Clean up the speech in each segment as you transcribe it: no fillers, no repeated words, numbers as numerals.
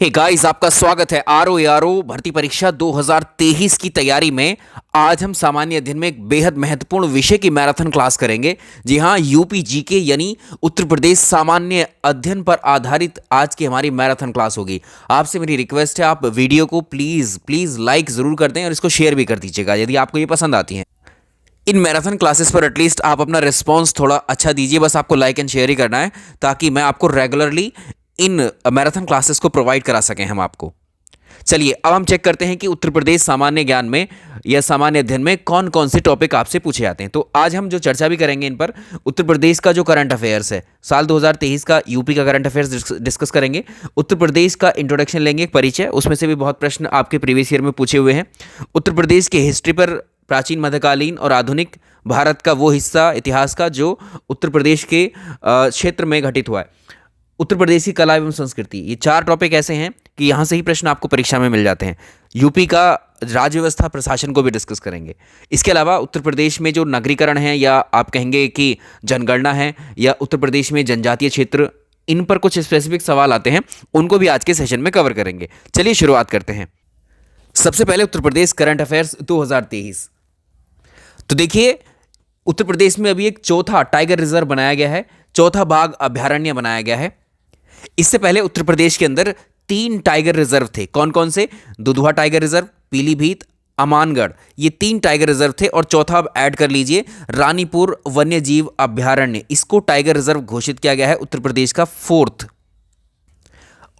Hey guys, आपका स्वागत है आरओ भर्ती परीक्षा 2023 की तैयारी में। आज हम सामान्य अध्ययन में एक बेहद महत्वपूर्ण विषय की मैराथन क्लास करेंगे। जी हाँ, यूपी जीके यानी उत्तर प्रदेश सामान्य अध्ययन पर आधारित आज की हमारी मैराथन क्लास होगी। आपसे मेरी रिक्वेस्ट है, आप वीडियो को प्लीज़ लाइक ज़रूर कर दें और इसको शेयर भी कर दीजिएगा यदि आपको ये पसंद आती हैं। इन मैराथन क्लासेस पर एटलीस्ट आप अपना रिस्पॉन्स थोड़ा अच्छा दीजिए। बस आपको लाइक एंड शेयर ही करना है ताकि मैं आपको रेगुलरली इन मैराथन क्लासेस को प्रोवाइड करा सकें हम आपको। चलिए अब हम चेक करते हैं कि उत्तर प्रदेश सामान्य ज्ञान में या सामान्य अध्ययन में कौन कौन से टॉपिक आपसे पूछे जाते हैं। तो आज हम जो चर्चा भी करेंगे इन पर, उत्तर प्रदेश का जो करंट अफेयर्स है साल 2023 का, यूपी का करंट अफेयर्स डिस्कस करेंगे। उत्तर प्रदेश का इंट्रोडक्शन लेंगे, एक परिचय, उसमें से भी बहुत प्रश्न आपके प्रीवियस ईयर में पूछे हुए हैं। उत्तर प्रदेश के हिस्ट्री पर, प्राचीन, मध्यकालीन और आधुनिक भारत का वो हिस्सा इतिहास का जो उत्तर प्रदेश के क्षेत्र में घटित हुआ है। उत्तर प्रदेश की कला एवं संस्कृति, ये चार टॉपिक ऐसे हैं कि यहाँ से ही प्रश्न आपको परीक्षा में मिल जाते हैं। यूपी का राज्य व्यवस्था प्रशासन को भी डिस्कस करेंगे। इसके अलावा उत्तर प्रदेश में जो नगरीकरण है या आप कहेंगे कि जनगणना है या उत्तर प्रदेश में जनजातीय क्षेत्र, इन पर कुछ स्पेसिफिक सवाल आते हैं, उनको भी आज के सेशन में कवर करेंगे। चलिए शुरुआत करते हैं। सबसे पहले उत्तर प्रदेश करंट अफेयर्स 2023। तो देखिए, उत्तर प्रदेश में अभी एक चौथा टाइगर रिजर्व बनाया गया है, चौथा बाघ अभयारण्य बनाया गया है। इससे पहले उत्तर प्रदेश के अंदर 3 टाइगर रिजर्व थे। कौन कौन से? दुधवा टाइगर रिजर्व, पीलीभीत, अमानगढ़, ये 3 टाइगर रिजर्व थे। और चौथा अब ऐड कर लीजिए, रानीपुर वन्य जीव अभयारण्य, इसको टाइगर रिजर्व घोषित किया गया है, उत्तर प्रदेश का 4th।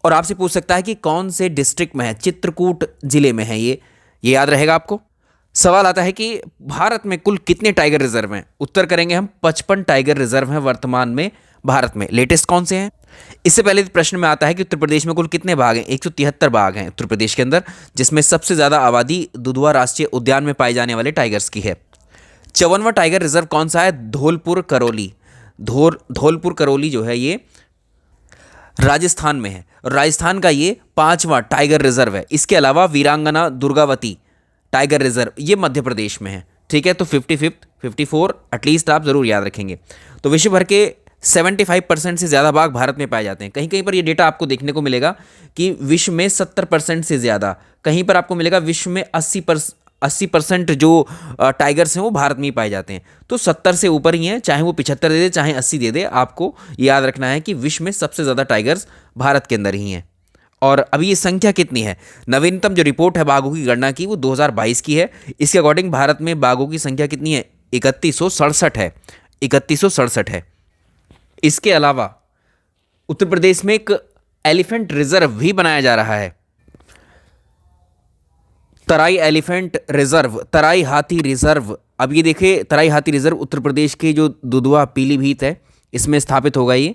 और आपसे पूछ सकता है कि कौन से डिस्ट्रिक्ट में है? चित्रकूट जिले में है ये याद रहेगा आपको। सवाल आता है कि भारत में कुल कितने टाइगर रिजर्व हैं? उत्तर करेंगे हम, 55 टाइगर रिजर्व हैं वर्तमान में भारत में। लेटेस्ट कौन से हैं? इससे पहले प्रश्न में आता है कि उत्तर प्रदेश में कुल कितने बाघ हैं? 173 बाघ हैं उत्तर प्रदेश के अंदर, जिसमें सबसे ज्यादा आबादी दुधवा राष्ट्रीय उद्यान में पाए जाने वाले टाइगर्स की है। 54वां टाइगर रिजर्व कौन सा है? धौलपुर करौली। धौलपुर करौली जो है ये राजस्थान में है, और राजस्थान का ये 5वां टाइगर रिजर्व है। इसके अलावा वीरांगना दुर्गावती टाइगर रिजर्व, ये मध्य प्रदेश में है। ठीक है, तो 55, 54 एटलीस्ट आप जरूर याद रखेंगे। तो विश्व भर के 75% से ज़्यादा बाघ भारत में पाए जाते हैं। कहीं कहीं पर ये डेटा आपको देखने को मिलेगा कि विश्व में 70% से ज़्यादा, कहीं पर आपको मिलेगा विश्व में 80% जो टाइगर्स हैं वो भारत में ही पाए जाते हैं। तो 70 से ऊपर ही हैं, चाहे वो 75 दे दे चाहे 80 दे दे, आपको याद रखना है कि विश्व में सबसे ज़्यादा टाइगर्स भारत के अंदर ही हैं। और अभी ये संख्या कितनी है? नवीनतम जो रिपोर्ट है बाघों की गणना की, वो 2022 की है। इसके अकॉर्डिंग भारत में बाघों की संख्या कितनी है? 3167 है। 3167 है। इसके अलावा उत्तर प्रदेश में एक एलिफेंट रिजर्व भी बनाया जा रहा है, तराई एलिफेंट रिजर्व, तराई हाथी रिजर्व। अब ये देखिए, तराई हाथी रिजर्व उत्तर प्रदेश के जो दुधवा पीलीभीत है इसमें स्थापित होगा, ये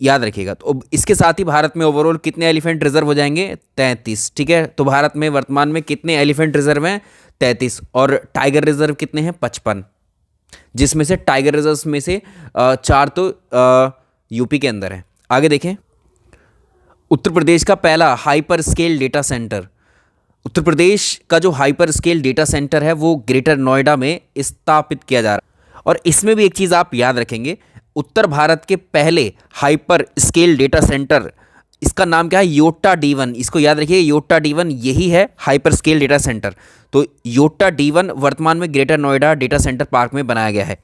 याद रखिएगा। तो इसके साथ ही भारत में ओवरऑल कितने एलिफेंट रिजर्व हो जाएंगे? 33। ठीक है, तो भारत में वर्तमान में कितने एलिफेंट रिजर्व हैं? 33। और टाइगर रिजर्व कितने हैं? 55, जिसमें से टाइगर रिजर्व में से 4 तो यूपी के अंदर है। आगे देखें, उत्तर प्रदेश का पहला hyper scale data centre, Uttar Pradesh का जो हाइपर स्केल डेटा सेंटर है वो ग्रेटर नोएडा में स्थापित किया जा रहा है। और इसमें भी एक चीज़ आप याद रखेंगे, उत्तर भारत के पहले हाइपर स्केल डेटा सेंटर, इसका नाम क्या है? Yotta D1। इसको याद रखिए, योटा D1 यही है हाइपर स्केल डेटा सेंटर। तो योटा D1 वर्तमान में greater Noida data centre park में बनाया गया है।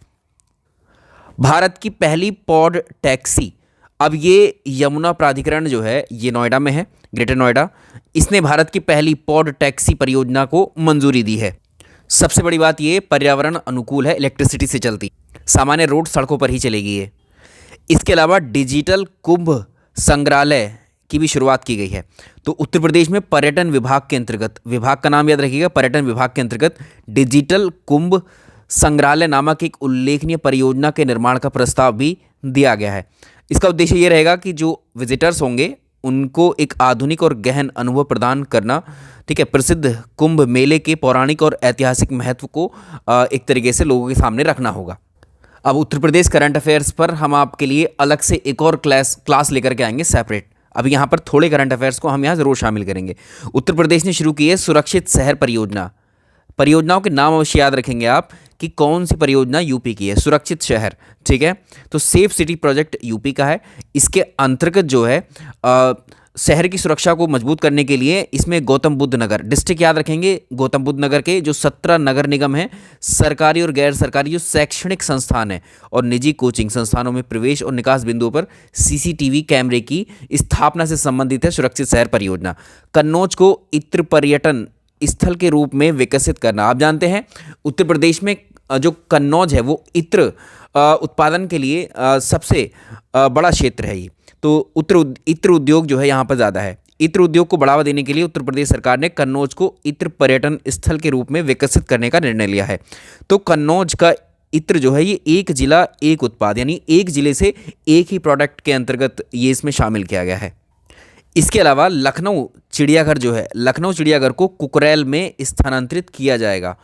भारत की पहली पॉड टैक्सी, अब ये यमुना प्राधिकरण जो है ये नोएडा में है, ग्रेटर नोएडा, इसने भारत की पहली पॉड टैक्सी परियोजना को मंजूरी दी है। सबसे बड़ी बात ये पर्यावरण अनुकूल है, इलेक्ट्रिसिटी से चलती, सामान्य रोड सड़कों पर ही चलेगी ये। इसके अलावा डिजिटल कुंभ संग्रहालय की भी शुरुआत की गई है। तो उत्तर प्रदेश में पर्यटन विभाग के अंतर्गत, विभाग का नाम याद रखिएगा, पर्यटन विभाग के अंतर्गत डिजिटल कुंभ संग्रहालय नामक एक उल्लेखनीय परियोजना के निर्माण का प्रस्ताव भी दिया गया है। इसका उद्देश्य ये रहेगा कि जो विजिटर्स होंगे उनको एक आधुनिक और गहन अनुभव प्रदान करना। ठीक है, प्रसिद्ध कुंभ मेले के पौराणिक और ऐतिहासिक महत्व को एक तरीके से लोगों के सामने रखना होगा। अब उत्तर प्रदेश करंट अफेयर्स पर हम आपके लिए अलग से एक और क्लास लेकर के आएंगे सेपरेट। अब यहाँ पर थोड़े करंट अफेयर्स को हम यहाँ ज़रूर शामिल करेंगे। उत्तर प्रदेश ने शुरू की है सुरक्षित शहर परियोजना। परियोजनाओं के नाम अवश्य याद रखेंगे आप कि कौन सी परियोजना यूपी की है। सुरक्षित शहर, ठीक है, तो सेफ सिटी प्रोजेक्ट यूपी का है। इसके अंतर्गत जो है शहर की सुरक्षा को मजबूत करने के लिए इसमें गौतम बुद्ध नगर डिस्ट्रिक्ट याद रखेंगे। गौतम बुद्ध नगर के जो 17 नगर निगम हैं, सरकारी और गैर सरकारी जो शैक्षणिक संस्थान है और निजी कोचिंग संस्थानों में प्रवेश और निकास बिंदुओं पर सीसीटीवी कैमरे की स्थापना से संबंधित है सुरक्षित शहर परियोजना। कन्नौज को इत्र पर्यटन स्थल के रूप में विकसित करना। आप जानते हैं उत्तर प्रदेश में जो कन्नौज है वो इत्र उत्पादन के लिए सबसे बड़ा क्षेत्र है ये। तो इत्र उद्योग जो है यहाँ पर ज़्यादा है। इत्र उद्योग को बढ़ावा देने के लिए उत्तर प्रदेश सरकार ने कन्नौज को इत्र पर्यटन स्थल के रूप में विकसित करने का निर्णय लिया है। तो कन्नौज का इत्र जो है ये एक जिला एक उत्पाद, यानी एक जिले से एक ही प्रोडक्ट के अंतर्गत ये इसमें शामिल किया गया है। इसके अलावा लखनऊ चिड़ियाघर जो है, लखनऊ चिड़ियाघर को कुकरेल में स्थानांतरित किया जाएगा।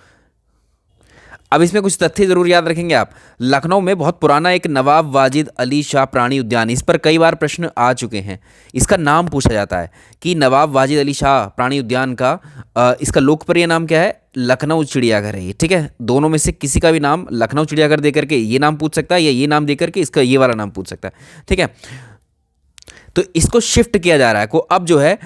अब इसमें कुछ तथ्य जरूर याद रखेंगे आप। लखनऊ में बहुत पुराना एक नवाब वाजिद अली शाह प्राणी उद्यान, इस पर कई बार प्रश्न आ चुके हैं। इसका नाम पूछा जाता है कि नवाब वाजिद अली शाह प्राणी उद्यान का इसका लोकप्रिय नाम क्या है? लखनऊ चिड़ियाघर है ये, ठीक है। दोनों में से किसी का भी नाम लखनऊ चिड़ियाघर देकर के ये नाम पूछ सकता है या ये नाम देकर के इसका ये वाला नाम पूछ सकता है, ठीक है। तो इसको शिफ्ट किया जा रहा है को अब जो है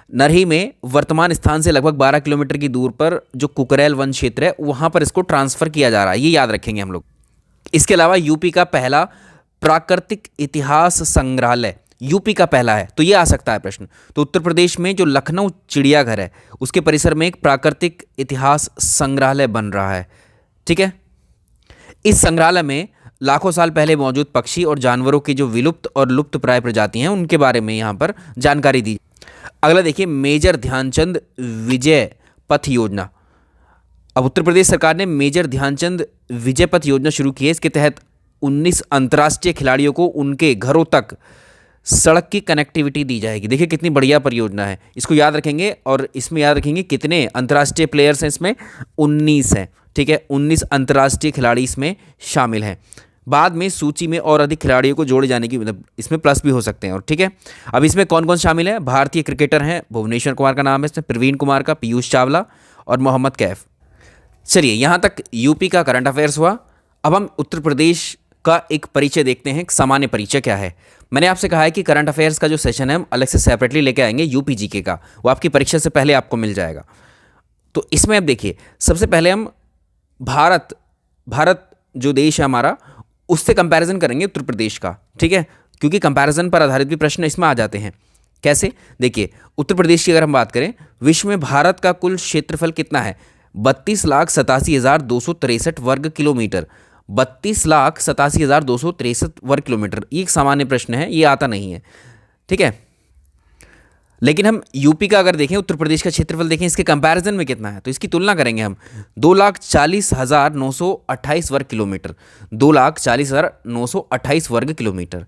नरही में वर्तमान स्थान से लगभग 12 किलोमीटर की दूर पर जो कुकरेल वन क्षेत्र है वहां पर इसको ट्रांसफर किया जा रहा है, ये याद रखेंगे हम लोग। इसके अलावा यूपी का पहला प्राकृतिक इतिहास संग्रहालय यूपी का पहला है, तो ये आ सकता है प्रश्न। तो उत्तर प्रदेश में जो लखनऊ चिड़ियाघर है उसके परिसर में एक प्राकृतिक इतिहास संग्रहालय बन रहा है, ठीक है। इस संग्रहालय में लाखों साल पहले मौजूद पक्षी और जानवरों की जो विलुप्त और लुप्तप्राय प्रजाति हैं उनके बारे में यहाँ पर जानकारी दी। अगला देखिए, मेजर ध्यानचंद विजय पथ योजना। अब उत्तर प्रदेश सरकार ने मेजर ध्यानचंद विजय पथ योजना शुरू की है। इसके तहत 19 अंतर्राष्ट्रीय खिलाड़ियों को उनके घरों तक सड़क की कनेक्टिविटी दी जाएगी। देखिए कितनी बढ़िया परियोजना है, इसको याद रखेंगे। और इसमें याद रखेंगे कितने अंतर्राष्ट्रीय प्लेयर्स हैं इसमें? 19 हैं, ठीक है। 19 अंतर्राष्ट्रीय खिलाड़ी इसमें शामिल हैं। बाद में सूची में और अधिक खिलाड़ियों को जोड़े जाने की, मतलब इसमें प्लस भी हो सकते हैं, और ठीक है। अब इसमें कौन कौन शामिल है? भारतीय क्रिकेटर हैं, भुवनेश्वर कुमार का नाम है इसमें, प्रवीण कुमार का, पीयूष चावला और मोहम्मद कैफ। चलिए यहाँ तक यूपी का करंट अफेयर्स हुआ। अब हम उत्तर प्रदेश का एक परिचय देखते हैं। सामान्य परिचय क्या है? मैंने आपसे कहा है कि करंट अफेयर्स का जो सेशन है हम अलग से सेपरेटली लेके आएंगे यूपी जीके का, वो आपकी परीक्षा से पहले आपको मिल जाएगा। तो इसमें अब देखिए, सबसे पहले हम भारत जो देश है हमारा उससे कंपैरिजन करेंगे उत्तर प्रदेश का, ठीक है, क्योंकि कंपैरिजन पर आधारित भी प्रश्न इसमें आ जाते हैं। कैसे? देखिए उत्तर प्रदेश की अगर हम बात करें, विश्व में भारत का कुल क्षेत्रफल कितना है? 32,87,263 वर्ग किलोमीटर। 32,87,263 वर्ग किलोमीटर, ये एक सामान्य प्रश्न है, ये आता नहीं है, ठीक है। लेकिन हम यूपी का अगर देखें, उत्तर प्रदेश का क्षेत्रफल देखें, इसके कंपैरिजन में कितना है, तो इसकी तुलना करेंगे हम। 2,40,928 वर्ग किलोमीटर, 2,40,928 वर्ग किलोमीटर।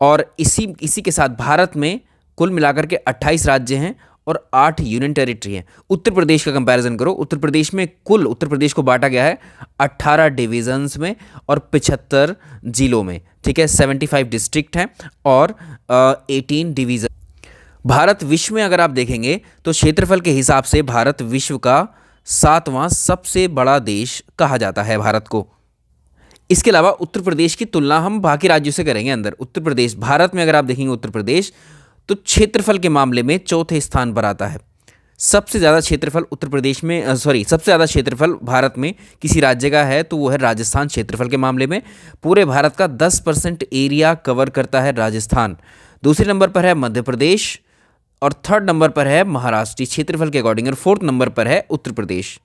और इसी के साथ भारत में कुल मिलाकर के 28 राज्य हैं और 8 यूनियन टेरिटरी हैं। उत्तर प्रदेश का कंपैरिजन करो, उत्तर प्रदेश को बांटा गया है 18 डिविजन्स में और 75 जिलों में, ठीक है। 75 डिस्ट्रिक्ट हैं और 18 डिवीजन। भारत विश्व में अगर आप देखेंगे तो क्षेत्रफल के हिसाब से भारत विश्व का 7वां सबसे बड़ा देश कहा जाता है भारत को। इसके अलावा उत्तर प्रदेश की तुलना हम बाकी राज्यों से करेंगे अंदर। उत्तर प्रदेश, भारत में अगर आप देखेंगे उत्तर प्रदेश तो क्षेत्रफल के मामले में चौथे स्थान पर आता है। सबसे ज़्यादा क्षेत्रफल उत्तर प्रदेश में सबसे ज़्यादा क्षेत्रफल भारत में किसी राज्य का है तो वो है राजस्थान। क्षेत्रफल के मामले में पूरे भारत का 10% एरिया कवर करता है राजस्थान। दूसरे नंबर पर है मध्य प्रदेश और थर्ड नंबर पर है महाराष्ट्र क्षेत्रफल के अकॉर्डिंग, और फोर्थ नंबर पर है उत्तर प्रदेश।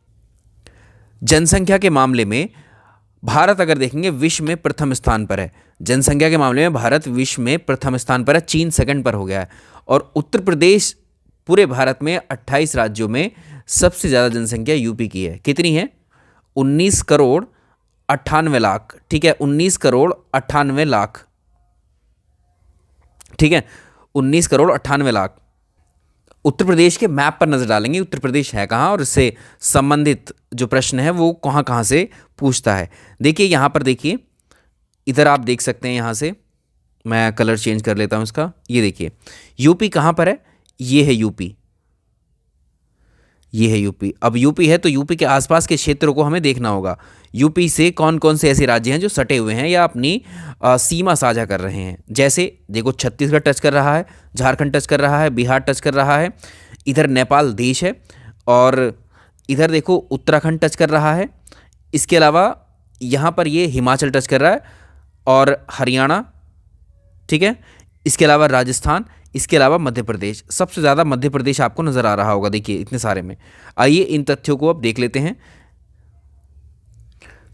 जनसंख्या के मामले में भारत अगर देखेंगे विश्व में प्रथम स्थान पर है। जनसंख्या के मामले में भारत विश्व में प्रथम स्थान पर है, चीन सेकंड पर हो गया है। और उत्तर प्रदेश पूरे भारत में 28 राज्यों में सबसे ज़्यादा जनसंख्या यूपी की है। कितनी है? 19 करोड़ 98 लाख, ठीक है, 19 करोड़ 98 लाख, ठीक है, 19 करोड़ 98 लाख। उत्तर प्रदेश के मैप पर नज़र डालेंगे उत्तर प्रदेश है कहाँ और इससे संबंधित जो प्रश्न है वो कहाँ कहाँ से पूछता है। देखिए यहाँ पर, देखिए इधर आप देख सकते हैं, यहाँ से मैं कलर चेंज कर लेता हूँ इसका। ये देखिए यूपी कहाँ पर है? ये है यूपी, ये है यूपी। अब यूपी है तो यूपी के आसपास के क्षेत्रों को हमें देखना होगा। यूपी से कौन कौन से ऐसे राज्य हैं जो सटे हुए हैं या अपनी सीमा साझा कर रहे हैं। जैसे देखो छत्तीसगढ़ टच कर रहा है, झारखंड टच कर रहा है, बिहार टच कर रहा है, इधर नेपाल देश है, और इधर देखो उत्तराखंड टच कर रहा है। इसके अलावा यहाँ पर ये हिमाचल टच कर रहा है और हरियाणा, ठीक है। इसके अलावा राजस्थान, इसके अलावा मध्य प्रदेश। सबसे ज़्यादा मध्य प्रदेश आपको नज़र आ रहा होगा, देखिए इतने सारे में। आइए इन तथ्यों को अब देख लेते हैं,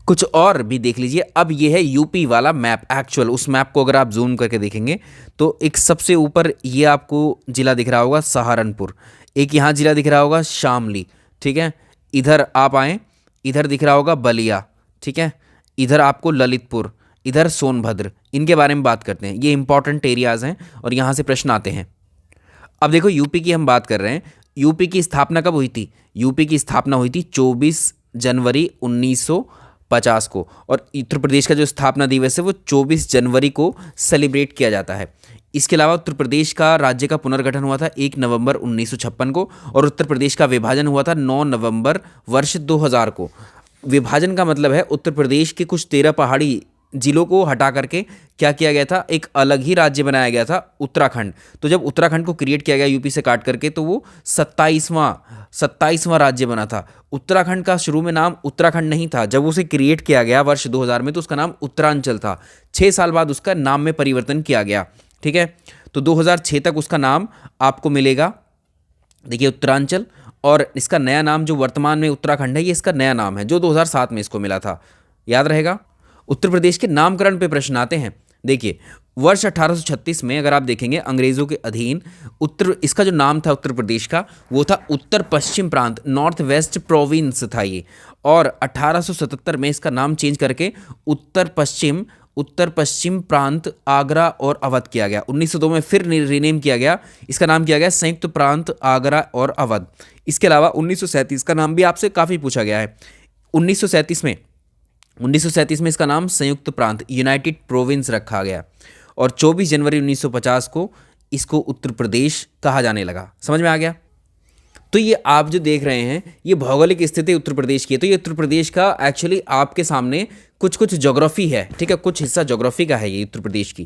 कुछ और भी देख लीजिए। अब ये है यूपी वाला मैप एक्चुअल। उस मैप को अगर आप जूम करके देखेंगे तो एक सबसे ऊपर ये आपको जिला दिख रहा होगा सहारनपुर, एक यहाँ जिला दिख रहा होगा शामली, ठीक है। इधर आप आएँ, इधर दिख रहा होगा बलिया, ठीक है। इधर आपको ललितपुर, इधर सोनभद्र। इनके बारे में बात करते हैं, ये इंपॉर्टेंट एरियाज़ हैं और यहाँ से प्रश्न आते हैं। अब देखो यूपी की हम बात कर रहे हैं। यूपी की स्थापना कब हुई थी? यूपी की स्थापना हुई थी 24 जनवरी 1950 को, और उत्तर प्रदेश का जो स्थापना दिवस है वो 24 जनवरी को सेलिब्रेट किया जाता है। इसके अलावा उत्तर प्रदेश का राज्य का पुनर्गठन हुआ था 1 नवंबर 1956 को, और उत्तर प्रदेश का विभाजन हुआ था 9 नवंबर वर्ष 2000 को। विभाजन का मतलब है उत्तर प्रदेश के कुछ 13 पहाड़ी जिलों को हटा करके क्या किया गया था, एक अलग ही राज्य बनाया गया था, उत्तराखंड। तो जब उत्तराखंड को क्रिएट किया गया यूपी से काट करके, तो वो 27वां राज्य बना था। उत्तराखंड का शुरू में नाम उत्तराखंड नहीं था, जब उसे क्रिएट किया गया वर्ष 2000 में तो उसका नाम उत्तरांचल था। 6 साल बाद उसका नाम में परिवर्तन किया गया, ठीक है। तो 2006 तक उसका नाम आपको मिलेगा, देखिए उत्तरांचल। और इसका नया नाम जो वर्तमान में उत्तराखंड है, ये इसका नया नाम है जो 2007 में इसको मिला था, याद रहेगा। उत्तर प्रदेश के नामकरण पे प्रश्न आते हैं। देखिए वर्ष 1836 में अगर आप देखेंगे अंग्रेज़ों के अधीन इसका जो नाम था उत्तर प्रदेश का, वो था उत्तर पश्चिम प्रांत, नॉर्थ वेस्ट प्रोविंस था ये। और 1877 में इसका नाम चेंज करके उत्तर पश्चिम प्रांत आगरा और अवध किया गया। 1902 में फिर रीनेम किया गया, इसका नाम किया गया संयुक्त प्रांत आगरा और अवध। इसके अलावा 1937 का नाम भी आपसे काफ़ी पूछा गया है। 1937 में इसका नाम संयुक्त प्रांत यूनाइटेड प्रोविंस रखा गया, और 24 जनवरी 1950 को इसको उत्तर प्रदेश कहा जाने लगा। समझ में आ गया? तो ये आप जो देख रहे हैं ये भौगोलिक स्थिति उत्तर प्रदेश की है। तो ये उत्तर प्रदेश का एक्चुअली आपके सामने कुछ ज्योग्राफी है, ठीक है, कुछ हिस्सा ज्योग्राफी का है ये उत्तर प्रदेश की।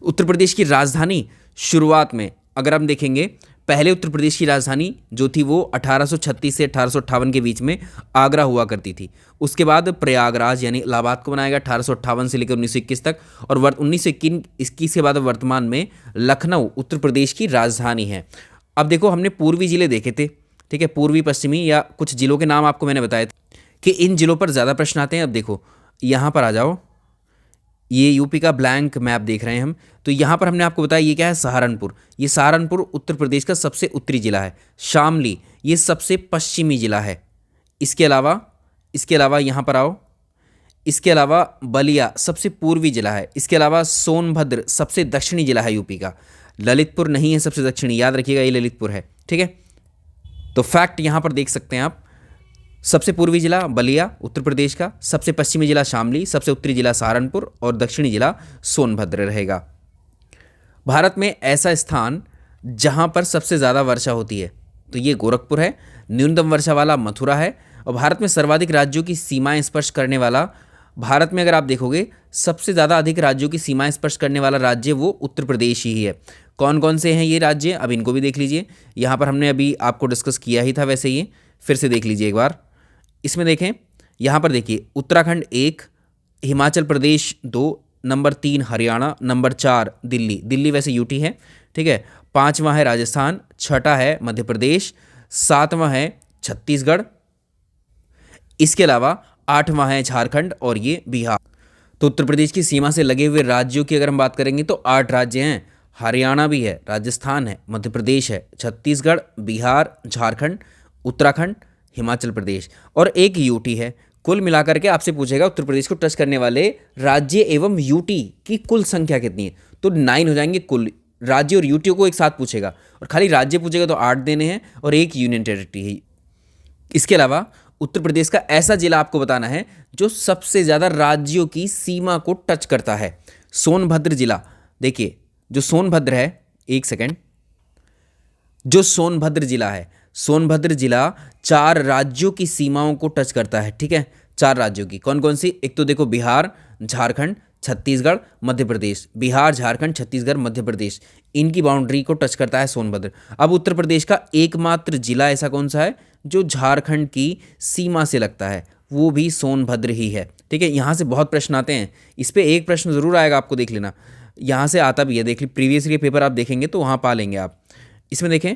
उत्तर प्रदेश की राजधानी शुरुआत में अगर हम देखेंगे, पहले उत्तर प्रदेश की राजधानी जो थी वो 1836 से 1858 के बीच में आगरा हुआ करती थी। उसके बाद प्रयागराज यानी इलाहाबाद को बनाया गया 1858 से लेकर 1921 तक, और 1921 के बाद वर्तमान में लखनऊ उत्तर प्रदेश की राजधानी है। अब देखो हमने पूर्वी जिले देखे थे, ठीक है, पूर्वी पश्चिमी या कुछ जिलों के नाम आपको मैंने बताए थे कि इन जिलों पर ज़्यादा प्रश्न आते हैं। अब देखो यहाँ पर आ जाओ, ये यूपी का ब्लैंक मैप देख रहे हैं हम। तो यहाँ पर हमने आपको बताया ये क्या है, सहारनपुर। ये सहारनपुर उत्तर प्रदेश का सबसे उत्तरी जिला है। शामली ये सबसे पश्चिमी जिला है। इसके अलावा यहाँ पर आओ, इसके अलावा बलिया सबसे पूर्वी जिला है। इसके अलावा सोनभद्र सबसे दक्षिणी जिला है यूपी का। ललितपुर नहीं है सबसे दक्षिणी, याद रखिएगा ये ललितपुर है, ठीक है। तो फैक्ट यहाँ पर देख सकते हैं आप, सबसे पूर्वी जिला बलिया उत्तर प्रदेश का, सबसे पश्चिमी जिला शामली, सबसे उत्तरी जिला सहारनपुर और दक्षिणी जिला सोनभद्र रहेगा। भारत में ऐसा स्थान जहाँ पर सबसे ज़्यादा वर्षा होती है तो ये गोरखपुर है। न्यूनतम वर्षा वाला मथुरा है। और भारत में सर्वाधिक राज्यों की सीमाएं स्पर्श करने वाला, भारत में अगर आप देखोगे सबसे ज़्यादा अधिक राज्यों की सीमाएं स्पर्श करने वाला राज्य वो उत्तर प्रदेश ही है। कौन कौन से हैं ये राज्य, अब इनको भी देख लीजिए। यहाँ पर हमने अभी आपको डिस्कस किया ही था, वैसे ये फिर से देख लीजिए एक बार। इसमें देखें, यहाँ पर देखिए उत्तराखंड 1, हिमाचल प्रदेश 2, नंबर 3 हरियाणा, नंबर 4 दिल्ली। दिल्ली वैसे यूटी है, ठीक है। 5वां है राजस्थान, 6ठा है मध्य प्रदेश, 7वां है छत्तीसगढ़, इसके अलावा 8वां है झारखंड और ये बिहार। तो उत्तर प्रदेश की सीमा से लगे हुए राज्यों की अगर हम बात करेंगे तो 8 राज्य हैं। हरियाणा भी है, राजस्थान है, मध्य प्रदेश है, छत्तीसगढ़, बिहार, झारखंड, उत्तराखंड, हिमाचल प्रदेश और एक यूटी है। कुल मिलाकर के आपसे पूछेगा उत्तर प्रदेश को टच करने वाले राज्य एवं यूटी की कुल संख्या कितनी है, तो 9 हो जाएंगे कुल। राज्य और यूटी को एक साथ पूछेगा, और खाली राज्य पूछेगा तो 8 देने हैं और एक यूनियन टेरिटरी है। इसके अलावा उत्तर प्रदेश का ऐसा जिला आपको बताना है जो सबसे ज़्यादा राज्यों की सीमा को टच करता है। सोनभद्र जिला, देखिए जो सोनभद्र है, एक सेकेंड, जो सोनभद्र जिला है सोनभद्र जिला 4 राज्यों की सीमाओं को टच करता है, ठीक है। 4 राज्यों की कौन कौन सी? एक तो देखो बिहार, झारखंड, छत्तीसगढ़, मध्य प्रदेश। बिहार, झारखंड, छत्तीसगढ़, मध्य प्रदेश, इनकी बाउंड्री को टच करता है सोनभद्र। अब उत्तर प्रदेश का एकमात्र जिला ऐसा कौन सा है जो झारखंड की सीमा से लगता है? वो भी सोनभद्र ही है, ठीक है। यहाँ से बहुत प्रश्न आते हैं, इस पर एक प्रश्न ज़रूर आएगा, आपको देख लेना। यहाँ से आता भी है, देख ली, प्रीवियस ईयर पेपर आप देखेंगे तो वहाँ पा लेंगे आप। इसमें देखें,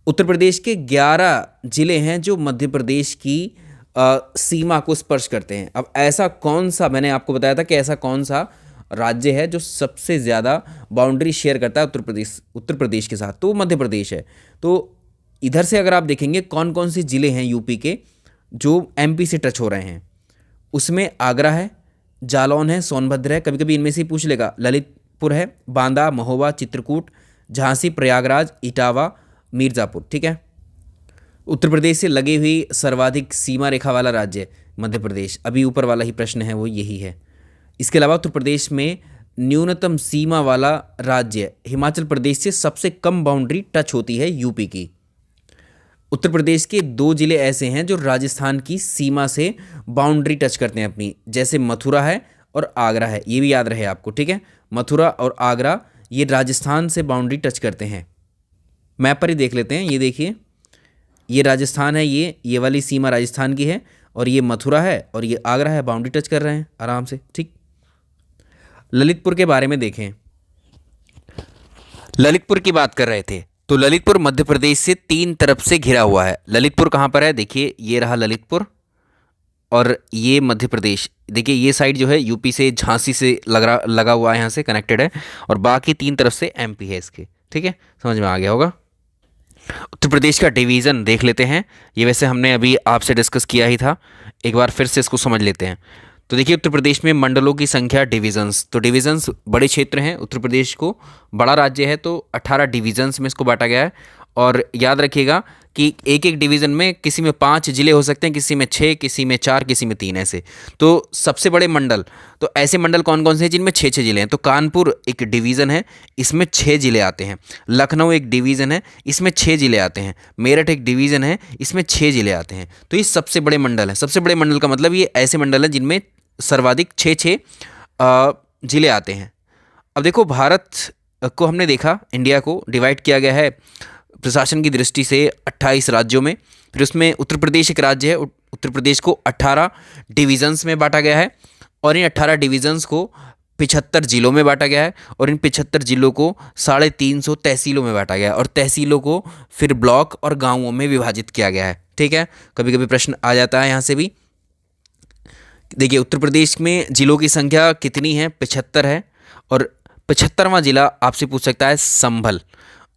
उत्तर प्रदेश के 11 जिले हैं जो मध्य प्रदेश की सीमा को स्पर्श करते हैं। अब ऐसा कौन सा, मैंने आपको बताया था कि ऐसा कौन सा राज्य है जो सबसे ज़्यादा बाउंड्री शेयर करता है उत्तर प्रदेश के साथ, तो वो मध्य प्रदेश है। तो इधर से अगर आप देखेंगे कौन कौन से ज़िले हैं यूपी के जो एमपी से टच हो रहे हैं, उसमें आगरा है, जालौन है, सोनभद्र है, कभी कभी इनमें से पूछ लेगा, ललितपुर है, बांदा, महोबा, चित्रकूट, झांसी, प्रयागराज, इटावा, मिर्ज़ापुर, ठीक है। उत्तर प्रदेश से लगी हुई सर्वाधिक सीमा रेखा वाला राज्य मध्य प्रदेश, अभी ऊपर वाला ही प्रश्न है वो यही है। इसके अलावा उत्तर प्रदेश में न्यूनतम सीमा वाला राज्य हिमाचल प्रदेश से सबसे कम बाउंड्री टच होती है यूपी की। उत्तर प्रदेश के 2 जिले ऐसे हैं जो राजस्थान की सीमा से बाउंड्री टच करते हैं अपनी, जैसे मथुरा है और आगरा है, ये भी याद रहे आपको, ठीक है। मथुरा और आगरा ये राजस्थान से बाउंड्री टच करते हैं। मैप पर ही देख लेते हैं, ये देखिए, ये राजस्थान है, ये वाली सीमा राजस्थान की है, और ये मथुरा है और ये आगरा है, बाउंड्री टच कर रहे हैं आराम से, ठीक। ललितपुर के बारे में देखें, ललितपुर की बात कर रहे थे, तो ललितपुर मध्य प्रदेश से 3 तरफ से घिरा हुआ है। ललितपुर कहाँ पर है? देखिए, ये रहा ललितपुर, और ये मध्य प्रदेश, देखिए ये साइड जो है यूपी से, झांसी से लगा हुआ है, यहाँ से कनेक्टेड है, और बाकी 3 तरफ से एमपी है इसके, ठीक है, समझ में आ गया होगा। उत्तर प्रदेश का डिवीज़न देख लेते हैं, ये वैसे हमने अभी आपसे डिस्कस किया ही था, एक बार फिर से इसको समझ लेते हैं। तो देखिए, उत्तर प्रदेश में मंडलों की संख्या, डिवीजन्स, तो डिवीजन्स बड़े क्षेत्र हैं, उत्तर प्रदेश को बड़ा राज्य है तो 18 डिवीजन्स में इसको बांटा गया है। और याद रखिएगा कि एक एक डिवीज़न में किसी में 5 जिले हो सकते हैं, किसी में 6, किसी में 4, किसी में 3 ऐसे। तो सबसे बड़े मंडल, तो ऐसे मंडल कौन कौन से हैं जिनमें 6-6 जिले हैं? तो कानपुर एक डिवीज़न है, इसमें 6 जिले आते हैं। लखनऊ एक डिवीज़न है, इसमें 6 जिले आते हैं। मेरठ एक डिवीज़न है, इसमें 6 जिले आते हैं। तो ये सबसे बड़े मंडल हैं। सबसे बड़े मंडल का मतलब ये ऐसे मंडल हैं जिनमें सर्वाधिक 6-6 जिले आते हैं। अब देखो, भारत को हमने देखा, इंडिया को डिवाइड किया गया है प्रशासन की दृष्टि से 28 राज्यों में, फिर उसमें उत्तर प्रदेश एक राज्य है। उत्तर प्रदेश को 18 डिवीज़न्स में बांटा गया है, और इन 18 डिवीज़न्स को 75 जिलों में बांटा गया है, और इन 75 जिलों को 350 तहसीलों में बांटा गया है, और तहसीलों को फिर ब्लॉक और गाँवों में विभाजित किया गया है, ठीक है। कभी कभी प्रश्न आ जाता है यहाँ से भी। देखिए, उत्तर प्रदेश में जिलों की संख्या कितनी है? 75 है, और 75वां जिला आपसे पूछ सकता है संभल।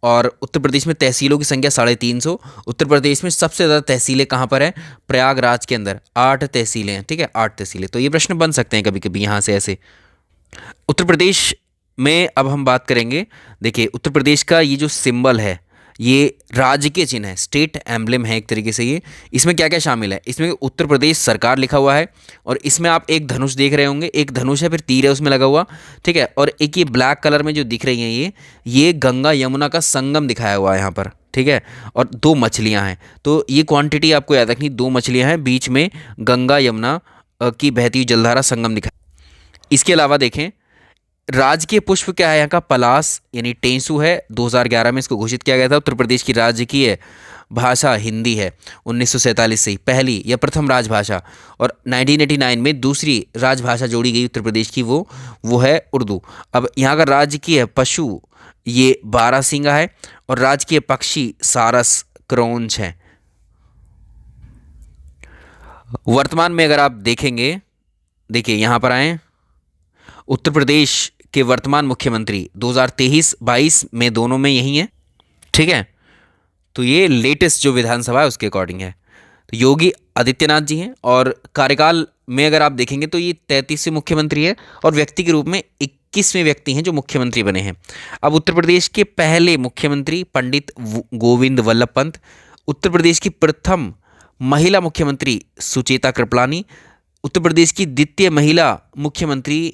और उत्तर प्रदेश में तहसीलों की संख्या 350। उत्तर प्रदेश में सबसे ज़्यादा तहसीलें कहाँ पर हैं? प्रयागराज के अंदर 8 तहसीलें हैं, ठीक है, 8 तहसीलें। तो ये प्रश्न बन सकते हैं कभी कभी यहाँ से ऐसे। उत्तर प्रदेश में अब हम बात करेंगे, देखिए उत्तर प्रदेश का ये जो सिंबल है, ये राज्य के चिन्ह है, स्टेट एम्बलम है एक तरीके से ये। इसमें क्या क्या शामिल है? इसमें उत्तर प्रदेश सरकार लिखा हुआ है, और इसमें आप एक धनुष देख रहे होंगे, एक धनुष है, फिर तीर है उसमें लगा हुआ, ठीक है। और एक ये ब्लैक कलर में जो दिख रही हैं, ये गंगा यमुना का संगम दिखाया हुआ है यहाँ पर, ठीक है। और 2 मछलियाँ हैं, तो ये क्वांटिटी आपको याद रखनी, 2 मछलियाँ हैं, बीच में गंगा यमुना की बहती हुई जलधारा संगम दिखा। इसके अलावा देखें, राजकीय पुष्प क्या है यहाँ का? पलास यानी टेंसू है। 2011 में इसको घोषित किया गया था। उत्तर प्रदेश की राजकीय भाषा हिंदी है, 1947 से ही पहली या प्रथम राजभाषा, और 1989 में दूसरी राजभाषा जोड़ी गई उत्तर प्रदेश की, वो है उर्दू। अब यहाँ का राजकीय पशु ये बारहसिंगा है, और राजकीय पक्षी सारस क्रौंच है। वर्तमान में अगर आप देखेंगे, देखिए यहाँ पर आए, उत्तर प्रदेश के वर्तमान मुख्यमंत्री 2023-22 में दोनों में यही है, ठीक है। तो ये लेटेस्ट जो विधानसभा है उसके अकॉर्डिंग है। तो योगी आदित्यनाथ जी हैं, और कार्यकाल में अगर आप देखेंगे तो ये 33वें मुख्यमंत्री है, और व्यक्ति के रूप में 21वें व्यक्ति हैं जो मुख्यमंत्री बने हैं। अब उत्तर प्रदेश के पहले मुख्यमंत्री पंडित गोविंद वल्लभ पंत, उत्तर प्रदेश की प्रथम महिला मुख्यमंत्री सुचेता कृपलानी, उत्तर प्रदेश की द्वितीय महिला मुख्यमंत्री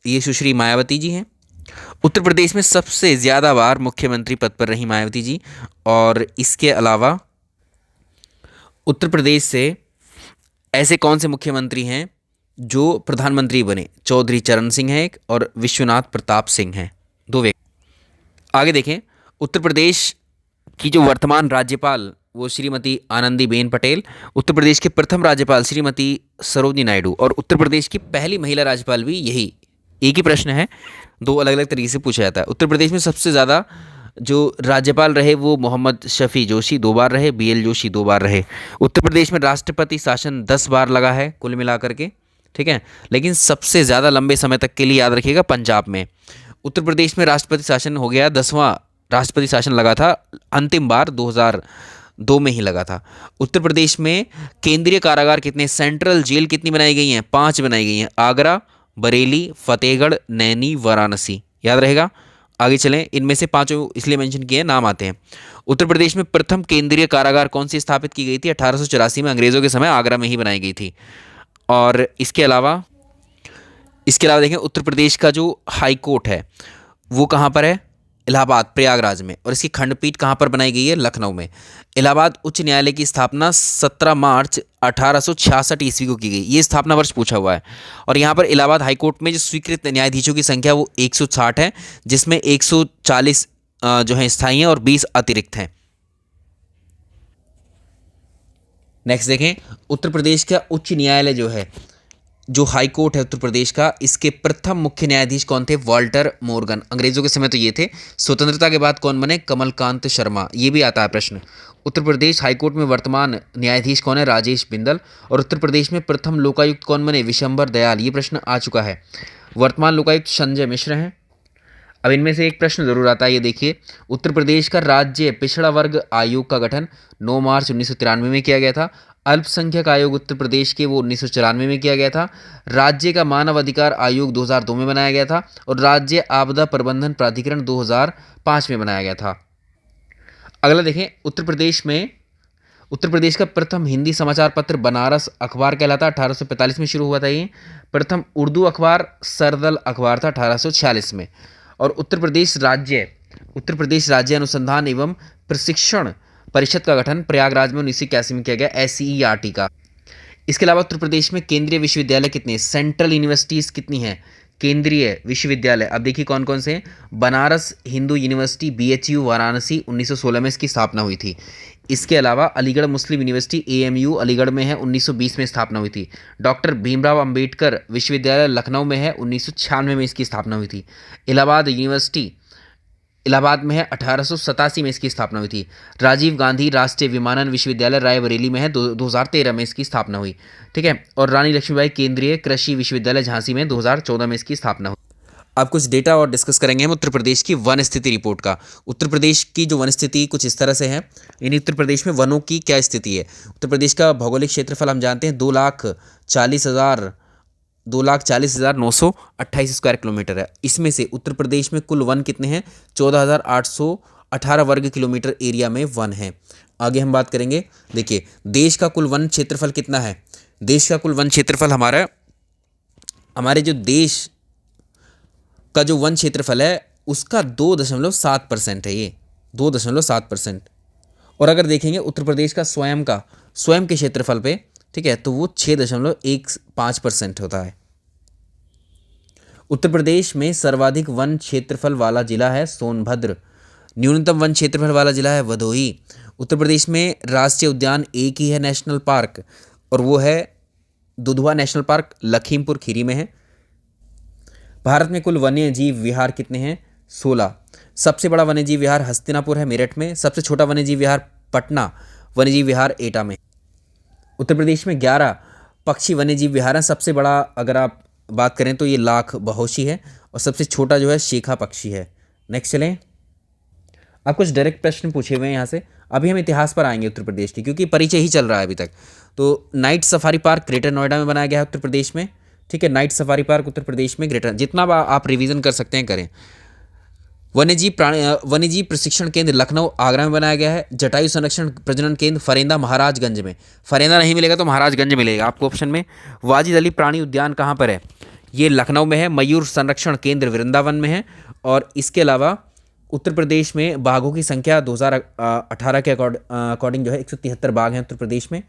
ये सुश्री मायावती जी हैं। उत्तर प्रदेश में सबसे ज़्यादा बार मुख्यमंत्री पद पर रही मायावती जी। और इसके अलावा उत्तर प्रदेश से ऐसे कौन से मुख्यमंत्री हैं जो प्रधानमंत्री बने? चौधरी चरण सिंह है एक, और विश्वनाथ प्रताप सिंह हैं, दो व्यक्ति। आगे देखें, उत्तर प्रदेश की जो वर्तमान राज्यपाल वो श्रीमती आनंदीबेन पटेल, उत्तर प्रदेश के प्रथम राज्यपाल श्रीमती सरोजिनी नायडू, और उत्तर प्रदेश की पहली महिला राज्यपाल भी यही। एक ही प्रश्न है, दो अलग अलग तरीके से पूछा जाता है। उत्तर प्रदेश में सबसे ज़्यादा जो राज्यपाल रहे वो मोहम्मद शफी जोशी 2 बार रहे, BL जोशी 2 बार रहे। उत्तर प्रदेश में राष्ट्रपति शासन 10 बार लगा है कुल मिलाकर के, ठीक है। लेकिन सबसे ज़्यादा लंबे समय तक के लिए याद रखिएगा पंजाब में। उत्तर प्रदेश में राष्ट्रपति शासन हो गया 10वां राष्ट्रपति शासन लगा था, अंतिम बार 2002 में ही लगा था। उत्तर प्रदेश में केंद्रीय कारागार कितने, सेंट्रल जेल कितनी बनाई गई हैं? 5 बनाई गई हैं, आगरा, बरेली, फतेहगढ़, नैनी, वाराणसी, याद रहेगा। आगे चलें, इनमें से 5 इसलिए मेंशन किए नाम आते हैं। उत्तर प्रदेश में प्रथम केंद्रीय कारागार कौन सी स्थापित की गई थी? 1884 में, अंग्रेजों के समय आगरा में ही बनाई गई थी। और इसके अलावा देखें, उत्तर प्रदेश का जो हाई कोर्ट है वो कहाँ पर है? इलाहाबाद, प्रयागराज में। और इसकी खंडपीठ कहाँ पर बनाई गई है? लखनऊ में। इलाहाबाद उच्च न्यायालय की स्थापना 17 मार्च 1866 ईस्वी को की गई, ये स्थापना वर्ष पूछा हुआ है। और यहाँ पर इलाहाबाद हाईकोर्ट में जो स्वीकृत न्यायाधीशों की संख्या वो 160 है, जिसमें 140 जो है स्थायी हैं और 20 अतिरिक्त हैं। नेक्स्ट देखें, उत्तर प्रदेश का उच्च न्यायालय जो है, जो हाई कोर्ट है उत्तर प्रदेश का, इसके प्रथम मुख्य न्यायाधीश कौन थे? Walter Morgan. अंग्रेजों के समय तो ये थे। स्वतंत्रता के बाद कौन बने? कमलकांत शर्मा। ये भी आता है प्रश्न। उत्तर प्रदेश हाई कोर्ट में वर्तमान न्यायाधीश कौन है? राजेश बिंदल। और उत्तर प्रदेश में प्रथम लोकायुक्त कौन बने? विशंबर दयाल। ये प्रश्न आ चुका है। वर्तमान लोकायुक्त संजय मिश्र हैं। अब इनमें से एक प्रश्न जरूर आता है, ये देखिए, उत्तर प्रदेश का राज्य पिछड़ा वर्ग आयोग का गठन 9 मार्च 1993 में किया गया था। अल्पसंख्यक आयोग उत्तर प्रदेश के वो 1994 में किया गया था। राज्य का मानव अधिकार आयोग 2002 में बनाया गया था। और राज्य आपदा प्रबंधन प्राधिकरण 2005 में बनाया गया था। अगला देखें, उत्तर प्रदेश का प्रथम हिंदी समाचार पत्र बनारस अखबार कहलाता, 1845 में शुरू हुआ था ये। प्रथम उर्दू अखबार सरदल अखबार था 1846 में। और उत्तर प्रदेश राज्य अनुसंधान एवं प्रशिक्षण परिषद का गठन प्रयागराज में 1981 में किया गया, SCERT का। इसके अलावा उत्तर प्रदेश में केंद्रीय विश्वविद्यालय कितने? सेंट्रल यूनिवर्सिटीज़ कितनी हैं? केंद्रीय विश्वविद्यालय अब देखिए कौन कौन से हैं। बनारस हिंदू यूनिवर्सिटी, BHU वाराणसी, 1916 में इसकी स्थापना हुई थी। इसके अलावा अलीगढ़ मुस्लिम यूनिवर्सिटी, AMU अलीगढ़ में है, 1920 में स्थापना हुई थी। डॉक्टर भीमराव अंबेडकर विश्वविद्यालय लखनऊ में है, 1996 में इसकी स्थापना हुई थी। इलाहाबाद यूनिवर्सिटी इलाहाबाद में है, 1887 में इसकी स्थापना हुई थी। राजीव गांधी राष्ट्रीय विमानन विश्वविद्यालय रायबरेली में है, 2013 में इसकी स्थापना हुई, ठीक है। और रानी लक्ष्मीबाई केंद्रीय कृषि विश्वविद्यालय झांसी में 2014 में इसकी स्थापना हुई। अब कुछ डेटा और डिस्कस करेंगे हम उत्तर प्रदेश की वन स्थिति रिपोर्ट का। उत्तर प्रदेश की जो वन स्थिति कुछ इस तरह से है, यानी उत्तर प्रदेश में वनों की क्या स्थिति है। उत्तर प्रदेश का भौगोलिक क्षेत्रफल हम जानते हैं 2,40,928 स्क्वायर किलोमीटर है। इसमें से उत्तर प्रदेश में कुल वन कितने हैं? 14,818 वर्ग किलोमीटर एरिया में वन है। आगे हम बात करेंगे, देखिए देश का कुल वन क्षेत्रफल कितना है। देश का कुल वन क्षेत्रफल हमारे जो देश का जो वन क्षेत्रफल है उसका 2.7% है, ये 2.7%। और अगर देखेंगे उत्तर प्रदेश का स्वयं के क्षेत्रफल पे, ठीक है, तो वो 6.15% होता है। उत्तर प्रदेश में सर्वाधिक वन क्षेत्रफल वाला जिला है सोनभद्र। न्यूनतम वन क्षेत्रफल वाला जिला है भदोही। उत्तर प्रदेश में राष्ट्रीय उद्यान एक ही है नेशनल पार्क, और वो है दुधवा नेशनल पार्क, लखीमपुर खीरी में है। भारत में कुल वन्य जीव विहार कितने हैं? 16। सबसे बड़ा वन्य जीव विहार हस्तिनापुर है मेरठ में। सबसे छोटा वन्य जीव विहार पटना वन्य जीव विहार एटा में। उत्तर प्रदेश में 11 पक्षी वन्य जीव विहार हैं। सबसे बड़ा अगर आप बात करें तो ये लाख बहोशी है, और सबसे छोटा जो है शेखा पक्षी है। नेक्स्ट चलें, अब कुछ डायरेक्ट प्रश्न पूछे हुए हैं यहाँ से। अभी हम इतिहास पर आएंगे उत्तर प्रदेश के, क्योंकि परिचय ही चल रहा है अभी तक। तो night safari park greater Noida में बनाया गया है उत्तर प्रदेश में, ठीक है। Night safari park Uttar Pradesh में ग्रेटर, जितना आप रिवीजन कर सकते हैं करें। वन्यजीव प्रशिक्षण केंद्र लखनऊ आगरा में बनाया गया है। जटायु संरक्षण प्रजनन केंद्र फरेंदा महाराजगंज में। फरेंदा नहीं मिलेगा तो महाराजगंज मिलेगा आपको ऑप्शन में। वाजिद अली प्राणी उद्यान कहाँ पर है? ये लखनऊ में है। मयूर संरक्षण केंद्र वृंदावन में है। और इसके अलावा उत्तर प्रदेश में बाघों की संख्या 2018 के अकॉर्डिंग जो है 173 बाघ हैं उत्तर प्रदेश में।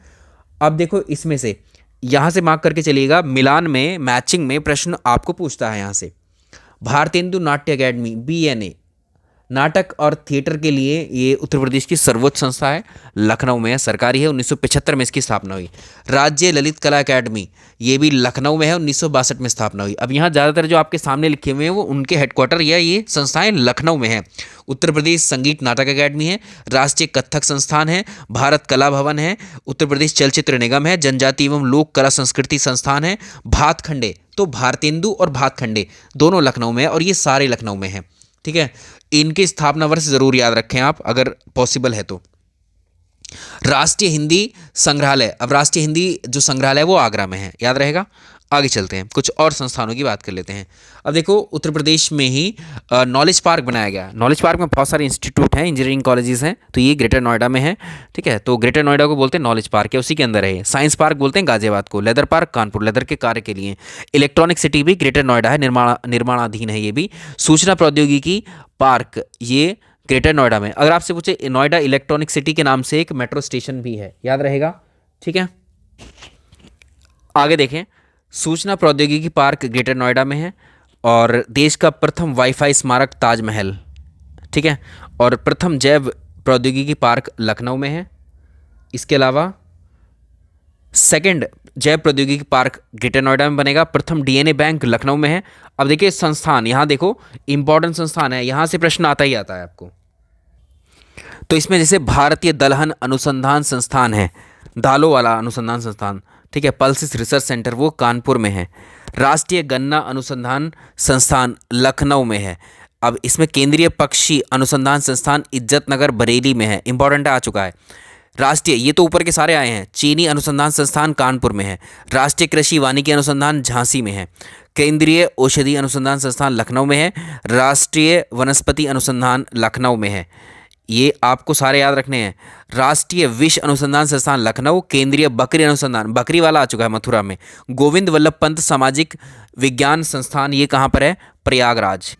अब देखो इसमें से यहाँ से मार्क करके चलिएगा, मिलान में मैचिंग में प्रश्न आपको पूछता है यहाँ से। भारतेंदु नाट्य अकेडमी BNA नाटक और थिएटर के लिए ये उत्तर प्रदेश की सर्वोच्च संस्था है, लखनऊ में है, सरकारी है, 1975 में इसकी स्थापना हुई। राज्य ललित कला अकेडमी ये भी लखनऊ में है, 1962 में स्थापना हुई। अब यहाँ ज़्यादातर जो आपके सामने लिखे हुए हैं वो उनके हेडक्वार्टर या ये संस्थाएं लखनऊ में हैं। उत्तर प्रदेश संगीत नाटक अकेडमी है, राष्ट्रीय कथक संस्थान है, भारत कला भवन है, उत्तर प्रदेश चलचित्र निगम है, जनजाति एवं लोक कला संस्कृति संस्थान है, भातखंडे, तो भारतेंदु और भातखंडे दोनों लखनऊ में है और ये सारे लखनऊ में हैं। ठीक है, इनके स्थापना वर्ष जरूर याद रखें आप अगर पॉसिबल है तो। राष्ट्रीय हिंदी संग्रहालय, अब राष्ट्रीय हिंदी जो संग्रहालय है वो आगरा में है, याद रहेगा। आगे चलते हैं, कुछ और संस्थानों की बात कर लेते हैं। अब देखो उत्तर प्रदेश में ही नॉलेज पार्क बनाया गया। नॉलेज पार्क में बहुत सारे इंस्टीट्यूट हैं, इंजीनियरिंग कॉलेजेस हैं, तो ये ग्रेटर नोएडा में है। ठीक है, तो ग्रेटर नोएडा को बोलते हैं नॉलेज पार्क है, उसी के अंदर है। साइंस पार्क बोलते हैं गाजियाबाद को, लेदर पार्क कानपुर, लेदर के कार्य के लिए। इलेक्ट्रॉनिक सिटी भी ग्रेटर नोएडा है, निर्माणाधीन है ये भी। सूचना प्रौद्योगिकी पार्क ये ग्रेटर नोएडा में। अगर आपसे पूछे नोएडा इलेक्ट्रॉनिक सिटी के नाम से एक मेट्रो स्टेशन भी है, याद रहेगा। ठीक है, आगे देखें, सूचना प्रौद्योगिकी पार्क ग्रेटर नोएडा में है और देश का प्रथम वाईफाई स्मारक ताजमहल। ठीक है, और प्रथम जैव प्रौद्योगिकी पार्क लखनऊ में है। इसके अलावा सेकंड जैव प्रौद्योगिकी पार्क ग्रेटर नोएडा में बनेगा। प्रथम DNA बैंक लखनऊ में है। अब देखिए संस्थान, यहाँ देखो इंपॉर्टेंट संस्थान है, यहाँ से प्रश्न आता ही आता है आपको। तो इसमें जैसे भारतीय दलहन अनुसंधान संस्थान है, दालों वाला अनुसंधान संस्थान। ठीक है, पल्सिस रिसर्च सेंटर वो कानपुर में है। राष्ट्रीय गन्ना अनुसंधान संस्थान लखनऊ में है। अब इसमें केंद्रीय पक्षी अनुसंधान संस्थान इज्जत नगर बरेली में है, इंपॉर्टेंट आ चुका है। राष्ट्रीय, ये तो ऊपर के सारे आए हैं। चीनी अनुसंधान संस्थान कानपुर में है। राष्ट्रीय कृषि वानिकी अनुसंधान झांसी में है। केंद्रीय औषधि अनुसंधान संस्थान लखनऊ में है। राष्ट्रीय वनस्पति अनुसंधान लखनऊ में है। ये आपको सारे याद रखने हैं। राष्ट्रीय विष अनुसंधान संस्थान लखनऊ। केंद्रीय बकरी अनुसंधान, बकरी वाला आ चुका है मथुरा में। गोविंद वल्लभ पंत सामाजिक विज्ञान संस्थान ये कहाँ पर है, प्रयागराज।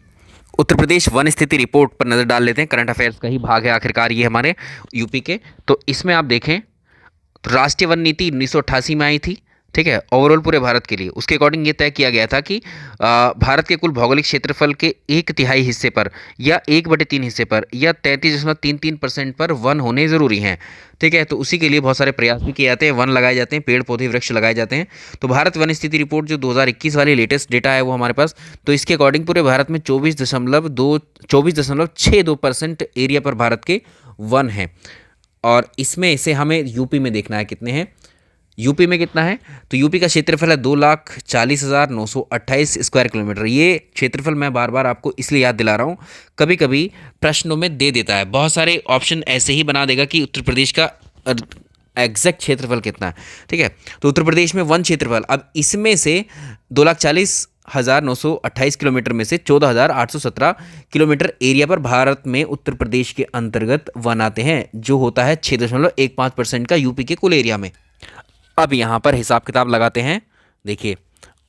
उत्तर प्रदेश वन स्थिति रिपोर्ट पर नज़र डाल लेते हैं, करंट अफेयर्स का ही भाग है आखिरकार ये हमारे यूपी के। तो इसमें आप देखें तो राष्ट्रीय वन नीति 1988 में आई थी। ठीक है, ओवरऑल पूरे भारत के लिए। उसके अकॉर्डिंग ये तय किया गया था कि भारत के कुल भौगोलिक क्षेत्रफल के 1/3 हिस्से पर या 1/3 हिस्से पर या 33.33% पर वन होने ज़रूरी हैं। ठीक है, तो उसी के लिए बहुत सारे प्रयास भी किए जाते हैं, वन लगाए जाते हैं, पेड़ पौधे वृक्ष लगाए जाते हैं। तो भारत वन स्थिति रिपोर्ट जो 2021 वाली लेटेस्ट डेटा है वो हमारे पास, तो इसके अकॉर्डिंग पूरे भारत में 24.62% एरिया पर भारत के वन हैं। और इसमें इसे हमें यूपी में देखना है कितने हैं। यूपी में कितना है, तो यूपी का क्षेत्रफल है 2,40,928 स्क्वायर किलोमीटर। ये क्षेत्रफल मैं बार बार आपको इसलिए याद दिला रहा हूँ, कभी कभी प्रश्नों में दे देता है, बहुत सारे ऑप्शन ऐसे ही बना देगा कि उत्तर प्रदेश का एग्जैक्ट क्षेत्रफल कितना है। ठीक है, तो उत्तर प्रदेश में वन क्षेत्रफल, अब इसमें से 2,40,928 किलोमीटर में से 14,817 किलोमीटर एरिया पर भारत में उत्तर प्रदेश के अंतर्गत वन आते हैं, जो होता है 6.15% का यूपी के कुल एरिया में। अब यहाँ पर हिसाब किताब लगाते हैं। देखिए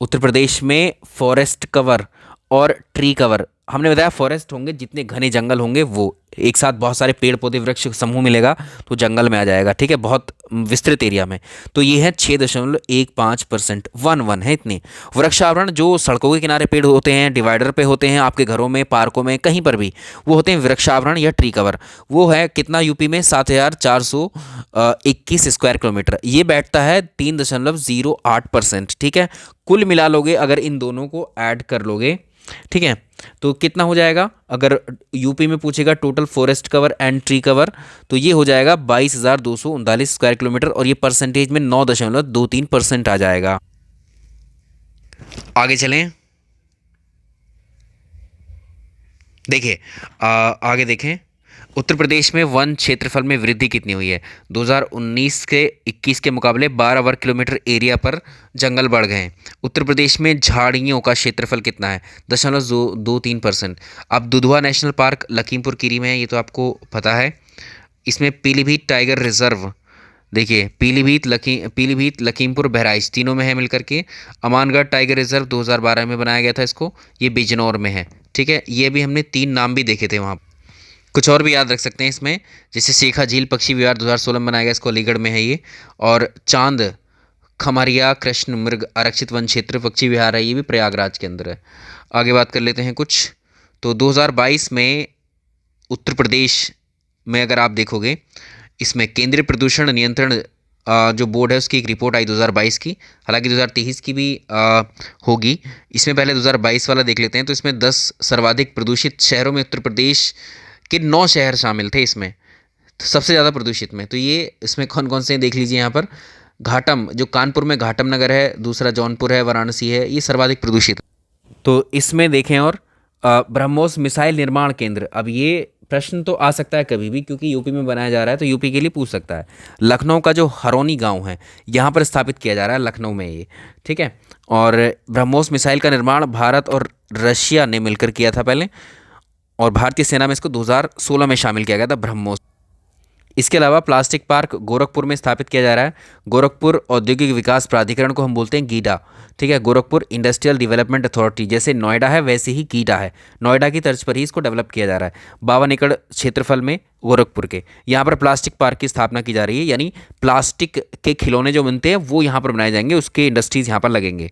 उत्तर प्रदेश में फॉरेस्ट कवर और ट्री कवर, हमने बताया फॉरेस्ट होंगे जितने घने जंगल होंगे वो, एक साथ बहुत सारे पेड़ पौधे वृक्ष समूह मिलेगा तो जंगल में आ जाएगा। ठीक है, बहुत विस्तृत एरिया में, तो ये है 6.15% वन है इतने। वृक्षावरण जो सड़कों के किनारे पेड़ होते हैं, डिवाइडर पे होते हैं, आपके घरों में, पार्कों में, कहीं पर भी वो होते हैं वृक्षावरण या ट्री कवर। वो है कितना यूपी में, 7,421 स्क्वायर किलोमीटर। ये बैठता है 3.08%। ठीक है, कुल मिला लोगे अगर इन दोनों को ऐड कर लोगे, ठीक है, तो कितना हो जाएगा, अगर यूपी में पूछेगा total forest cover and tree cover, तो ये हो जाएगा 22,239 स्क्वायर किलोमीटर और ये परसेंटेज में 9.23% आ जाएगा। आगे चलें, देखिए आगे देखें उत्तर प्रदेश में वन क्षेत्रफल में वृद्धि कितनी हुई है। 2019 के 21 के मुकाबले 12 वर्ग किलोमीटर एरिया पर जंगल बढ़ गए हैं। उत्तर प्रदेश में झाड़ियों का क्षेत्रफल कितना है, 0.23%। अब दुधवा नेशनल पार्क लखीमपुर खीरी में है, ये तो आपको पता है। इसमें पीलीभीत टाइगर रिजर्व देखिए पीलीभीत, लखीमपुर, बहराइच तीनों में है मिलकर के। अमानगढ़ टाइगर रिजर्व 2012 में बनाया गया था इसको, ये बिजनौर में है। ठीक है, ये भी हमने 3 नाम भी देखे थे वहाँ। कुछ और भी याद रख सकते हैं इसमें, जैसे शेखा झील पक्षी विहार 2016 में बनाया गया, इसको अलीगढ़ में है ये। और चांद खमरिया कृष्ण मृग आरक्षित वन क्षेत्र पक्षी विहार है, ये भी प्रयागराज के अंदर है। आगे बात कर लेते हैं कुछ। तो 2022 में उत्तर प्रदेश में अगर आप देखोगे, इसमें केंद्रीय प्रदूषण नियंत्रण जो बोर्ड है उसकी एक रिपोर्ट आई 2022 की। हालांकि 2023 की भी होगी, इसमें पहले 2022 वाला देख लेते हैं। तो इसमें 10 सर्वाधिक प्रदूषित शहरों में उत्तर प्रदेश के 9 शहर शामिल थे इसमें, तो सबसे ज़्यादा प्रदूषित में। तो ये इसमें कौन कौन से हैं देख लीजिए यहाँ पर। घाटम, जो कानपुर में घाटम नगर है, दूसरा जौनपुर है, वाराणसी है, ये सर्वाधिक प्रदूषित। तो इसमें देखें। और ब्रह्मोस मिसाइल निर्माण केंद्र, अब ये प्रश्न तो आ सकता है कभी भी, क्योंकि यूपी में बनाया जा रहा है तो यूपी के लिए पूछ सकता है। लखनऊ का जो हरौनी गांव है, यहाँ पर स्थापित किया जा रहा है, लखनऊ में ये। ठीक है, और ब्रह्मोस मिसाइल का निर्माण भारत और रशिया ने मिलकर किया था पहले, और भारतीय सेना में इसको 2016 में शामिल किया गया था ब्रह्मोस। इसके अलावा प्लास्टिक पार्क गोरखपुर में स्थापित किया जा रहा है। गोरखपुर औद्योगिक विकास प्राधिकरण को हम बोलते हैं गीडा। ठीक है, गोरखपुर इंडस्ट्रियल डेवलपमेंट अथॉरिटी, जैसे नोएडा है वैसे ही गीडा है, नोएडा की तर्ज पर ही इसको डेवलप किया जा रहा है। 52 एकड़ क्षेत्रफल में गोरखपुर के, यहाँ पर प्लास्टिक पार्क की स्थापना की जा रही है, यानी प्लास्टिक के खिलौने जो बनते हैं वो यहाँ पर बनाए जाएंगे, उसके इंडस्ट्रीज़ यहाँ पर लगेंगे।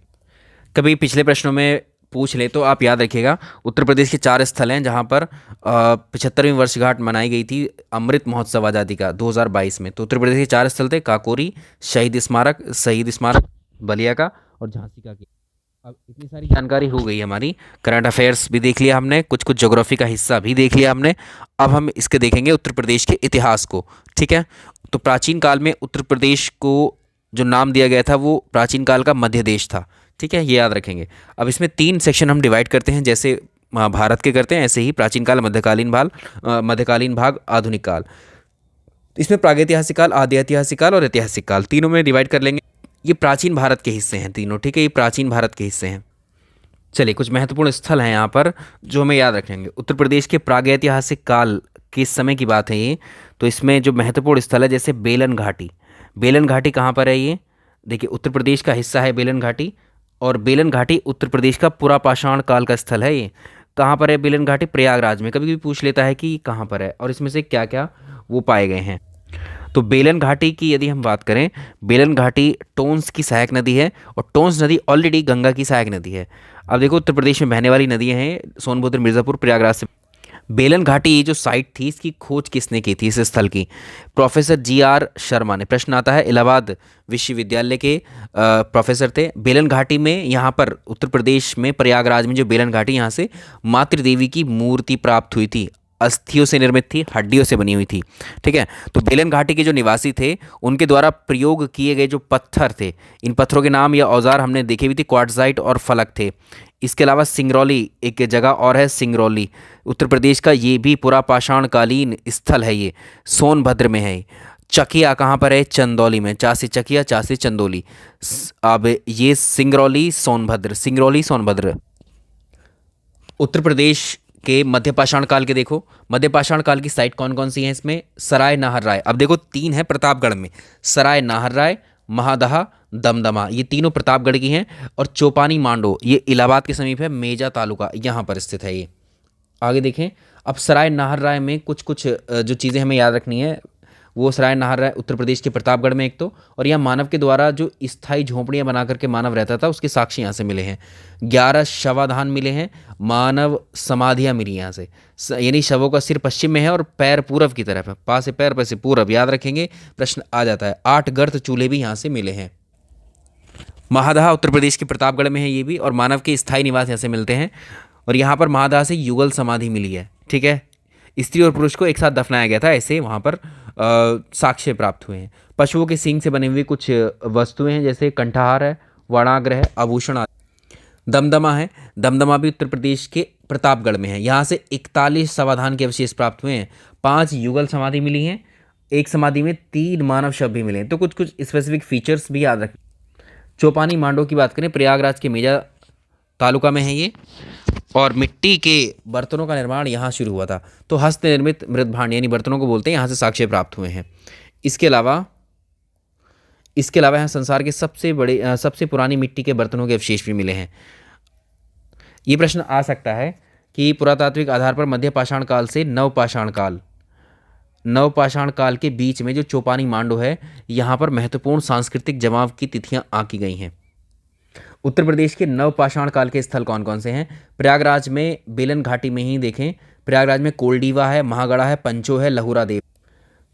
कभी पिछले प्रश्नों में पूछ ले तो आप याद रखिएगा, उत्तर प्रदेश के 4 स्थल हैं जहाँ पर 75वीं वर्षगांठ मनाई गई थी अमृत महोत्सव आज़ादी का 2022 में। तो उत्तर प्रदेश के 4 स्थल थे, काकोरी, शहीद स्मारक बलिया का, और झांसी का। अब इतनी सारी जानकारी हो गई हमारी, करंट अफेयर्स भी देख लिया हमने, कुछ कुछ ज्योग्राफी का हिस्सा भी देख लिया हमने। अब हम इसके देखेंगे उत्तर प्रदेश के इतिहास को। ठीक है, तो प्राचीन काल में उत्तर प्रदेश को जो नाम दिया गया था वो प्राचीन काल का मध्य देश था। ठीक है, ये याद रखेंगे। अब इसमें 3 सेक्शन हम डिवाइड करते हैं, जैसे भारत के करते हैं, ऐसे ही प्राचीन काल, मध्यकालीन भाग, आधुनिक काल। इसमें प्रागैतिहासिक काल, आदि ऐतिहासिक काल और ऐतिहासिक काल तीनों में डिवाइड कर लेंगे। ये प्राचीन भारत के हिस्से हैं तीनों। ठीक है, ये प्राचीन भारत के हिस्से हैं। चलिए, कुछ महत्वपूर्ण स्थल हैं यहाँ पर जो हमें याद रखेंगे। उत्तर प्रदेश के प्रागैतिहासिक काल के समय की बात है ये। तो इसमें जो महत्वपूर्ण स्थल है, जैसे बेलन घाटी। बेलन घाटी कहाँ पर है ये? देखिए, उत्तर प्रदेश का हिस्सा है बेलन घाटी, और बेलन घाटी उत्तर प्रदेश का पुरापाषाण काल का स्थल है ये। कहाँ पर है बेलन घाटी? प्रयागराज में। कभी कभी पूछ लेता है कि कहाँ पर है और इसमें से क्या क्या वो पाए गए हैं। तो बेलन घाटी की यदि हम बात करें, बेलन घाटी टोंस की सहायक नदी है, और टोंस नदी ऑलरेडी गंगा की सहायक नदी है। अब देखो, उत्तर प्रदेश में बहने वाली नदियाँ हैं सोनभद्र, मिर्ज़ापुर, प्रयागराज से। बेलन घाटी ये जो साइट थी, इसकी खोज किसने की थी इस स्थल की? प्रोफेसर GR शर्मा ने। प्रश्न आता है, इलाहाबाद विश्वविद्यालय के प्रोफेसर थे। बेलन घाटी में, यहाँ पर उत्तर प्रदेश में प्रयागराज में जो बेलन घाटी, यहाँ से मातृ देवी की मूर्ति प्राप्त हुई थी। अस्थियों से निर्मित थी, हड्डियों से बनी हुई थी। ठीक है, तो बेलन घाटी के जो निवासी थे उनके द्वारा प्रयोग किए गए जो पत्थर थे, इन पत्थरों के नाम या औजार हमने देखे भी थे, क्वार्ट्जाइट और फलक थे। इसके अलावा सिंगरौली एक जगह और है, सिंगरौली उत्तर प्रदेश का, ये भी पुरापाषाण कालीन स्थल है, ये सोनभद्र में है। चकिया कहाँ पर है? चंदौली में। चा से चकिया, चा से चंदौली। अब ये सिंगरौली सोनभद्र। उत्तर प्रदेश के मध्यपाषाण काल के देखो, मध्यपाषाण काल की साइट कौन कौन सी हैं इसमें? सराय नाहरराय। अब देखो, 3 है प्रतापगढ़ में, सराय नाहरराय, महादहा, दमदमा, ये तीनों प्रतापगढ़ की हैं। और चौपानी मांडो ये इलाहाबाद के समीप है, मेजा तालुका यहाँ पर स्थित है ये। आगे देखें, अब सराय नाहरराय में कुछ कुछ जो चीज़ें हमें याद रखनी है, वो सराय नाहरराय उत्तर प्रदेश के प्रतापगढ़ में एक तो, और यहाँ मानव के द्वारा जो स्थायी झोंपड़ियाँ बना करके मानव रहता था उसके साक्ष्य यहाँ से मिले हैं। 11 शवाधान मिले हैं, मानव समाधियाँ मिली यहाँ से, यानी शवों का सिर पश्चिम में है और पैर पूरब की तरफ है। पा से पैर, पैर से पूरब, याद रखेंगे, प्रश्न आ जाता है। 8 गर्त चूल्हे भी यहाँ से मिले हैं। महादहा उत्तर प्रदेश के प्रतापगढ़ में है ये भी, और मानव के स्थायी निवास यहाँ से मिलते हैं। और यहाँ पर महादहा से युगल समाधि मिली है। ठीक है, स्त्री और पुरुष को एक साथ दफनाया गया था, ऐसे वहाँ पर साक्ष्य प्राप्त हुए हैं। पशुओं के सींग से बनी हुई कुछ वस्तुएं हैं, जैसे कंठहार है, वर्णाग्र है, आभूषण आदि। दमदमा है, दमदमा भी उत्तर प्रदेश के प्रतापगढ़ में है। यहाँ से 41 समाधान के अवशेष प्राप्त हुए हैं। 5 युगल समाधि मिली हैं, एक समाधि में 3 मानव शव भी मिले हैं। तो कुछ कुछ स्पेसिफिक फीचर्स भी याद रखें। चौपानी मांडो की बात करें, प्रयागराज के मेजा तालुका में है ये, और मिट्टी के बर्तनों का निर्माण यहाँ शुरू हुआ था। तो हस्त निर्मित मृत भांड यानी बर्तनों को बोलते हैं, यहाँ से साक्ष्य प्राप्त हुए हैं। इसके अलावा इसके अलावा यहाँ संसार के सबसे पुरानी मिट्टी के बर्तनों के अवशेष भी मिले हैं। ये प्रश्न आ सकता है कि पुरातात्विक आधार पर मध्य पाषाण काल से नवपाषाण काल के बीच में जो चौपानी मांडो है, यहाँ पर महत्वपूर्ण सांस्कृतिक जमाव की तिथियां आंकी गई हैं। उत्तर प्रदेश के नवपाषाण काल के स्थल कौन कौन से हैं? प्रयागराज में बेलन घाटी में ही देखें, प्रयागराज में कोलडीवा है, महागढ़ा है, पंचो है,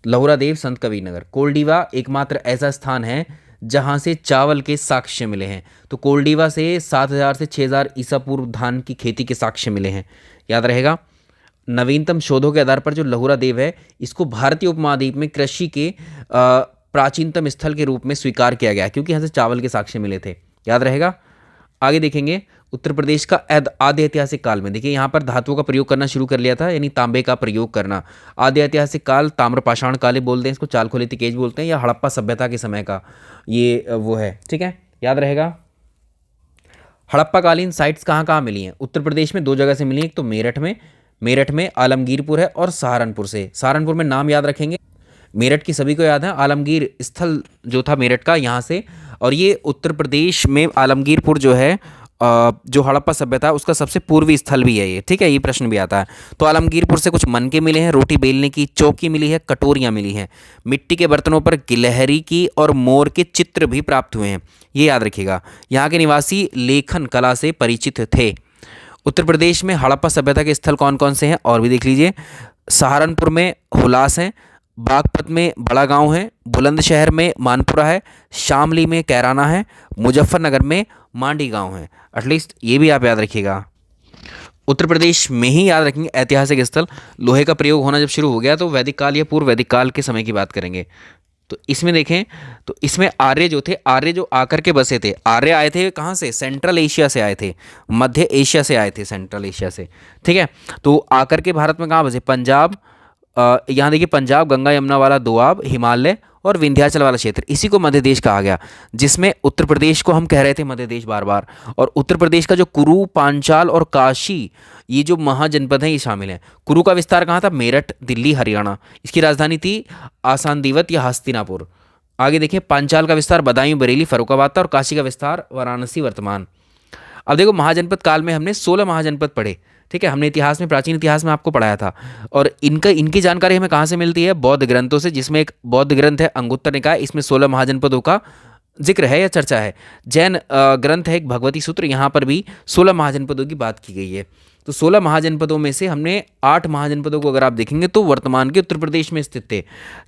लहुरा देव संत कबीर नगर। कोलडीवा एकमात्र ऐसा स्थान है जहां से चावल के साक्ष्य मिले हैं। तो कोलडीवा से 7000 से 6000 ईसा पूर्व धान की खेती के साक्ष्य मिले हैं, याद रहेगा। नवीनतम शोधों के आधार पर जो लहुरा देव है, इसको भारतीय उपमहाद्वीप में कृषि के प्राचीनतम स्थल के रूप में स्वीकार किया गया क्योंकि यहाँ से चावल के साक्ष्य मिले थे, याद रहेगा। आगे देखेंगे उत्तर प्रदेश का आद्य ऐतिहासिक काल में, देखिए यहाँ पर धातुओं का प्रयोग करना शुरू कर लिया था, यानी तांबे का प्रयोग करना। आद्य ऐतिहासिक काल ताम्रपाषाण काल बोलते हैं, इसको चालकोलिथिक एज बोलते हैं, या हड़प्पा सभ्यता के समय का ये वो है, ठीक है, याद रहेगा। हड़प्पाकालीन साइट्स कहाँ कहाँ मिली हैं? उत्तर प्रदेश में 2 जगह से मिली हैं, एक तो मेरठ में आलमगीरपुर है, और सहारनपुर से। सहारनपुर में नाम याद रखेंगे, मेरठ की सभी को याद है, आलमगीर स्थल जो था मेरठ का, यहाँ से। और ये उत्तर प्रदेश में आलमगीरपुर जो है, जो हड़प्पा सभ्यता है उसका सबसे पूर्वी स्थल भी है ये, ठीक है, ये प्रश्न भी आता है। तो आलमगीरपुर से कुछ मनके मिले हैं, रोटी बेलने की चौकी मिली है, कटोरियाँ मिली हैं। मिट्टी के बर्तनों पर गिलहरी की और मोर के चित्र भी प्राप्त हुए हैं, ये याद रखिएगा। यहाँ के निवासी लेखन कला से परिचित थे। उत्तर प्रदेश में हड़प्पा सभ्यता के स्थल कौन कौन से हैं और भी देख लीजिए। सहारनपुर में हुलास है, बागपत में बड़ा गांव है, बुलंदशहर में मानपुरा है, शामली में कैराना है, मुजफ्फरनगर में मांडी गांव है। एटलीस्ट ये भी आप याद रखिएगा। उत्तर प्रदेश में ही याद रखेंगे ऐतिहासिक स्थल। लोहे का प्रयोग होना जब शुरू हो गया तो वैदिक काल या पूर्व वैदिक काल के समय की बात करेंगे। तो इसमें देखें तो इसमें आर्य जो आकर के बसे थे, आर्य आए थे कहाँ से? सेंट्रल एशिया से आए थे, मध्य एशिया से आए थे, सेंट्रल एशिया से, ठीक है। तो आकर के भारत में कहाँ बसे? पंजाब, यहाँ देखिए पंजाब, गंगा यमुना वाला दोआब, हिमालय और विंध्याचल वाला क्षेत्र, इसी को मध्य देश कहा गया, जिसमें उत्तर प्रदेश को हम कह रहे थे मध्य देश बार बार। और उत्तर प्रदेश का जो कुरु, पांचाल और काशी, ये जो महाजनपद हैं ये शामिल हैं। कुरु का विस्तार कहाँ था? मेरठ, दिल्ली, हरियाणा। इसकी राजधानी थी आसानदीवत या हस्तिनापुर। आगे देखिए पांचाल का विस्तार बदायूं, बरेली, फर्रुखाबाद था, और काशी का विस्तार वाराणसी, वर्तमान। अब देखो महाजनपद काल में हमने 16 महाजनपद पढ़े, ठीक है, हमने इतिहास में, प्राचीन इतिहास में आपको पढ़ाया था। और इनकी जानकारी हमें कहाँ से मिलती है? बौद्ध ग्रंथों से, जिसमें एक बौद्ध ग्रंथ है अंगुत्तर निकाय, इसमें 16 महाजनपदों का जिक्र है या चर्चा है। जैन ग्रंथ है एक भगवती सूत्र, यहाँ पर भी 16 महाजनपदों की बात की गई है। तो 16 महाजनपदों में से हमने 8 महाजनपदों को अगर आप देखेंगे तो वर्तमान के उत्तर प्रदेश में स्थित थे।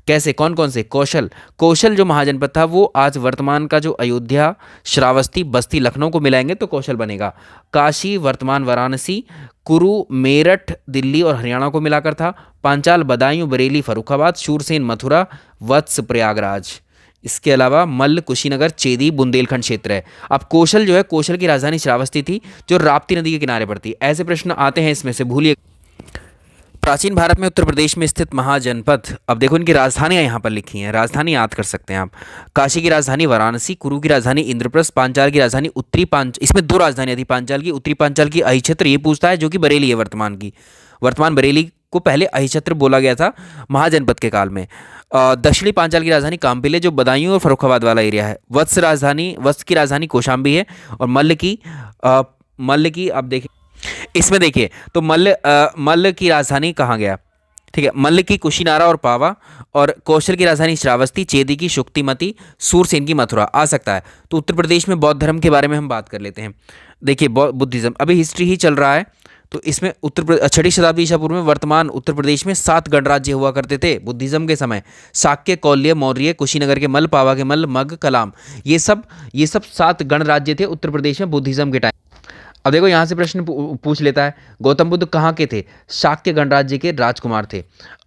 कैसे, कौन कौन से? कौशल जो महाजनपद था वो आज वर्तमान का जो अयोध्या, श्रावस्ती, बस्ती, लखनऊ को मिलाएंगे तो कौशल बनेगा। काशी वर्तमान वाराणसी, कुरु मेरठ, दिल्ली और हरियाणा को मिलाकर था। पांचाल बदायूं, बरेली, फर्रुखाबाद, शूरसेन मथुरा, वत्स प्रयागराज। इसके अलावा मल्ल, कुशीनगर, चेदी, बुंदेलखंड क्षेत्र है। अब कौशल जो है, कौशल की राजधानी श्रावस्ती थी जो राप्ती नदी के किनारे पर थी। ऐसे प्रश्न आते हैं इसमें से, भूलिए। प्राचीन भारत में उत्तर प्रदेश में स्थित महाजनपद, अब देखो इनकी राजधानियां यहाँ पर लिखी हैं, राजधानी याद कर सकते हैं आप। काशी की राजधानी वाराणसी, कुरु की राजधानी इंद्रप्रस्थ, पांचाल की राजधानी उत्तरी इसमें 2 राजधानियां थी, पांचाल की, उत्तरी पांचाल की अहिक्षेत्र, ये पूछता है, जो कि बरेली है वर्तमान की। वर्तमान बरेली को पहले अहिक्षेत्र बोला गया था महाजनपद के काल में। दक्षिणी पांचाल की राजधानी काम्पिले, जो बदायूं और फर्रुखाबाद वाला एरिया है। वत्स की राजधानी कौशाम्बी है। और मल्ल की अब देखें, इसमें देखिए तो मल्ल की राजधानी कहाँ गया? ठीक है, मल्ल की कुशीनारा और पावा, और कौशल की राजधानी श्रावस्ती, चेदी की शुक्तिमती, सूरसेन की मथुरा आ सकता है। तो उत्तर प्रदेश में बौद्ध धर्म के बारे में हम बात कर लेते हैं। देखिए बुद्धिज्म, अभी हिस्ट्री ही चल रहा है, तो इसमें 6वीं शताब्दी ईसा पूर्व में वर्तमान उत्तर प्रदेश में 7 गणराज्य हुआ करते थे बुद्धिज्म के समय। शाक्य, कौल्य, मौर्य, कुशीनगर के मल्ल, पावा के मल्ल, मग, कलाम, ये सब 7 गणराज्य थे उत्तर प्रदेश में बुद्धिज्म के टाइम। अब देखो यहाँ से प्रश्न पूछ लेता है, गौतम बुद्ध कहाँ के थे? शाक्य गणराज्य के राजकुमार थे।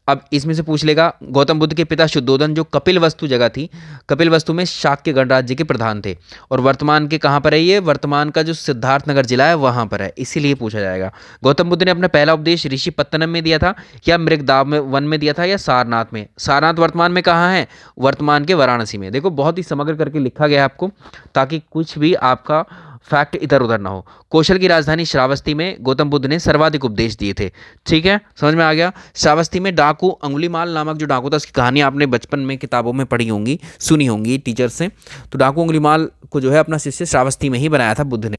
अब इसमें से पूछ लेगा, गौतम बुद्ध के पिता शुद्धोधन जो कपिलवस्तु जगह थी, कपिलवस्तु में शाक्य गणराज्य के प्रधान थे। और वर्तमान के कहाँ पर है ये? वर्तमान का जो सिद्धार्थनगर जिला है वहाँ पर है, इसीलिए पूछा जाएगा। गौतम बुद्ध ने अपना पहला उपदेश ऋषिपत्तनम में दिया था, या मृगदाव में वन में दिया था, या सारनाथ में? सारनाथ वर्तमान में कहाँ है? वर्तमान के वाराणसी में। देखो बहुत ही समग्र करके लिखा गया है आपको, ताकि कुछ भी आपका फैक्ट इधर उधर ना हो। कौशल की राजधानी श्रावस्ती में गौतम बुद्ध ने सर्वाधिक उपदेश दिए थे। ठीक है, समझ में आ गया। श्रावस्ती में डाकू अंगुलीमाल नामक जो डाकू था, उसकी कहानी आपने बचपन में किताबों में पढ़ी होंगी, सुनी होंगी टीचर से। तो डाकू अंगुलीमाल को जो है अपना शिष्य श्रावस्ती में ही बनाया था बुद्ध ने।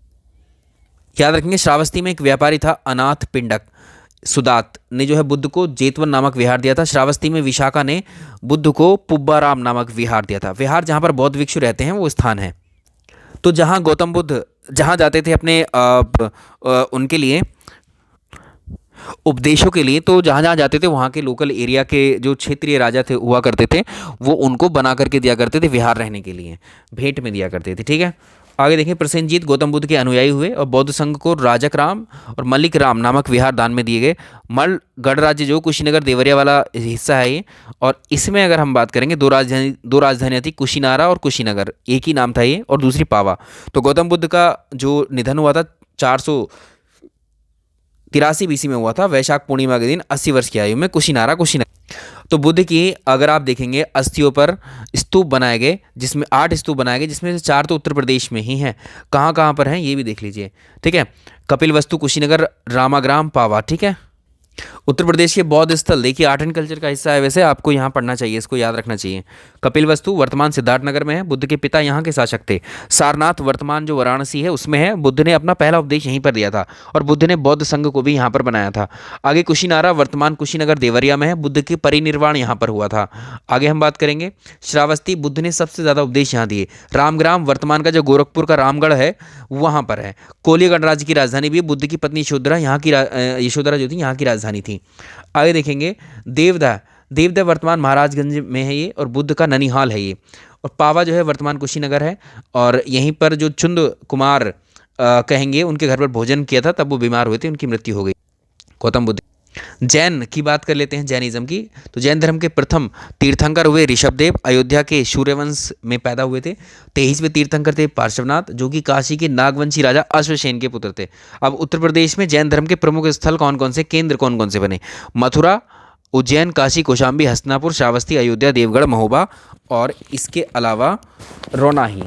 याद रखेंगे, श्रावस्ती में एक व्यापारी था अनाथ पिंडक सुदात ने जो है बुद्ध को जेतवन नामक विहार दिया था। श्रावस्ती में विशाखा ने बुद्ध को पुब्बाराम नामक विहार दिया था। विहार जहाँ पर बौद्ध भिक्षु रहते हैं वो स्थान है। तो जहाँ गौतम बुद्ध जहाँ जाते थे अपने उनके लिए उपदेशों के लिए, तो जहाँ जहाँ जाते थे वहाँ के लोकल एरिया के जो क्षेत्रीय राजा थे हुआ करते थे, वो उनको बना करके दिया करते थे विहार रहने के लिए, भेंट में दिया करते थे। ठीक है, आगे देखें। प्रसेनजीत गौतम बुद्ध के अनुयायी हुए और बौद्ध संघ को राजक राम और मल्लिक राम नामक विहार दान में दिए गए। मल गढ़राज्य जो कुशीनगर देवरिया वाला हिस्सा है ये, और इसमें अगर हम बात करेंगे दो राजधानियाँ थी, कुशीनारा और कुशीनगर, एक ही नाम था ये, और दूसरी पावा। तो गौतम बुद्ध का जो निधन हुआ था 483 BC में हुआ था, वैशाख पूर्णिमा के दिन 80 वर्ष की आयु में, कुशीनगर। तो बुद्ध की अगर आप देखेंगे अस्थियों पर स्तूप बनाए गए, जिसमें 8 स्तूप बनाए गए, जिसमें से 4 तो उत्तर प्रदेश में ही हैं। कहाँ कहाँ पर हैं ये भी देख लीजिए। ठीक है, कपिलवस्तु कुशीनगर, रामाग्राम, पावा। ठीक है, उत्तर प्रदेश के बौद्ध स्थल देखिए, आर्ट एंड कल्चर का हिस्सा है, वैसे आपको यहाँ पढ़ना चाहिए, इसको याद रखना चाहिए। कपिलवस्तु वर्तमान सिद्धार्थनगर में है, बुद्ध के पिता यहाँ के शासक थे। सारनाथ वर्तमान जो वाराणसी है उसमें है, बुद्ध ने अपना पहला उपदेश यहीं पर दिया था, और बुद्ध ने बौद्ध संघ को भी यहाँ पर बनाया था। आगे कुशीनारा वर्तमान कुशीनगर देवरिया में है, बुद्ध के परिनिर्वाण यहाँ पर हुआ था। आगे हम बात करेंगे श्रावस्ती, बुद्ध ने सबसे ज़्यादा उपदेश यहाँ दिए। रामग्राम वर्तमान का जो गोरखपुर का रामगढ़ है वहाँ पर है। कोलिया गणराज्य की राजधानी भी बुद्ध की पत्नी यशोधरा यहाँ की यशोधरा जो थी यहाँ की राजधानी थी। आगे देखेंगे देवदा वर्तमान महाराजगंज में है ये, और बुद्ध का ननिहाल है ये। और पावा जो है वर्तमान कुशीनगर है, और यहीं पर जो चुंद कुमार कहेंगे उनके घर पर भोजन किया था, तब वो बीमार हुए थे, उनकी मृत्यु हो गई गौतम बुद्ध। जैन की बात कर लेते हैं, जैनिज्म की। तो जैन धर्म के प्रथम तीर्थंकर हुए ऋषभदेव, अयोध्या के सूर्यवंश में पैदा हुए थे। 23वें तीर्थंकर थे पार्श्वनाथ, जो कि काशी के नागवंशी राजा अश्वसेन के पुत्र थे। अब उत्तर प्रदेश में जैन धर्म के प्रमुख स्थल कौन कौन से, केंद्र कौन कौन से बने? मथुरा, उज्जैन, काशी, कौशाम्बी, हस्तिनापुर, श्रावस्ती, अयोध्या, देवगढ़, महोबा, और इसके अलावा रोनाही।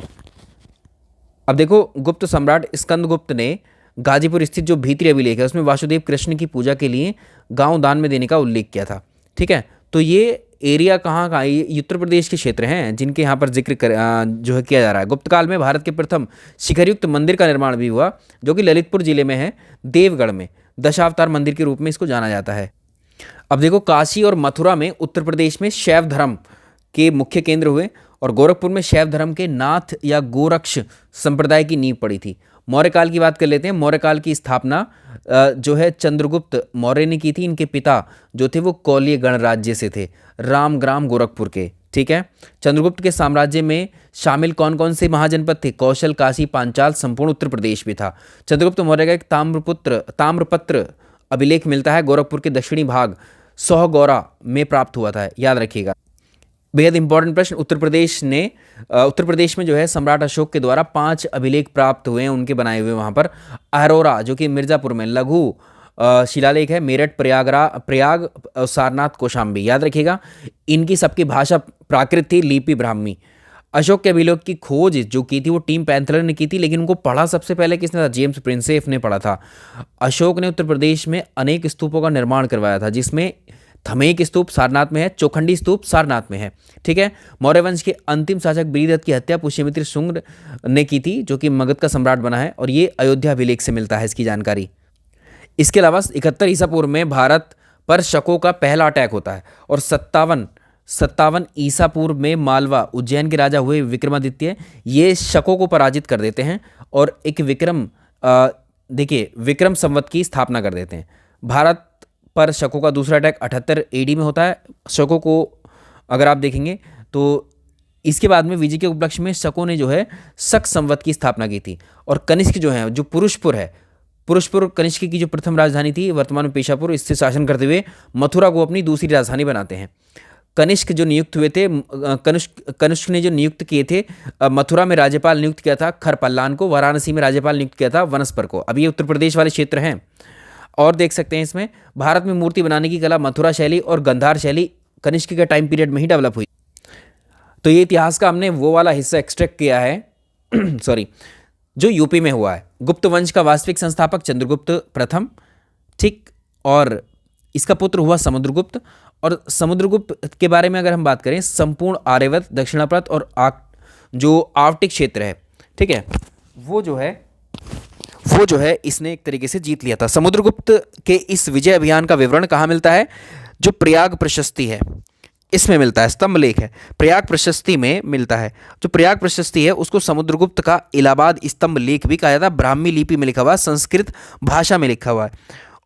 अब देखो, गुप्त सम्राट स्कंदगुप्त ने गाजीपुर स्थित जो भीतरी अभिलेख है उसमें वासुदेव कृष्ण की पूजा के लिए गांव दान में देने का उल्लेख किया था। ठीक है, तो ये एरिया कहाँ का, ये उत्तर प्रदेश के क्षेत्र हैं जिनके यहाँ पर जो है किया जा रहा है। गुप्त काल में भारत के प्रथम शिखरयुक्त मंदिर का निर्माण भी हुआ, जो कि ललितपुर जिले में है, देवगढ़ में। दशावतार मंदिर के रूप में इसको जाना जाता है। अब देखो, काशी और मथुरा में उत्तर प्रदेश में शैव धर्म के मुख्य केंद्र हुए, और गोरखपुर में शैव धर्म के नाथ या गोरक्ष संप्रदाय की नींव पड़ी थी। मौर्य काल की बात कर लेते हैं। मौर्य काल की स्थापना जो है चंद्रगुप्त मौर्य ने की थी। इनके पिता जो थे वो कौलिय गणराज्य से थे, रामग्राम गोरखपुर के। ठीक है, चंद्रगुप्त के साम्राज्य में शामिल कौन कौन से महाजनपद थे? कौशल, काशी, पांचाल, संपूर्ण उत्तर प्रदेश भी था। चंद्रगुप्त मौर्य का एक ताम्रपत्र अभिलेख मिलता है, गोरखपुर के दक्षिणी भाग सोहगौरा में प्राप्त हुआ था, याद रखिएगा। बेहद इंपॉर्टेंट प्रश्न। उत्तर प्रदेश में जो है सम्राट अशोक के द्वारा 5 अभिलेख प्राप्त हुए हैं, उनके बनाए हुए। वहाँ पर अरोरा जो कि मिर्ज़ापुर में, लघु शिलालेख है, मेरठ, प्रयाग, सारनाथ, कौशाम्बी, याद रखिएगा। इनकी सबकी भाषा प्राकृत थी, लिपि ब्राह्मी। अशोक के अभिलेख की खोज जो की थी वो टीम पैंथलर ने की थी, लेकिन उनको पढ़ा सबसे पहले किसने था? जेम्स प्रिंसेप ने पढ़ा था। अशोक ने उत्तर प्रदेश में अनेक स्तूपों का निर्माण करवाया था, जिसमें थमेक स्तूप सारनाथ में है, चौखंडी स्तूप सारनाथ में है। ठीक है, मौर्य वंश के अंतिम शासक बृहदत्त की हत्या पुष्यमित्र शुंग ने की थी, जो कि मगध का सम्राट बना है, और ये अयोध्या अभिलेख से मिलता है इसकी जानकारी। इसके अलावा 71 ईसा पूर्व में भारत पर शकों का पहला अटैक होता है, और 57 ईसा पूर्व में मालवा उज्जैन के राजा हुए विक्रमादित्य ये शकों को पराजित कर देते हैं, और एक विक्रम संवत की स्थापना कर देते हैं। भारत पर शकों का दूसरा अटैक 78 AD में होता है। शकों को अगर आप देखेंगे तो इसके बाद में विजय के उपलक्ष्य में शकों ने जो है शक संवत की स्थापना की थी। और कनिष्क जो है, जो पुरुषपुर कनिष्क की जो प्रथम राजधानी थी, वर्तमान में पेशापुर, इससे शासन करते हुए मथुरा को अपनी दूसरी राजधानी बनाते हैं। कनिष्क जो नियुक्त हुए थे, कनिष्क ने जो नियुक्त किए थे, मथुरा में राज्यपाल नियुक्त किया था खरपल्लान को, वाराणसी में राज्यपाल नियुक्त किया था वनस्पर को। अब ये उत्तर प्रदेश वाले क्षेत्र हैं। और देख सकते हैं इसमें भारत में मूर्ति बनाने की कला मथुरा शैली और गंधार शैली कनिष्क के टाइम पीरियड में ही डेवलप हुई। तो ये इतिहास का हमने वो वाला हिस्सा एक्सट्रैक्ट किया है सॉरी, जो यूपी में हुआ है। गुप्त वंश का वास्तविक संस्थापक चंद्रगुप्त प्रथम, ठीक, और इसका पुत्र हुआ समुद्रगुप्त। और समुद्रगुप्त के बारे में अगर हम बात करें, संपूर्ण आर्यवर्त, दक्षिणापथ और जो आर्कटिक क्षेत्र है, ठीक है, वो जो है इसने एक तरीके से जीत लिया था। समुद्रगुप्त के इस विजय अभियान का विवरण कहाँ मिलता है? जो प्रयाग प्रशस्ति है इसमें मिलता है, स्तंभ लेख है, प्रयाग प्रशस्ति में मिलता है। जो प्रयाग प्रशस्ति है उसको समुद्रगुप्त का इलाहाबाद स्तंभ लेख भी कहा जाता है। ब्राह्मी लिपि में लिखा हुआ, संस्कृत भाषा में लिखा हुआ है।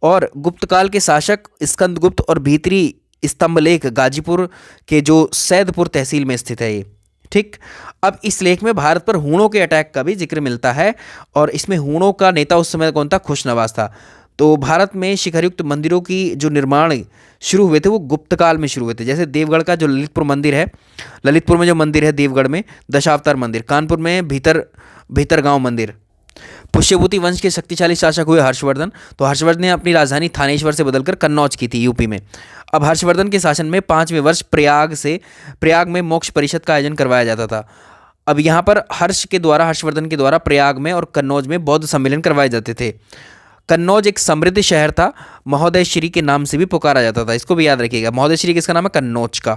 और गुप्त काल के शासक स्कंदगुप्त और भीतरी स्तंभ लेख गाजीपुर के जो सैदपुर तहसील में स्थित है ये, ठीक। अब इस लेख में भारत पर हूणों के अटैक का भी जिक्र मिलता है, और इसमें हूणों का नेता उस समय कौन था? खुशनवाज था। तो भारत में शिखरयुक्त मंदिरों की जो निर्माण शुरू हुए थे वो गुप्त काल में शुरू हुए थे। जैसे देवगढ़ का जो ललितपुर मंदिर है, ललितपुर में जो मंदिर है देवगढ़ में दशावतार मंदिर, कानपुर में भीतरगांव मंदिर। पुष्यभूति वंश के शक्तिशाली शासक हुए हर्षवर्धन। तो हर्षवर्धन ने अपनी राजधानी थानेश्वर से बदलकर कन्नौज की थी यूपी में। अब हर्षवर्धन के शासन में 5वें वर्ष प्रयाग में मोक्ष परिषद का आयोजन करवाया जाता था। अब यहाँ पर हर्षवर्धन के द्वारा प्रयाग में और कन्नौज में बौद्ध सम्मेलन करवाए जाते थे। कन्नौज एक समृद्ध शहर था, महोदय श्री के नाम से भी पुकारा जाता था, इसको भी याद रखिएगा। महोदय श्री किसका नाम है? कन्नौज का।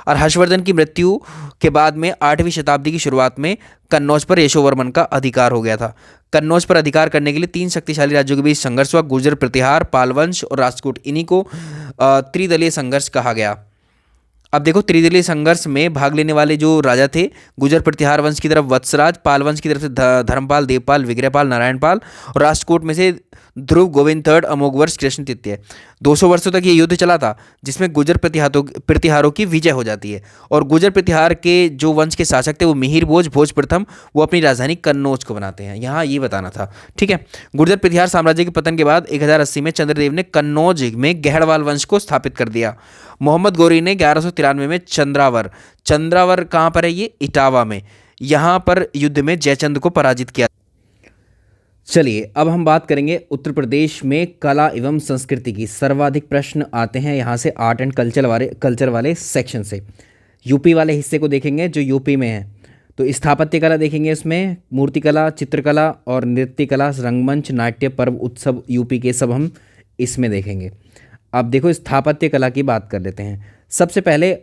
और हर्षवर्धन की मृत्यु के बाद में 8वीं शताब्दी की शुरुआत में कन्नौज पर यशोवर्मन का अधिकार हो गया था। कन्नौज पर अधिकार करने के लिए 3 शक्तिशाली राज्यों के बीच संघर्ष हुआ, गुर्जर प्रतिहार, पालवंश और राष्ट्रकूट। इन्हीं को त्रिदलीय संघर्ष कहा गया। अब देखो, त्रिदलीय संघर्ष में भाग लेने वाले जो राजा थे, गुर्जर प्रतिहार वंश की तरफ वत्सराज, पाल वंश की तरफ से धर्मपाल, देवपाल, विग्रहपाल, नारायणपाल, और राष्ट्रकूट में से ध्रुव, गोविंद III, अमोघवर्ष, कृष्ण तृतीय। 200 वर्षों तक ये युद्ध चला था, जिसमें गुर्जर प्रतिहारों की विजय हो जाती है। और गुर्जर प्रतिहार के जो वंश के शासक थे वो मिहिर भोज प्रथम, वो अपनी राजधानी कन्नौज को बनाते हैं। यहाँ ये बताना था, ठीक है। गुर्जर प्रतिहार साम्राज्य के पतन के बाद 1080 में चंद्रदेव ने कन्नौज में गहड़वाल वंश को स्थापित कर दिया। मोहम्मद गौरी ने 1193 में चंद्रावर कहाँ पर है? ये इटावा में, यहाँ पर युद्ध में जयचंद को पराजित किया। चलिए अब हम बात करेंगे उत्तर प्रदेश में कला एवं संस्कृति की। सर्वाधिक प्रश्न आते हैं यहाँ से आर्ट एंड कल्चर वाले सेक्शन से। यूपी वाले हिस्से को देखेंगे जो यूपी में है, तो स्थापत्य कला देखेंगे, इसमें मूर्तिकला, चित्रकला और नृत्य कला, रंगमंच, नाट्य, पर्व, उत्सव यूपी के सब हम इसमें देखेंगे। अब देखो स्थापत्य कला की बात कर लेते हैं। सबसे पहले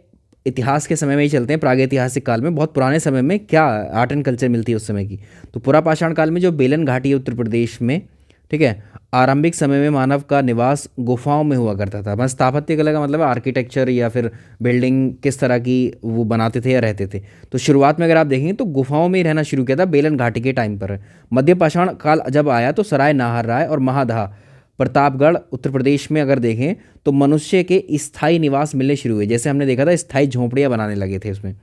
इतिहास के समय में ही चलते हैं, प्रागैतिहासिक काल में, बहुत पुराने समय में क्या आर्ट एंड कल्चर मिलती है उस समय की। तो पुरापाषाण काल में जो बेलन घाटी है उत्तर प्रदेश में, ठीक है, आरंभिक समय में मानव का निवास गुफाओं में हुआ करता था। बस स्थापत्य कला का मतलब है आर्किटेक्चर या फिर बिल्डिंग किस तरह की वो बनाते थे या रहते थे। तो शुरुआत में अगर आप देखेंगे तो गुफाओं में ही रहना शुरू किया था बेलन घाटी के टाइम पर। मध्य पाषाण काल जब आया तो सराय नाहरराय और महादहा, प्रतापगढ़ उत्तर प्रदेश में अगर देखें तो मनुष्य के स्थायी निवास मिलने शुरू हुए। जैसे हमने देखा था स्थायी झोंपड़ियाँ बनाने लगे थे उसमें।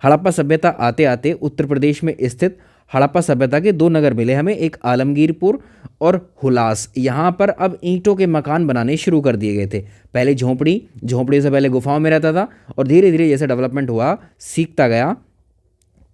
हड़प्पा सभ्यता आते आते उत्तर प्रदेश में स्थित हड़प्पा सभ्यता के 2 नगर मिले हमें, एक आलमगीरपुर और हुलास। यहाँ पर अब ईंटों के मकान बनाने शुरू कर दिए गए थे। पहले झोंपड़ी से पहले गुफाओं में रहता था, और धीरे धीरे जैसे डेवलपमेंट हुआ, सीखता गया,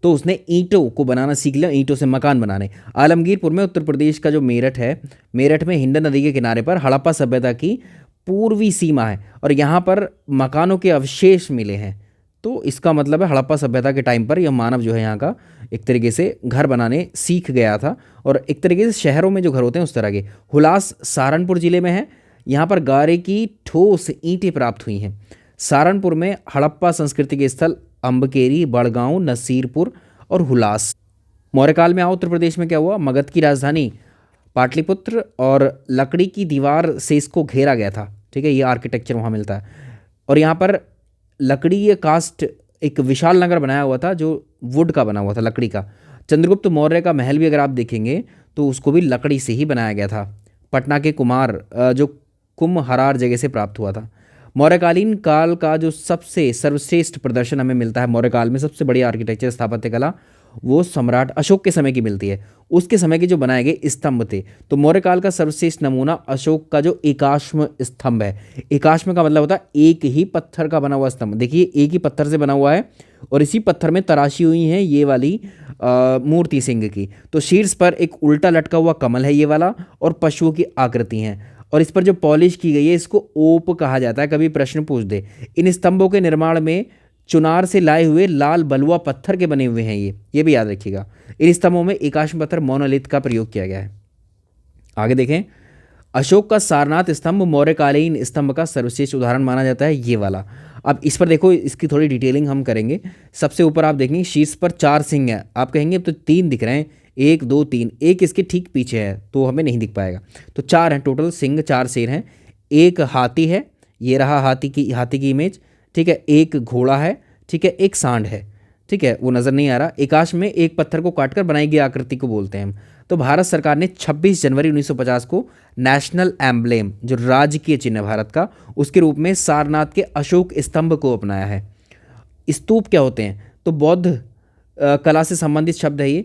तो उसने ईंटों को बनाना सीख लिया, ईंटों से मकान बनाने। आलमगीरपुर में उत्तर प्रदेश का जो मेरठ है, मेरठ में हिंडन नदी के किनारे पर हड़प्पा सभ्यता की पूर्वी सीमा है, और यहाँ पर मकानों के अवशेष मिले हैं। तो इसका मतलब है हड़प्पा सभ्यता के टाइम पर यह मानव जो है यहाँ का एक तरीके से घर बनाने सीख गया था, और एक तरीके से शहरों में जो घर होते हैं उस तरह के। हुलास सहारनपुर जिले में है, यहाँ पर गारे की ठोस ईंटें प्राप्त हुई हैं। सहारनपुर में हड़प्पा संस्कृति के स्थल अम्बकेरी, बड़गांव, नसीरपुर और हुलास। मौर्यकाल में आओ उत्तर प्रदेश में क्या हुआ? मगध की राजधानी पाटलिपुत्र और लकड़ी की दीवार से इसको घेरा गया था, ठीक है, ये आर्किटेक्चर वहाँ मिलता है। और यहाँ पर लकड़ी कास्ट एक विशाल नगर बनाया हुआ था जो वुड का बना हुआ था, लकड़ी का। चंद्रगुप्त मौर्य का महल भी अगर आप देखेंगे तो उसको भी लकड़ी से ही बनाया गया था। पटना के कुमार जो कुम्हरार जगह से प्राप्त हुआ था। मौर्यकालीन काल का जो सबसे सर्वश्रेष्ठ प्रदर्शन हमें मिलता है, मौर्यकाल में सबसे बड़ी आर्किटेक्चर स्थापत्य कला, वो सम्राट अशोक के समय की मिलती है। उसके समय के जो बनाए गए स्तंभ थे, तो मौर्यकाल का सर्वश्रेष्ठ नमूना अशोक का जो एकाश्म स्तंभ है। एकाश्म का मतलब होता है एक ही पत्थर का बना हुआ स्तंभ। देखिए एक ही पत्थर से बना हुआ है, और इसी पत्थर में तराशी हुई है ये वाली मूर्ति सिंह की। तो शीर्ष पर एक उल्टा लटका हुआ कमल है ये वाला, और पशुओं की आकृति हैं, और इस पर जो पॉलिश की गई है इसको ओप कहा जाता है। कभी प्रश्न पूछ दे। इन स्तंभों के निर्माण में चुनार से लाए हुए लाल बलुआ पत्थर के बने हुए हैं ये भी याद रखिएगा। इन स्तंभों में एकाश्म पत्थर मोनोलिथ का प्रयोग किया गया है। आगे देखें, अशोक का सारनाथ स्तंभ मौर्यकालीन स्तंभ का सर्वश्रेष्ठ उदाहरण माना जाता है, ये वाला। अब इस पर देखो, इसकी थोड़ी डिटेलिंग हम करेंगे। सबसे ऊपर आप देखेंगे शीर्ष पर 4 सिंह है, आप कहेंगे अब तो 3 दिख रहे हैं, 1 2 3, एक इसके ठीक पीछे है तो हमें नहीं दिख पाएगा, तो 4 हैं टोटल सिंह, 4 शेर हैं। एक हाथी है, ये रहा हाथी की इमेज, ठीक है। एक घोड़ा है, ठीक है। एक सांड है, ठीक है, वो नज़र नहीं आ रहा। एकाश में एक पत्थर को काटकर बनाई गई आकृति को बोलते हैं हम। तो भारत सरकार ने 26 जनवरी 1950 को नेशनल एम्ब्लेम, जो राजकीय चिन्ह है भारत का, उसके रूप में सारनाथ के अशोक स्तंभ को अपनाया है। स्तूप क्या होते हैं? तो बौद्ध कला से संबंधित शब्द है ये।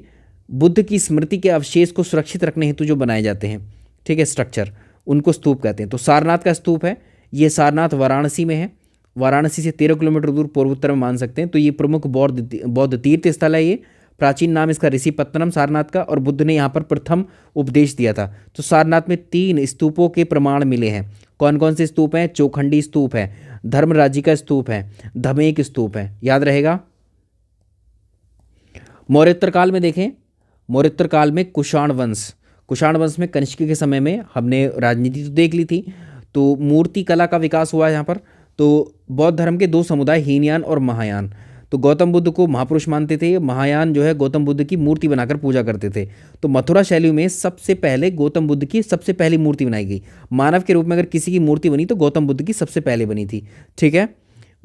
बुद्ध की स्मृति के अवशेष को सुरक्षित रखने हेतु जो बनाए जाते हैं, ठीक है, स्ट्रक्चर, उनको स्तूप कहते हैं। तो सारनाथ का स्तूप है, ये सारनाथ वाराणसी में है। वाराणसी से 13 किलोमीटर दूर पूर्वोत्तर में मान सकते हैं। तो ये प्रमुख बौद्ध तीर्थ स्थल है। ये प्राचीन नाम इसका ऋषिपत्तनम सारनाथ का, और बुद्ध ने यहाँ पर प्रथम उपदेश दिया था। तो सारनाथ में 3 स्तूपों के प्रमाण मिले हैं। कौन कौन से स्तूप हैं? चौखंडी स्तूप है, धर्मराजी का स्तूप है, धमेक स्तूप है, याद रहेगा। मौर्योत्तर काल में देखें, मौर्योत्तर काल में कुषाण वंश में कनिष्क के समय में हमने राजनीति तो देख ली थी, तो मूर्ति कला का विकास हुआ है यहाँ पर। तो बौद्ध धर्म के 2 समुदाय, हीनयान और महायान। तो गौतम बुद्ध को महापुरुष मानते थे, महायान जो है गौतम बुद्ध की मूर्ति बनाकर पूजा करते थे। तो मथुरा शैली में सबसे पहले गौतम बुद्ध की सबसे पहली मूर्ति बनाई गई। मानव के रूप में अगर किसी की मूर्ति बनी तो गौतम बुद्ध की सबसे पहले बनी थी, ठीक है।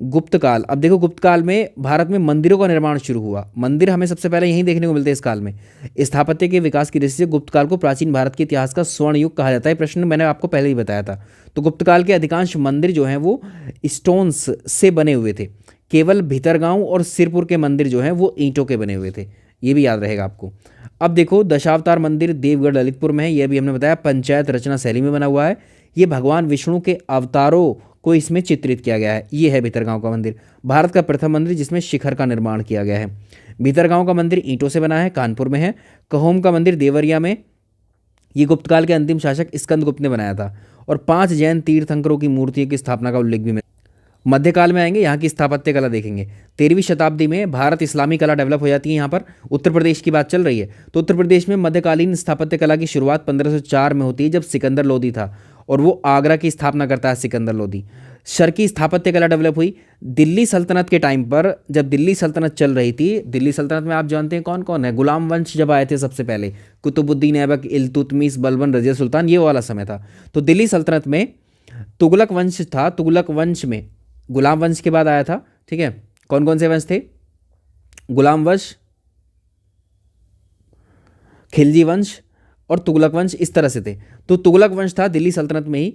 गुप्त काल, अब देखो गुप्त काल में भारत में मंदिरों का निर्माण शुरू हुआ। मंदिर हमें सबसे पहले यहीं देखने को मिलते हैं इस काल में। स्थापत्य के विकास की दृष्टि से गुप्त काल को प्राचीन भारत के इतिहास का स्वर्ण युग कहा जाता है। प्रश्न मैंने आपको पहले ही बताया था। तो गुप्त काल के अधिकांश मंदिर जो हैं वो स्टोन्स से बने हुए थे। केवल भीतरगांव और सिरपुर के मंदिर जो हैं वो ईंटों के बने हुए थे, ये भी याद रहेगा आपको। अब देखो दशावतार मंदिर देवगढ़ ललितपुर में है, यह भी हमने बताया पंचायत रचना शैली में बना हुआ है। ये भगवान विष्णु के अवतारों को इसमें चित्रित किया गया है। ये है भीतरगांव का मंदिर, भारत का प्रथम मंदिर जिसमें शिखर का निर्माण किया गया है। भीतरगांव का मंदिर ईंटों से बना है, कानपुर में है। कहोम का मंदिर देवरिया में, ये गुप्त काल के अंतिम शासक स्कंदगुप्त ने बनाया था। और 5 जैन तीर्थंकरों की मूर्तियों की स्थापना का उल्लेख भी मध्यकाल में आएंगे, यहाँ की स्थापत्य कला देखेंगे। 13वीं शताब्दी में भारत इस्लामी कला डेवलप हो जाती है। यहाँ पर उत्तर प्रदेश की बात चल रही है, तो उत्तर प्रदेश में मध्यकालीन स्थापत्य कला की शुरुआत 1504 में होती है, जब सिकंदर लोदी था और वो आगरा की स्थापना करता है सिकंदर लोदी। शर्की स्थापत्य कला डेवलप हुई दिल्ली सल्तनत के टाइम पर, जब दिल्ली सल्तनत चल रही थी। दिल्ली सल्तनत में आप जानते हैं कौन कौन है? गुलाम वंश जब आए थे सबसे पहले, कुतुबुद्दीन ऐबक, इल्तुतमिश, बलबन, रजिया सुल्तान, ये वाला समय था। तो दिल्ली सल्तनत में तुगलक वंश था। तुगलक वंश में गुलाम वंश के बाद आया था, ठीक है। कौन कौन से वंश थे? गुलाम वंश, खिलजी वंश और तुगलक वंश, इस तरह से थे। तो तुगलक वंश था दिल्ली सल्तनत में ही।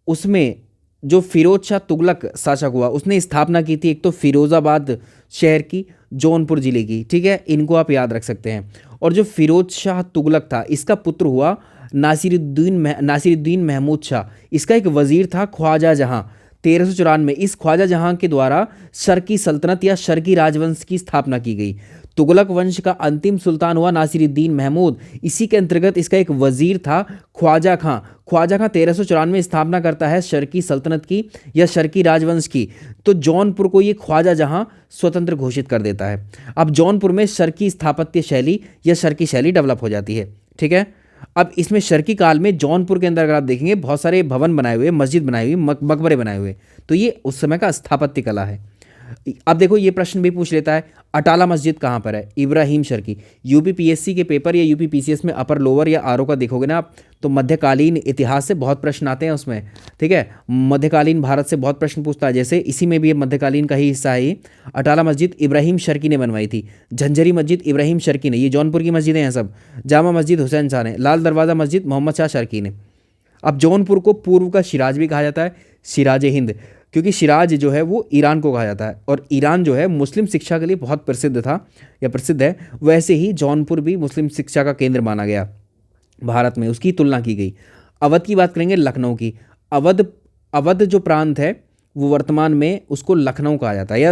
उसमें जो फिरोज शाह तुगलक शासक हुआ, उसने स्थापना की थी एक तो फिरोजाबाद शहर की, जौनपुर जिले की, ठीक है। इनको आप याद रख सकते हैं। और जो फिरोज शाह तुगलक था, इसका पुत्र हुआ नासिरुद्दीन महमूद शाह। इसका एक वजीर था ख्वाजा जहां। 1394 इस ख्वाजा जहां के द्वारा शर्की सल्तनत या शर्की राजवंश की स्थापना की गई। तुगलक वंश का अंतिम सुल्तान हुआ नासिरुद्दीन महमूद। इसी के अंतर्गत इसका एक वजीर था ख्वाजा खां। ख्वाजा खां 1394 में स्थापना करता है शर्की सल्तनत की या शर्की राजवंश की। तो जौनपुर को ये ख्वाजा जहां स्वतंत्र घोषित कर देता है। अब जौनपुर में शर्की स्थापत्य शैली या शर्की शैली डेवलप हो जाती है, ठीक है। अब इसमें शर्की काल में जौनपुर के अंदर अगर आप देखेंगे बहुत सारे भवन बनाए हुए, मस्जिद बनाई हुई, मकबरे बनाए हुए, तो ये उस समय का स्थापत्य कला है। अब देखो ये प्रश्न भी पूछ लेता है, अटाला मस्जिद कहाँ पर है? इब्राहिम शर्की। यूपीपीएससी के पेपर या यूपीपीसीएस में अपर लोअर या आरओ का देखोगे ना आप, तो मध्यकालीन इतिहास से बहुत प्रश्न आते हैं उसमें, ठीक है। मध्यकालीन भारत से बहुत प्रश्न पूछता है, जैसे इसी में भी मध्यकालीन का ही हिस्सा है। अटाला मस्जिद इब्राहिम शर्की ने बनवाई थी। झंझरी मस्जिद इब्राहिम शर्की ने, ये जौनपुर की मस्जिदें हैं सब। जामा मस्जिद हुसैन शाह ने। लाल दरवाज़ा मस्जिद मोहम्मद शाह शर्की ने। अब जौनपुर को पूर्व का शिराज भी कहा जाता है, सिराज हिंद, क्योंकि शिराज जो है वो ईरान को कहा जाता है और ईरान जो है मुस्लिम शिक्षा के लिए बहुत प्रसिद्ध था या प्रसिद्ध है। वैसे ही जौनपुर भी मुस्लिम शिक्षा का केंद्र माना गया भारत में, उसकी तुलना की गई। अवध की बात करेंगे, लखनऊ की। अवध जो प्रांत है वो वर्तमान में उसको लखनऊ कहा जाता है, या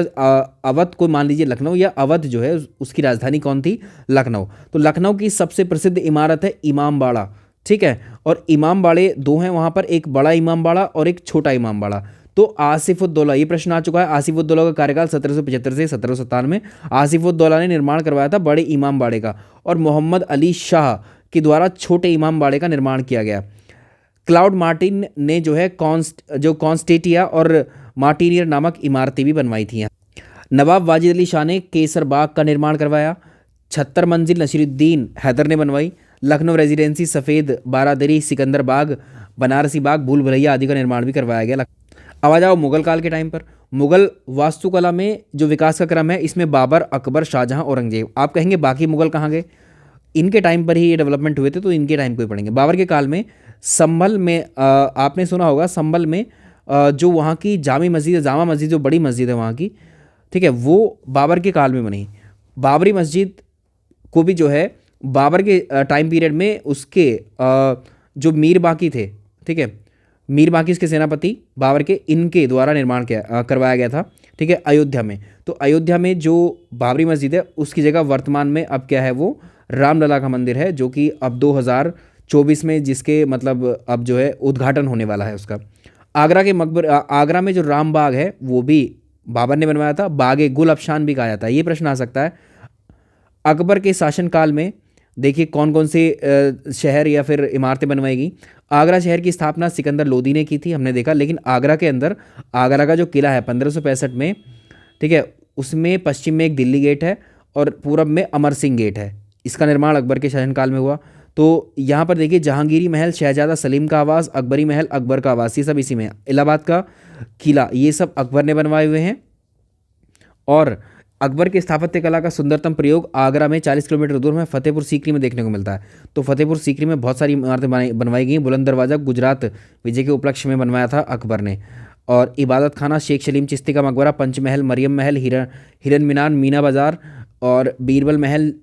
अवध को मान लीजिए लखनऊ, या अवध जो है उसकी राजधानी कौन थी? लखनऊ। तो लखनऊ की सबसे प्रसिद्ध इमारत है इमाम बाड़ा, ठीक है। और इमाम बाड़े 2 हैं वहाँ पर, एक बड़ा इमाम बाड़ा और एक छोटा इमाम बाड़ा। तो आसिफुद्दौला, ये प्रश्न आ चुका है। आसिफुद्दौला का कार्यकाल 1775 से 1797। आसिफुद्दौला ने निर्माण करवाया था बड़े इमाम बाड़े का, और मोहम्मद अली शाह के द्वारा छोटे इमाम बाड़े का निर्माण किया गया। क्लाउड मार्टिन ने जो है कॉन्स्टेटिया और मार्टिनियर नामक इमारतें भी बनवाई थी। नवाब वाजिद अली शाह ने केसर बाग का निर्माण करवाया। 76 मंजिल नसीरुद्दीन हैदर ने बनवाई। लखनऊ रेजिडेंसी, सफ़ेद बारादरी, सिकंदर बाग, बनारसी बाग, भूल भुलैया आदि का निर्माण भी करवाया गया। अब आ जाओ मुगल काल के टाइम पर। मुगल वास्तुकला में जो विकास का क्रम है, इसमें बाबर, अकबर, शाहजहां, औरंगजेब। आप कहेंगे बाकी मुगल कहाँ गए? इनके टाइम पर ही ये डेवलपमेंट हुए थे, तो इनके टाइम को ही पढ़ेंगे। बाबर के काल में संभल में आपने सुना होगा, संभल में जो वहाँ की जामा मस्जिद जो बड़ी मस्जिद है वहाँ की, ठीक है, वो बाबर के काल में बनी। बाबरी मस्जिद को भी जो है बाबर के टाइम पीरियड में उसके जो मीर बाकी थे, ठीक है, मीर बाकी इसके सेनापति बाबर के, इनके द्वारा निर्माण करवाया गया था, ठीक है, अयोध्या में। तो अयोध्या में जो बाबरी मस्जिद है उसकी जगह वर्तमान में अब क्या है, वो रामलला का मंदिर है, जो कि अब 2024 में जिसके मतलब अब जो है उद्घाटन होने वाला है उसका। आगरा में जो राम बाग है वो भी बाबर ने बनवाया था। बागे गुल अफशान भी कहा जाता है। ये प्रश्न आ सकता है, अकबर के शासनकाल में देखिए कौन कौन से शहर या फिर इमारतें बनवाई गई। आगरा शहर की स्थापना सिकंदर लोदी ने की थी, हमने देखा। लेकिन आगरा के अंदर आगरा का जो किला है 1565 में, ठीक है, उसमें पश्चिम में एक दिल्ली गेट है और पूरब में अमर सिंह गेट है। इसका निर्माण अकबर के शासनकाल में हुआ। तो यहाँ पर देखिए जहांगीरी महल शहजादा सलीम का आवास, अकबरी महल अकबर का आवास, ये सब इसी में है। इलाहाबाद का किला ये सब अकबर ने बनवाए हुए हैं। और अकबर के स्थापत्य कला का सुंदरतम प्रयोग आगरा में 40 किलोमीटर दूर में फतेहपुर सीकरी में देखने को मिलता है। तो फतेहपुर सीकरी में बहुत सारी इमारतें बनवाई गई। बुलंद दरवाज़ा गुजरात विजय के उपलक्ष्य में बनवाया था अकबर ने। और इबादत खाना शेख सलीम चिश्ती का मकबरा, पंचमहल, मरियम महल, हिरन मीनार, मीना बाज़ार और बीरबल महल,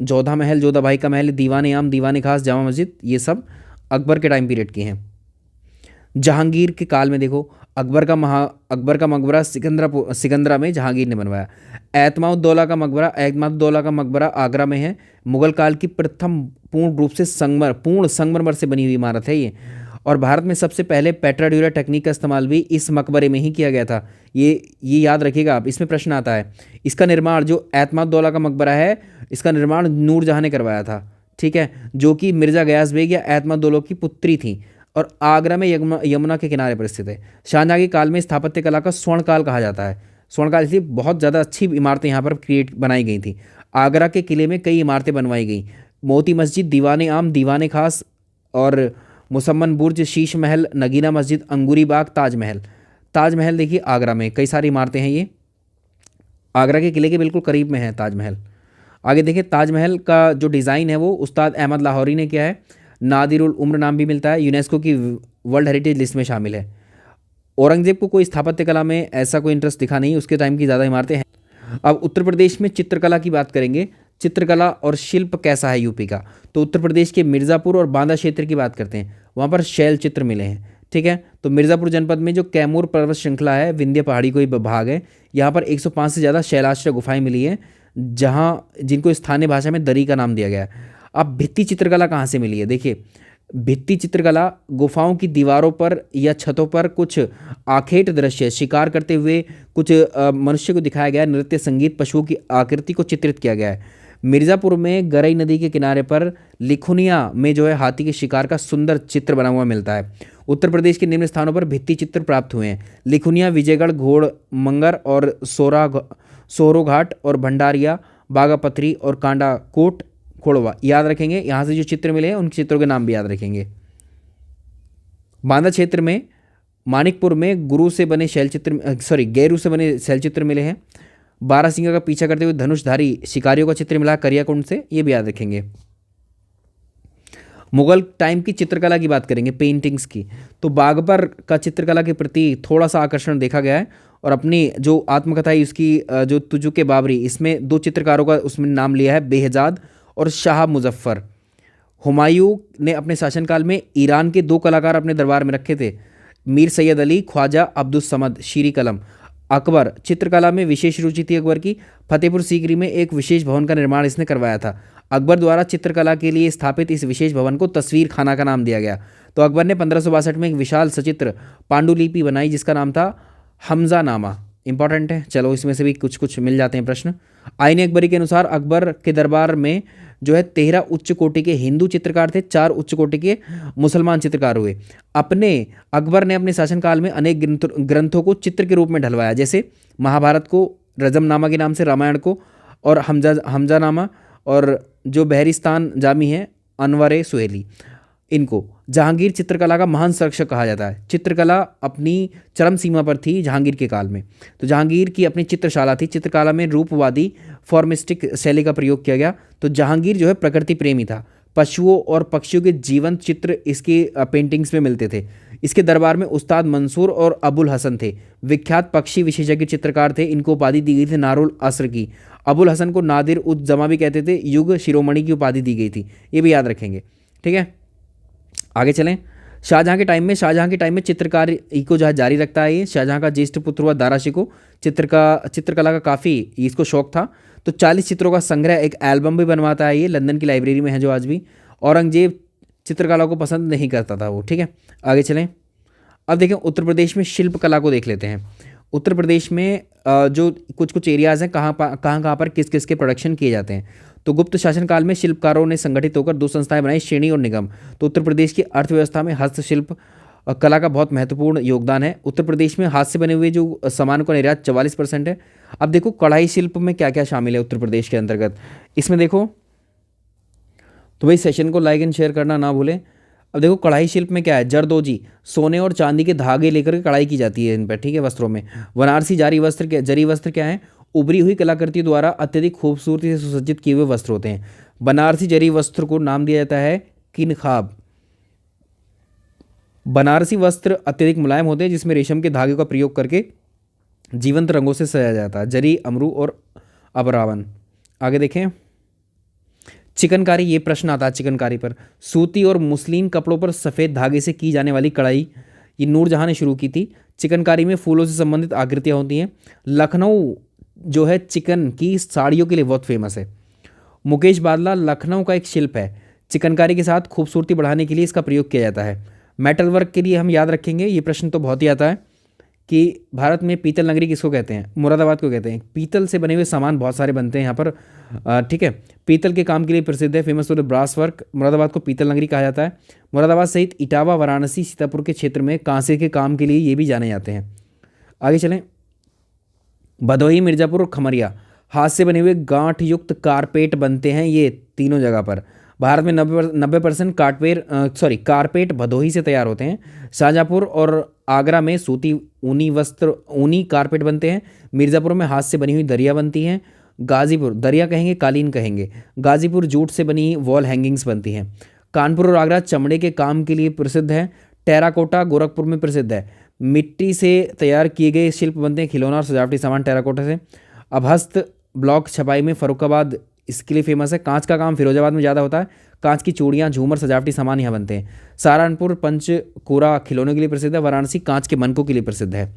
जोधा महल, जोधा भाई का महल, दीवान आम, दीवान खास, जामा मस्जिद, ये सब अकबर के टाइम पीरियड की हैं। जहांगीर के काल में देखो अकबर का मकबरा सिकंदरा में जहांगीर ने बनवाया। एतमाउद्दौला का मकबरा आगरा में है। मुगल काल की प्रथम पूर्ण रूप से संगमरमर से बनी हुई इमारत है ये। और भारत में सबसे पहले पेट्राड्यूरा टेक्निक का इस्तेमाल भी इस मकबरे में ही किया गया था। ये याद रखिएगा आप, इसमें प्रश्न आता है। इसका निर्माण जो एतमाउद्दौला का मकबरा है, इसका निर्माण नूरजहां ने करवाया था, ठीक है, जो कि मिर्ज़ा गयास बेग या एतमाउद्दौला की पुत्री थी और आगरा में यमुना के किनारे पर स्थित है। शाहजहां के काल में स्थापत्य कला का स्वर्ण काल कहा जाता है। स्वर्ण काल इसलिए बहुत ज़्यादा अच्छी इमारतें यहाँ पर बनाई गई थी। आगरा के किले में कई इमारतें बनवाई गई। मोती मस्जिद, दीवान आम, दीवान खास और मुसम्मन बुर्ज, शीश महल, नगीना मस्जिद, अंगूरी बाग, ताजमहल देखिए आगरा में कई सारी इमारतें हैं। ये आगरा के किले के बिल्कुल करीब में है ताजमहल। आगे देखिए ताजमहल का जो डिज़ाइन है वो उस्ताद अहमद लाहौरी ने किया है। नादिरुल उम्र नाम भी मिलता है, यूनेस्को की वर्ल्ड हेरिटेज लिस्ट में शामिल है। औरंगजेब को कोई स्थापत्य कला में ऐसा कोई इंटरेस्ट दिखा नहीं, उसके टाइम की ज़्यादा इमारतें हैं। अब उत्तर प्रदेश में चित्रकला की बात करेंगे। चित्रकला और शिल्प कैसा है यूपी का, तो उत्तर प्रदेश के मिर्ज़ापुर और बांदा क्षेत्र की बात करते हैं। वहाँ पर शैल चित्र मिले हैं, ठीक है। तो मिर्ज़ापुर जनपद में जो कैमूर पर्वत श्रृंखला है, विंध्य पहाड़ी को ही भाग है, यहाँ पर 105 से ज़्यादा शैलाश्रय गुफाएं मिली हैं, जिनको स्थानीय भाषा में दरी का नाम दिया गया है। अब भित्ति चित्रकला कहाँ से मिली है, देखिए भित्ति चित्रकला गुफाओं की दीवारों पर या छतों पर कुछ आखेट दृश्य, शिकार करते हुए कुछ मनुष्य को दिखाया गया है। नृत्य, संगीत, पशुओं की आकृति को चित्रित किया गया है। मिर्ज़ापुर में गरई नदी के किनारे पर लिखुनिया में जो है हाथी के शिकार का सुंदर चित्र बना हुआ मिलता है। उत्तर प्रदेश के निम्न स्थानों पर भित्ति चित्र प्राप्त हुए हैं। लिखुनिया, विजयगढ़, घोड़मंगर और सोरोघाट और भंडारिया, बागापथरी और कांडाकोट, खोड़वा याद रखेंगे। यहाँ से जो चित्र मिले हैं उन चित्रों के नाम भी याद रखेंगे। बांदा क्षेत्र में मानिकपुर में गेरू से बने शैल चित्र मिले हैं। बारहसिंगा का पीछा करते हुए धनुषधारी शिकारियों का चित्र मिला करियाकुंड से, ये भी याद रखेंगे। मुगल टाइम की चित्रकला की बात करेंगे, पेंटिंग्स की, तो बागबर का चित्रकला के प्रति थोड़ा सा आकर्षण देखा गया है। और अपनी जो आत्मकथा है उसकी जो तुजुक के बाबरी, इसमें 2 चित्रकारों का उसमें नाम लिया है, बेहजाद और शाह मुजफ्फर। हुमायूं ने अपने शासनकाल में ईरान के 2 कलाकार अपने दरबार में रखे थे, मीर सैयद अली, ख्वाजा अब्दुस समद, शीरी कलम। अकबर चित्रकला में विशेष रुचि थी अकबर की। फतेहपुर सीकरी में एक विशेष भवन का निर्माण इसने करवाया था। अकबर द्वारा चित्रकला के लिए स्थापित इस विशेष भवन को तस्वीर खाना का नाम दिया गया। तो अकबर ने 1562 में एक विशाल सचित्र पांडुलिपि बनाई जिसका नाम था हमजानामा। इंपॉर्टेंट है, चलो इसमें से भी कुछ कुछ मिल जाते हैं प्रश्न। आईन अकबरी के अनुसार अकबर के दरबार में जो है 13 उच्च कोटि के हिंदू चित्रकार थे, 4 उच्च कोटि के मुसलमान चित्रकार हुए। अकबर ने अपने शासनकाल में अनेक ग्रंथों को चित्र के रूप में ढलवाया, जैसे महाभारत को रजमनामा के नाम से, रामायण को और हमजानामा, और जो बहरिस्तान जामी है अनवर सुहेली, इनको जहांगीर चित्रकला का महान संरक्षक कहा जाता है। चित्रकला अपनी चरम सीमा पर थी जहांगीर के काल में। तो जहांगीर की अपनी चित्रशाला थी, चित्रकला में रूपवादी फॉर्मिस्टिक शैली का प्रयोग किया गया। तो जहांगीर जो है प्रकृति प्रेमी था, पशुओं और पक्षियों के जीवंत चित्र इसके पेंटिंग्स में मिलते थे। इसके दरबार में उस्ताद मंसूर और अबुल हसन थे, विख्यात पक्षी विशेषज्ञ चित्रकार थे। इनको उपाधि दी गई थी नारुल असर की। अबुल हसन को नादिर उज जमा भी कहते थे, युग शिरोमणि की उपाधि दी गई थी, ये भी याद रखेंगे। ठीक है, आगे चलें। शाहजहां के टाइम में चित्रकारी को जो है जारी रखता है ये। शाहजहां का ज्येष्ठ पुत्र हुआ दारा शिकोह, चित्रकला का काफ़ी इसको शौक था। तो 40 चित्रों का संग्रह, एक एल्बम भी बनवाता है ये, लंदन की लाइब्रेरी में है जो आज भी। औरंगजेब चित्रकला को पसंद नहीं करता था वो। ठीक है, आगे चलें। अब देखें उत्तर प्रदेश में शिल्पकला को देख लेते हैं। उत्तर प्रदेश में जो कुछ कुछ एरियाज़ हैं, कहाँ पर किस किस के प्रोडक्शन किए जाते हैं। तो गुप्त शासनकाल में शिल्पकारों ने संगठित होकर 2 संस्थाएं बनाई, श्रेणी और निगम। तो उत्तर प्रदेश की अर्थव्यवस्था में हस्तशिल्प कला का बहुत महत्वपूर्ण योगदान है। उत्तर प्रदेश में हाथ से बने हुए जो सामान का निर्यात 44% है। अब देखो कढ़ाई शिल्प में क्या क्या शामिल है उत्तर प्रदेश के अंतर्गत, इसमें देखो। तो भाई सेशन को लाइक एंड शेयर करना ना भूलें। अब देखो कढ़ाई शिल्प में क्या है, जरदोजी, सोने और चांदी के धागे लेकर के कढ़ाई की जाती है इन पर। ठीक है, वस्त्रों में। बनारसी जरी वस्त्र क्या है, उभरी हुई कलाकृति द्वारा अत्यधिक खूबसूरती से सुसज्जित किए हुए वस्त्र होते हैं। बनारसी जरी वस्त्र को नाम दिया जाता है किनखाब। बनारसी वस्त्र अत्यधिक मुलायम होते हैं जिसमें रेशम के धागे का प्रयोग करके जीवंत रंगों से सजाया जाता है, जरी, अमरू और अबरावन। आगे देखें, चिकनकारी, ये प्रश्न आता है चिकनकारी पर। सूती और मुस्लिन कपड़ों पर सफ़ेद धागे से की जाने वाली कढ़ाई, ये नूरजहां ने शुरू की थी। चिकनकारी में फूलों से संबंधित आकृतियाँ होती हैं। लखनऊ जो है चिकन की साड़ियों के लिए बहुत फेमस है। मुकेश बादला लखनऊ का एक शिल्प है। चिकनकारी के साथ खूबसूरती बढ़ाने के लिए इसका प्रयोग किया जाता है। मेटल वर्क के लिए हम याद रखेंगे, ये प्रश्न तो बहुत ही आता है कि भारत में पीतल नगरी किसको कहते हैं, मुरादाबाद को कहते हैं। पीतल से बने हुए सामान बहुत सारे बनते हैं यहाँ पर। ठीक है, पीतल के काम के लिए प्रसिद्ध है, famous for brass work. Moradabad को पीतल नगरी कहा जाता है। मुरादाबाद सहित इटावा, वाराणसी, सीतापुर के क्षेत्र में कांसे के काम के लिए ये भी जाने जाते हैं। आगे चलें। भदोही, मिर्ज़ापुर और खमरिया, हाथ से बने हुए गांठ युक्त कारपेट बनते हैं ये तीनों जगह पर। भारत में 90% कारपेट भदोही से तैयार होते हैं। शाहजहाँपुर और आगरा में सूती ऊनी कारपेट बनते हैं। मिर्ज़ापुर में हाथ से बनी हुई दरिया बनती हैं। गाज़ीपुर, दरिया कहेंगे, कालीन कहेंगे। गाज़ीपुर जूट से बनी वॉल हैंगिंग्स बनती हैं। कानपुर और आगरा चमड़े के काम के लिए प्रसिद्ध है। टेराकोटा गोरखपुर में प्रसिद्ध है। मिट्टी से तैयार किए गए शिल्प बनते हैं, खिलौना और सजावटी सामान टेराकोटा से। अब हस्त ब्लॉक छपाई में फर्रुखाबाद इसके लिए फेमस है। कांच का काम फिरोजाबाद में ज़्यादा होता है। कांच की चूड़ियाँ, झूमर, सजावटी सामान यहाँ बनते हैं। सहारनपुर पंचकोरा खिलौनों के लिए प्रसिद्ध है। वाराणसी कांच के मनकों के लिए प्रसिद्ध है।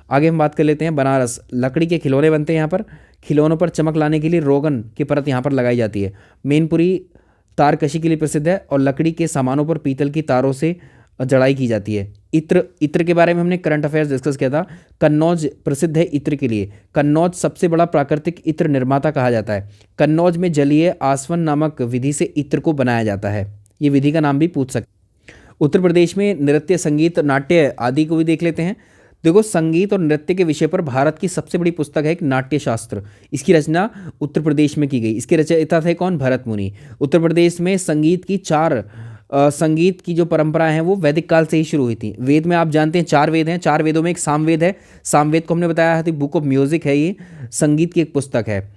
आगे हम बात कर लेते हैं बनारस, लकड़ी के खिलौने बनते हैं यहाँ पर। खिलौनों पर चमक लाने के लिए रोगन की परत यहाँ पर लगाई जाती है। मैनपुरी तारकशी के लिए प्रसिद्ध है और लकड़ी के सामानों पर पीतल की तारों से जड़ाई की जाती है। इत्र के बारे में हमने करंट अफेयर्स डिस्कस किया था। कन्नौज प्रसिद्ध है इत्र के लिए। कन्नौज सबसे बड़ा प्राकृतिक इत्र निर्माता कहा जाता है। कन्नौज में जलीय आसवन नामक विधि से इत्र को बनाया जाता है। ये विधि का नाम भी पूछ सकते। उत्तर प्रदेश में नृत्य, संगीत, नाट्य आदि को भी देख लेते हैं। देखो, संगीत और नृत्य के विषय पर भारत की सबसे बड़ी पुस्तक है एक नाट्य शास्त्र। इसकी रचना उत्तर प्रदेश में की गई। इसके रचयिता थे कौन, भरत मुनि। उत्तर प्रदेश में संगीत की जो परंपरा है वो वैदिक काल से ही शुरू हुई थी। वेद में आप जानते हैं 4 वेद हैं। 4 वेदों में एक सामवेद है। सामवेद को हमने बताया था बुक ऑफ म्यूजिक है, ये संगीत की एक पुस्तक है।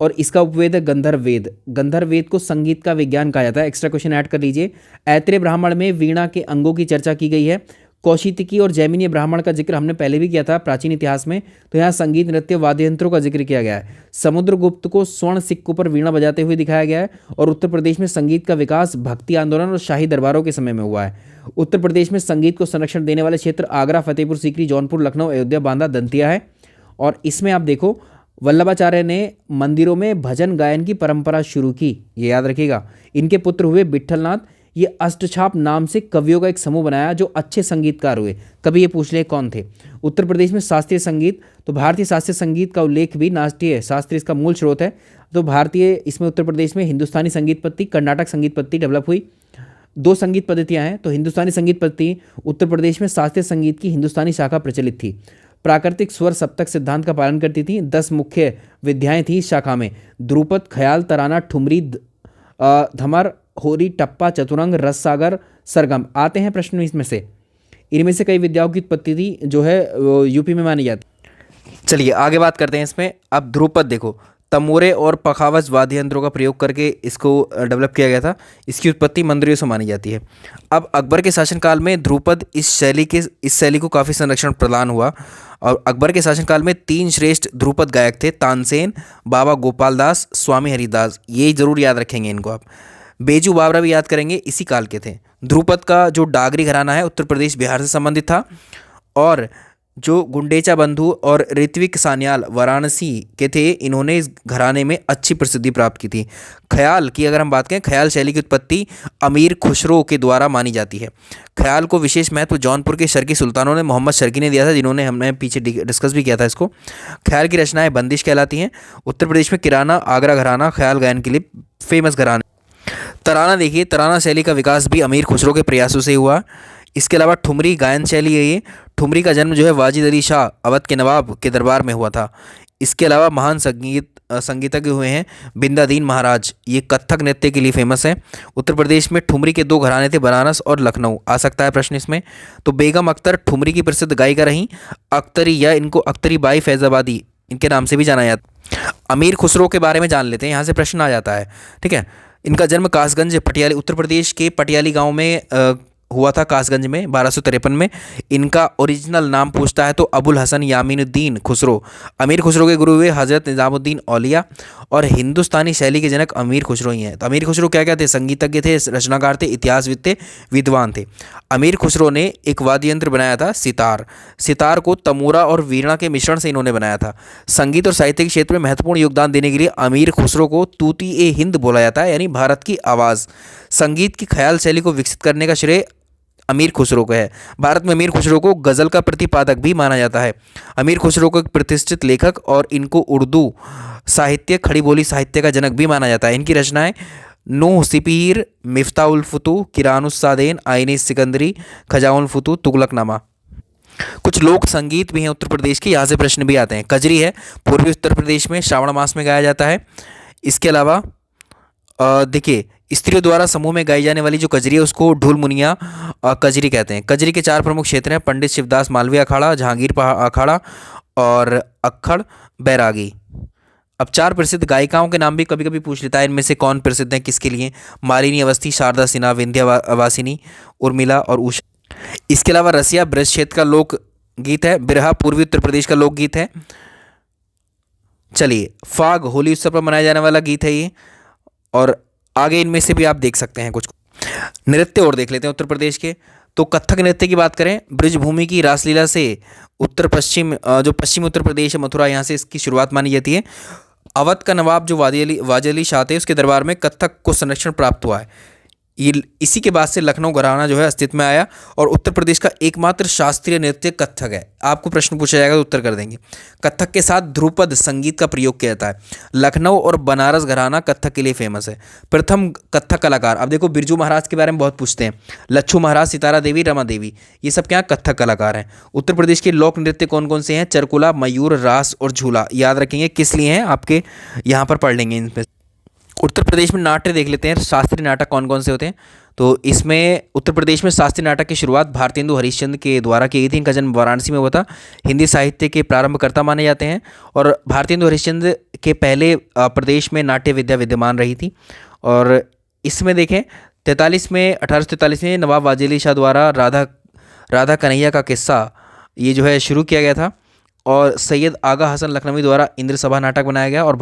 और इसका उपवेद है गंधर्व वेद। गंधर्व वेद को संगीत का विज्ञान कहा जाता है। एक्स्ट्रा क्वेश्चन ऐड कर लीजिए। ऐत्रेय ब्राह्मण में वीणा के अंगों की चर्चा की गई है। कौशिकी और जैमिनीय ब्राह्मण का जिक्र हमने पहले भी किया था प्राचीन इतिहास में। तो यहाँ संगीत, नृत्य, वाद्य यंत्रों का जिक्र किया गया है। समुद्रगुप्त को स्वर्ण सिक्कों पर वीणा बजाते हुए दिखाया गया है। और उत्तर प्रदेश में संगीत का विकास भक्ति आंदोलन और शाही दरबारों के समय में हुआ है। उत्तर प्रदेश में संगीत को संरक्षण देने वाले क्षेत्र आगरा, फतेहपुर सीकरी, जौनपुर, लखनऊ, अयोध्या, बांदा, दंतिया है। और इसमें आप देखो वल्लभाचार्य ने मंदिरों में भजन गायन की परंपरा शुरू की, ये याद रखिएगा। इनके पुत्र हुए विट्ठलनाथ। ये अष्टछाप नाम से कवियों का एक समूह बनाया जो अच्छे संगीतकार हुए। कभी ये पूछ ले कौन थे। उत्तर प्रदेश में शास्त्रीय संगीत, तो भारतीय शास्त्रीय संगीत का उल्लेख भी नाट्य शास्त्र इसका मूल स्रोत है। तो भारतीय इसमें उत्तर प्रदेश में हिंदुस्तानी संगीत पद्धति, कर्नाटक संगीत पद्धति डेवलप हुई। दो संगीत पद्धतियां हैं। तो हिंदुस्तानी संगीत पद्धति, उत्तर प्रदेश में शास्त्रीय संगीत की हिंदुस्तानी शाखा प्रचलित थी। प्राकृतिक स्वर सप्तक सिद्धांत का पालन करती थी। 10 मुख्य विधाएं थी इस शाखा में: ध्रुपद, ख्याल, तराना, ठुमरी, धमर, होरी, टप्पा, चतुरंग, रस सागर, सरगम। आते हैं प्रश्न इसमें से। इनमें से कई विद्याओं की उत्पत्ति थी जो है यूपी में मानी जाती। चलिए आगे बात करते हैं इसमें। अब ध्रुपद देखो, तमोरे और पखावज वाद्य यंत्रों का प्रयोग करके इसको डेवलप किया गया था। इसकी उत्पत्ति मंदिरों से मानी जाती है। अब अकबर के शासनकाल में ध्रुपद इस शैली को काफ़ी संरक्षण प्रदान हुआ। और अकबर के शासनकाल में 3 श्रेष्ठ ध्रुपद गायक थे: तानसेन, बाबा गोपाल दास, स्वामी हरिदास। ये जरूर याद रखेंगे इनको आप। बेजू बावरा भी याद करेंगे, इसी काल के थे। ध्रुपद का जो डागरी घराना है उत्तर प्रदेश बिहार से संबंधित था। और जो गुंडेचा बंधु और ऋत्विक सान्याल वाराणसी के थे, इन्होंने इस घराने में अच्छी प्रसिद्धि प्राप्त की थी। ख्याल की अगर हम बात करें, ख्याल शैली की उत्पत्ति अमीर खुसरो के द्वारा मानी जाती है। ख्याल को विशेष महत्व जौनपुर के शर्की सुल्तानों ने मोहम्मद शर्की ने दिया था, जिन्होंने हमने पीछे डिस्कस भी किया था इसको। ख्याल की रचनाएं बंदिश कहलाती हैं। उत्तर प्रदेश में किराना आगरा घराना ख्याल गायन के लिए फेमस घराना। तराना देखिए, तराना शैली का विकास भी अमीर खुसरो के प्रयासों से हुआ। इसके अलावा ठुमरी गायन शैली है। ये ठुमरी का जन्म जो है वाजिद अली शाह अवध के नवाब के दरबार में हुआ था। इसके अलावा महान संगीतज्ञ हुए हैं बिंदादीन महाराज, ये कथक नृत्य के लिए फेमस है। उत्तर प्रदेश में ठुमरी के 2 घराने थे, बनारस और लखनऊ। आ सकता है प्रश्न इसमें। तो बेगम अख्तर ठुमरी की प्रसिद्ध गायिका रहीं। अख्तरी या इनको अख्तरी बाई फैजाबादी इनके नाम से भी जाना जाता। अमीर खुसरो के बारे में जान लेते हैं, यहाँ से प्रश्न आ जाता है। ठीक है, इनका जन्म कासगंज पटियाली, उत्तर प्रदेश के पटियाली गांव में हुआ था, कासगंज में 1253 में। इनका ओरिजिनल नाम पूछता है तो अबुल हसन यामीनुद्दीन खुसरो। अमीर खुसरो के गुरु हुए हजरत निजामुद्दीन औलिया। और हिंदुस्तानी शैली के जनक अमीर खुसरो ही हैं। तो अमीर खुसरो क्या क्या थे? संगीतज्ञ थे, रचनाकार थे, इतिहासविद थे, विद्वान थे। अमीर खुसरो ने एक वाद्य यंत्र बनाया था, सितार। सितार को तमूरा और वीणा के मिश्रण से इन्होंने बनाया था। संगीत और साहित्य के क्षेत्र में महत्वपूर्ण योगदान देने के लिए अमीर खुसरो को तूती ए हिंद बोला जाता है, यानी भारत की आवाज़। संगीत की ख्याल शैली को विकसित करने का श्रेय अमीर खुसरो को है। भारत में अमीर खुसरो को गज़ल का प्रतिपादक भी माना जाता है। अमीर खुसरो को एक प्रतिष्ठित लेखक और इनको उर्दू साहित्य, खड़ी बोली साहित्य का जनक भी माना जाता है। इनकी रचनाएं नूह सिपीर, मिफ्ताउल फुतू, किरानुस सादेन, आईने सिकंदरी, खजाउल फुतू, तुगलकनामा। कुछ लोक संगीत भी हैं उत्तर प्रदेश के, यहाँ से प्रश्न भी आते हैं। कजरी है, पूर्वी उत्तर प्रदेश में श्रावण मास में गाया जाता है। इसके अलावा देखिए, स्त्रियों द्वारा समूह में गाई जाने वाली जो कजरी है उसको ढोल मुनिया कजरी कहते हैं। कजरी के 4 प्रमुख क्षेत्र हैं: पंडित शिवदास मालवीय अखाड़ा, जहांगीर अखाड़ा और अक्खड़ बैरागी। अब 4 प्रसिद्ध गायिकाओं के नाम भी कभी कभी पूछ लेता है, इनमें से कौन प्रसिद्ध हैं, किसके लिए? मालिनी अवस्थी, शारदा सिन्हा, विंध्यवासिनी, उर्मिला और उषा। इसके अलावा रसिया ब्रज क्षेत्र का लोक गीत है। बिरहा पूर्वी उत्तर प्रदेश का लोक गीत है। चलिए, फाग होली उत्सव पर मनाया जाने वाला गीत है ये। और आगे इनमें से भी आप देख सकते हैं कुछ नृत्य और देख लेते हैं उत्तर प्रदेश के। तो कथक नृत्य की बात करें, ब्रजभूमि की रासलीला से उत्तर पश्चिम जो पश्चिमी उत्तर प्रदेश है, मथुरा, यहाँ से इसकी शुरुआत मानी जाती है। अवध का नवाब जो वाजिद अली शाह थे, उसके दरबार में कथक को संरक्षण प्राप्त हुआ है। ये इसी के बाद से लखनऊ घराना जो है अस्तित्व में आया और उत्तर प्रदेश का एकमात्र शास्त्रीय नृत्य कथक है। आपको प्रश्न पूछा जाएगा तो उत्तर कर देंगे। कथक के साथ ध्रुपद संगीत का प्रयोग किया जाता है। लखनऊ और बनारस घराना कथक के लिए फेमस है। प्रथम कथक कलाकार, अब देखो बिरजू महाराज के बारे में बहुत पूछते हैं। लच्छू महाराज, सितारा देवी, रमा देवी, ये सब क्या कथक कलाकार हैं। उत्तर प्रदेश के लोक नृत्य कौन कौन से हैं? चरकुला, मयूर, रास और झूला। याद रखेंगे किस लिए हैं, आपके यहाँ पर पढ़ लेंगे इनमें। उत्तर प्रदेश में नाट्य देख लेते हैं, शास्त्रीय नाटक कौन कौन से होते हैं। तो इसमें उत्तर प्रदेश में शास्त्रीय नाटक की शुरुआत भारतेंदु हरिश्चंद्र के द्वारा की गई थी। इनका जन्म वाराणसी में हुआ था। हिंदी साहित्य के प्रारंभकर्ता माने जाते हैं और भारतेंदु हरिश्चंद्र के पहले प्रदेश में नाट्य विद्या विद्यमान रही थी। और इसमें देखें 1843 में नवाब वाजिद अली शाह द्वारा राधा कन्हैया का किस्सा ये जो है शुरू किया गया था। और सैयद आगा हसन लखनवी द्वारा इंद्र सभा नाटक बनाया गया। और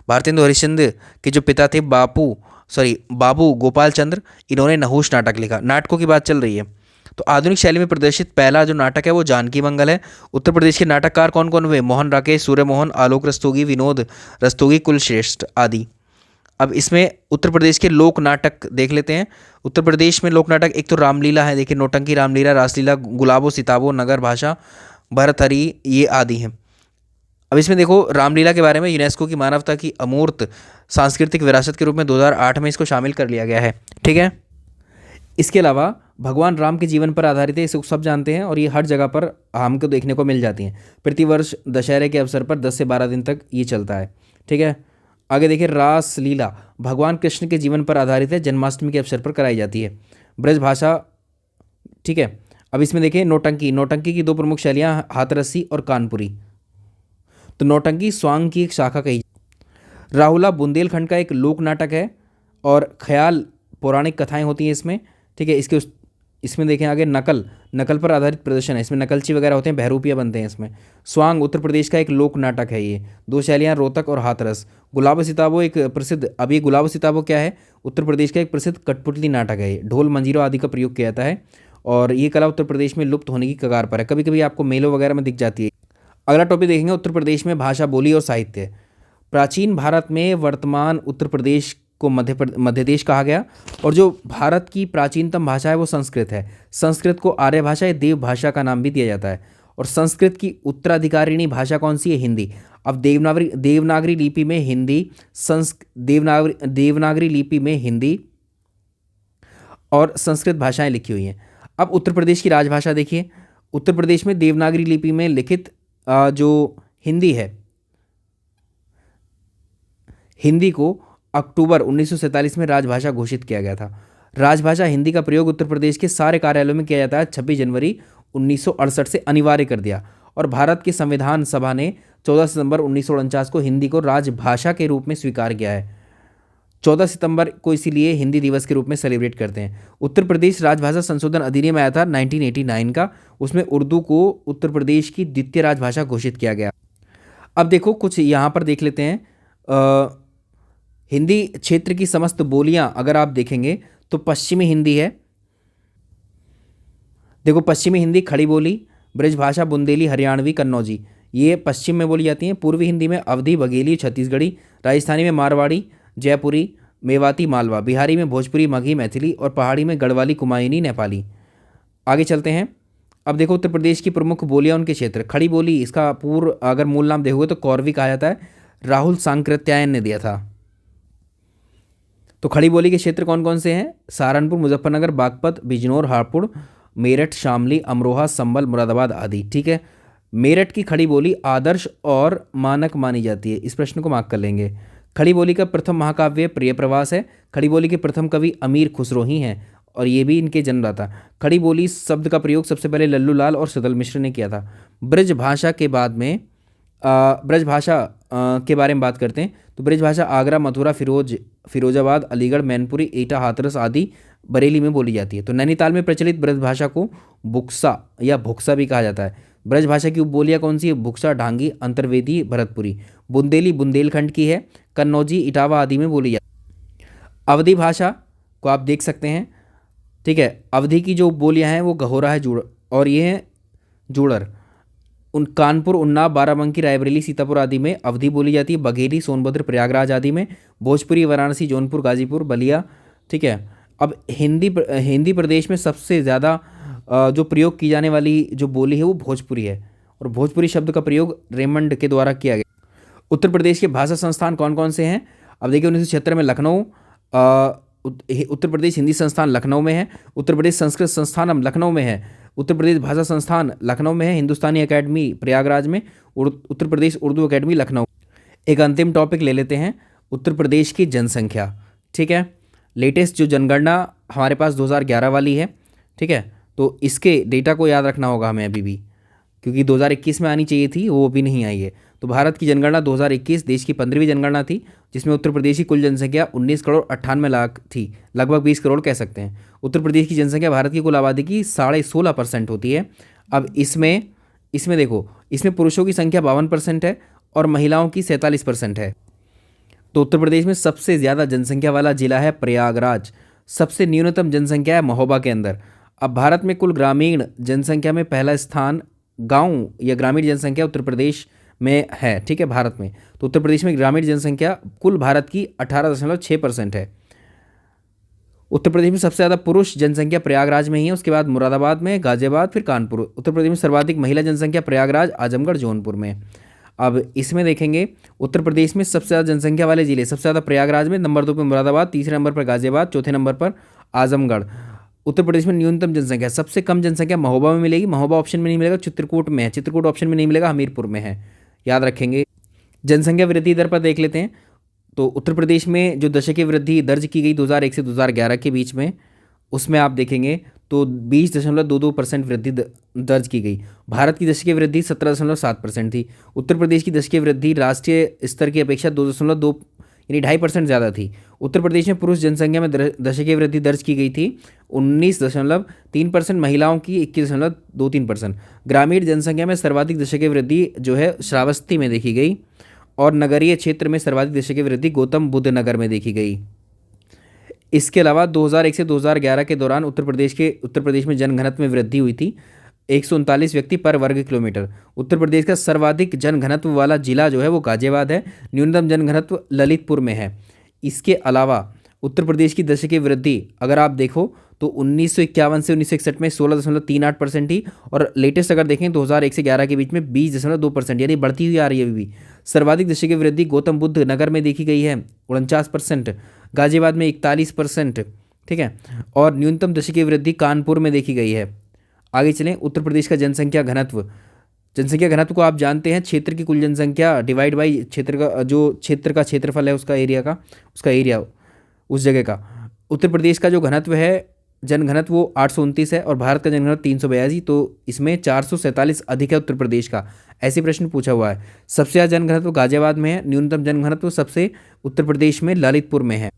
भारतेंदु हरिश्चंद्र के जो पिता थे बाबू गोपाल चंद्र, इन्होंने नहुष नाटक लिखा। नाटकों की बात चल रही है तो आधुनिक शैली में प्रदर्शित पहला जो नाटक है वो जानकी मंगल है। उत्तर प्रदेश के नाटककार कौन कौन हुए? मोहन राकेश, सूर्य मोहन, आलोक रस्तोगी, विनोद रस्तोगी, कुलश्रेष्ठ आदि। अब इसमें उत्तर प्रदेश के लोक नाटक देख लेते हैं। उत्तर प्रदेश में लोक नाटक एक तो रामलीला है, देखिए नौटंकी, रामलीला, रासलीला, गुलाबो सिताबो, नगर भाषा, भरथरी, ये आदि हैं। अब इसमें देखो रामलीला के बारे में, यूनेस्को की मानवता की अमूर्त सांस्कृतिक विरासत के रूप में 2008 में इसको शामिल कर लिया गया है। ठीक है, इसके अलावा भगवान राम के जीवन पर आधारित है, इसे सब जानते हैं, और ये हर जगह पर हमको देखने को मिल जाती हैं। प्रतिवर्ष दशहरे के अवसर पर 10 से 12 दिन तक ये चलता है। ठीक है, आगे देखिए रासलीला भगवान कृष्ण के जीवन पर आधारित है, जन्माष्टमी के अवसर पर कराई जाती है। ब्रजभाषा, ठीक है। अब इसमें देखिए नौटंकी, नौटंकी की दो प्रमुख शैलियाँ हाथरसी और कानपुरी। तो नौटंकी स्वांग की एक शाखा कही। राहुला बुंदेलखंड का एक लोक नाटक है और ख्याल पौराणिक कथाएं होती हैं इसमें। ठीक है, इसमें देखें आगे नकल, नकल पर आधारित प्रदर्शन है, इसमें नकलची वगैरह होते हैं, बहरूपिया बनते हैं इसमें। स्वांग उत्तर प्रदेश का एक लोक नाटक है, ये दो शैलियाँ रोहतक और हाथरस। गुलाब सिताबो एक प्रसिद्ध, अब ये गुलाब सिताबो क्या है, उत्तर प्रदेश का एक प्रसिद्ध कठपुतली नाटक है, ये ढोल मंजीरों आदि का प्रयोग किया जाता है और ये कला उत्तर प्रदेश में लुप्त होने की कगार पर है, कभी कभी आपको मेलों वगैरह में दिख जाती है। अगला टॉपिक देखेंगे उत्तर प्रदेश में भाषा, बोली और साहित्य। प्राचीन भारत में वर्तमान उत्तर प्रदेश को मध्य देश कहा गया, और जो भारत की प्राचीनतम भाषा है वो संस्कृत है। संस्कृत को आर्य भाषा या देव भाषा का नाम भी दिया जाता है। और संस्कृत की उत्तराधिकारिणी भाषा कौन सी है, हिंदी। अब देवनागरी लिपि में हिंदी, देवनागरी लिपि में हिंदी और संस्कृत भाषाएं लिखी हुई हैं। अब उत्तर प्रदेश की राजभाषा देखिए, उत्तर प्रदेश में देवनागरी लिपि में लिखित जो हिंदी है, हिंदी को अक्टूबर 1947 में राजभाषा घोषित किया गया था। राजभाषा हिंदी का प्रयोग उत्तर प्रदेश के सारे कार्यालयों में किया जाता है। 26 जनवरी 1968 से अनिवार्य कर दिया, और भारत की संविधान सभा ने 14 सितंबर 1949 को हिंदी को राजभाषा के रूप में स्वीकार किया है। 14 सितंबर को इसीलिए हिंदी दिवस के रूप में सेलिब्रेट करते हैं। उत्तर प्रदेश राजभाषा संशोधन अधिनियम आया था 1989 का, उसमें उर्दू को उत्तर प्रदेश की द्वितीय राजभाषा घोषित किया गया। अब देखो कुछ यहाँ पर देख लेते हैं। हिंदी क्षेत्र की समस्त बोलियां अगर आप देखेंगे तो पश्चिमी हिंदी है, देखो पश्चिमी हिंदी खड़ी बोली, ब्रजभाषा बुंदेली, हरियाणवी, कन्नौजी, ये पश्चिम में बोली जाती हैं। पूर्वी हिंदी में अवधी, बघेली, छत्तीसगढ़ी, राजस्थानी में मारवाड़ी, जयपुरी, मेवाती, मालवा, बिहारी में भोजपुरी, मगही, मैथिली, और पहाड़ी में गढ़वाली, कुमायूनी, नेपाली। आगे चलते हैं। अब देखो उत्तर प्रदेश की प्रमुख बोलियां, उनके क्षेत्र। खड़ी बोली, इसका पूर्व अगर मूल नाम देखोगे तो कौरवी कहा जाता है, राहुल सांकृत्यायन ने दिया था। तो खड़ी बोली के क्षेत्र कौन कौन से हैं, सहारनपुर, मुजफ्फरनगर, बागपत, बिजनौर, हापुड़, मेरठ, शामली, अमरोहा, संभल, मुरादाबाद आदि। ठीक है, मेरठ की खड़ी बोली आदर्श और मानक मानी जाती है, इस प्रश्न को मार्क कर लेंगे। खड़ी बोली का प्रथम महाकाव्य प्रिय प्रवास है। खड़ी बोली के प्रथम कवि अमीर खुसरो ही हैं, और ये भी इनके जन्मदाता। खड़ी बोली शब्द का प्रयोग सबसे पहले लल्लू लाल और सदल मिश्र ने किया था। ब्रज भाषा के बाद में ब्रज भाषा के बारे में बात करते हैं तो ब्रज भाषा आगरा, मथुरा, फिरोजाबाद, अलीगढ़, मैनपुरी, एटा, हाथरस आदि बरेली में बोली जाती है। तो नैनीताल में प्रचलित ब्रज भाषा को बुक्सा या भुक्सा भी कहा जाता है। ब्रज भाषा की उपबोलियाँ कौन सी है, भुक्सा, ढांगी, अंतर्वेदी, भरतपुरी। बुंदेली बुंदेलखंड की है, कन्नौजी, इटावा आदि में बोली जाती है। अवधी भाषा को आप देख सकते हैं। ठीक है, अवधी की जो उपबोलियाँ हैं वो गहोरा है, और ये है जूड़र। कानपुर, उन्नाव, बाराबंकी, रायबरेली, सीतापुर आदि में अवधी बोली जाती है। बघेली, सोनभद्र, प्रयागराज आदि में। भोजपुरी, वाराणसी, जौनपुर, गाजीपुर, बलिया। ठीक है, अब हिंदी प्रदेश में सबसे ज़्यादा जो प्रयोग की जाने वाली जो बोली है वो भोजपुरी है, और भोजपुरी शब्द का प्रयोग रेमंड के द्वारा किया गया। उत्तर प्रदेश के भाषा संस्थान कौन कौन से हैं, अब देखिए 1976 में लखनऊ, उत्तर प्रदेश हिंदी संस्थान लखनऊ में है। उत्तर प्रदेश संस्कृत संस्थान अब लखनऊ में है। उत्तर प्रदेश भाषा संस्थान लखनऊ में है। हिंदुस्तानी एकेडमी प्रयागराज में। उत्तर प्रदेश उर्दू एकेडमी लखनऊ। एक अंतिम टॉपिक ले लेते हैं, उत्तर प्रदेश की जनसंख्या। ठीक है, लेटेस्ट जो जनगणना हमारे पास 2011 वाली है। ठीक है, तो इसके डेटा को याद रखना होगा हमें अभी भी, क्योंकि 2021 में आनी चाहिए थी, वो भी नहीं आई है। तो भारत की जनगणना 2021 देश की 15वीं जनगणना थी, जिसमें उत्तर प्रदेश की कुल जनसंख्या 19 करोड़ 98 लाख थी, लगभग 20 करोड़ कह सकते हैं। उत्तर प्रदेश की जनसंख्या भारत की कुल आबादी की 16.5% होती है। अब इसमें देखो, इसमें पुरुषों की संख्या 52% है और महिलाओं की 47% है। तो उत्तर प्रदेश में सबसे ज़्यादा जनसंख्या वाला जिला है प्रयागराज, सबसे न्यूनतम जनसंख्या है महोबा के अंदर। अब भारत में कुल ग्रामीण जनसंख्या में पहला स्थान गांव या ग्रामीण जनसंख्या उत्तर प्रदेश में है, ठीक है, भारत में। तो उत्तर प्रदेश में ग्रामीण जनसंख्या कुल भारत की 18.6% है। उत्तर प्रदेश में सबसे ज़्यादा पुरुष जनसंख्या प्रयागराज में ही है, उसके बाद मुरादाबाद में, गाजियाबाद, फिर कानपुर। उत्तर प्रदेश में सर्वाधिक महिला जनसंख्या प्रयागराज, आजमगढ़, जौनपुर में। अब इसमें देखेंगे उत्तर प्रदेश में सबसे ज़्यादा जनसंख्या वाले जिले, सबसे ज़्यादा प्रयागराज में, नंबर 2 पे मुरादाबाद, तीसरे नंबर पर गाजियाबाद, चौथे नंबर पर आजमगढ़। उत्तर प्रदेश में न्यूनतम जनसंख्या, सबसे कम जनसंख्या महोबा में मिलेगी, महोबा ऑप्शन में नहीं मिलेगा, चित्रकूट में है, चित्रकूट ऑप्शन में नहीं मिलेगा, हमीरपुर में है, याद रखेंगे। जनसंख्या वृद्धि दर पर देख लेते हैं। तो उत्तर प्रदेश में जो दशकीय वृद्धि दर्ज की गई 2001 से 2011 के बीच में, उसमें आप देखेंगे तो 20.22% वृद्धि दर्ज की गई। भारत की दशकीय वृद्धि 17.7% थी। उत्तर प्रदेश की दशकीय वृद्धि राष्ट्रीय स्तर की अपेक्षा 2.2 यानी 2.5% ज़्यादा थी। उत्तर प्रदेश में पुरुष जनसंख्या में दशकीय वृद्धि दर्ज की गई थी 19.3%, महिलाओं की 21.23%। ग्रामीण जनसंख्या में सर्वाधिक दशकीय वृद्धि जो है श्रावस्ती में देखी गई, और नगरीय क्षेत्र में सर्वाधिक दशकीय वृद्धि गौतम बुद्ध नगर में देखी गई। इसके अलावा 2001 से 2011 के दौरान उत्तर प्रदेश में जनघनत्व में वृद्धि हुई थी, 139 व्यक्ति पर वर्ग किलोमीटर। उत्तर प्रदेश का सर्वाधिक जनघनत्व वाला जिला जो है वो गाजियाबाद है, न्यूनतम जनघनत्व ललितपुर में है। इसके अलावा उत्तर प्रदेश की दशकीय वृद्धि अगर आप देखो तो 1951 से 1961 में 16.38% थी, और लेटेस्ट अगर देखें 2001 से 11 के बीच में 20.2%, यानी बढ़ती हुई आ रही है अभी भी। सर्वाधिक दशकीय वृद्धि गौतम बुद्ध नगर में देखी गई है 49%, गाजियाबाद में 41%, ठीक है, और न्यूनतम दशकीय वृद्धि कानपुर में देखी गई है। आगे चलें, उत्तर प्रदेश का जनसंख्या घनत्व को आप जानते हैं, क्षेत्र की कुल जनसंख्या डिवाइड बाई क्षेत्र का, जो क्षेत्र का क्षेत्रफल है उसका एरिया उस जगह का। उत्तर प्रदेश का जो घनत्व है, जनघनत्व वो 829 है, और भारत का जनघनत्व 382, तो इसमें 447 अधिक है उत्तर प्रदेश का। ऐसे प्रश्न पूछा हुआ है। सबसे ज़्यादा जनघनत्व गाजियाबाद में है, न्यूनतम जनघनत्व सबसे उत्तर प्रदेश में ललितपुर में है।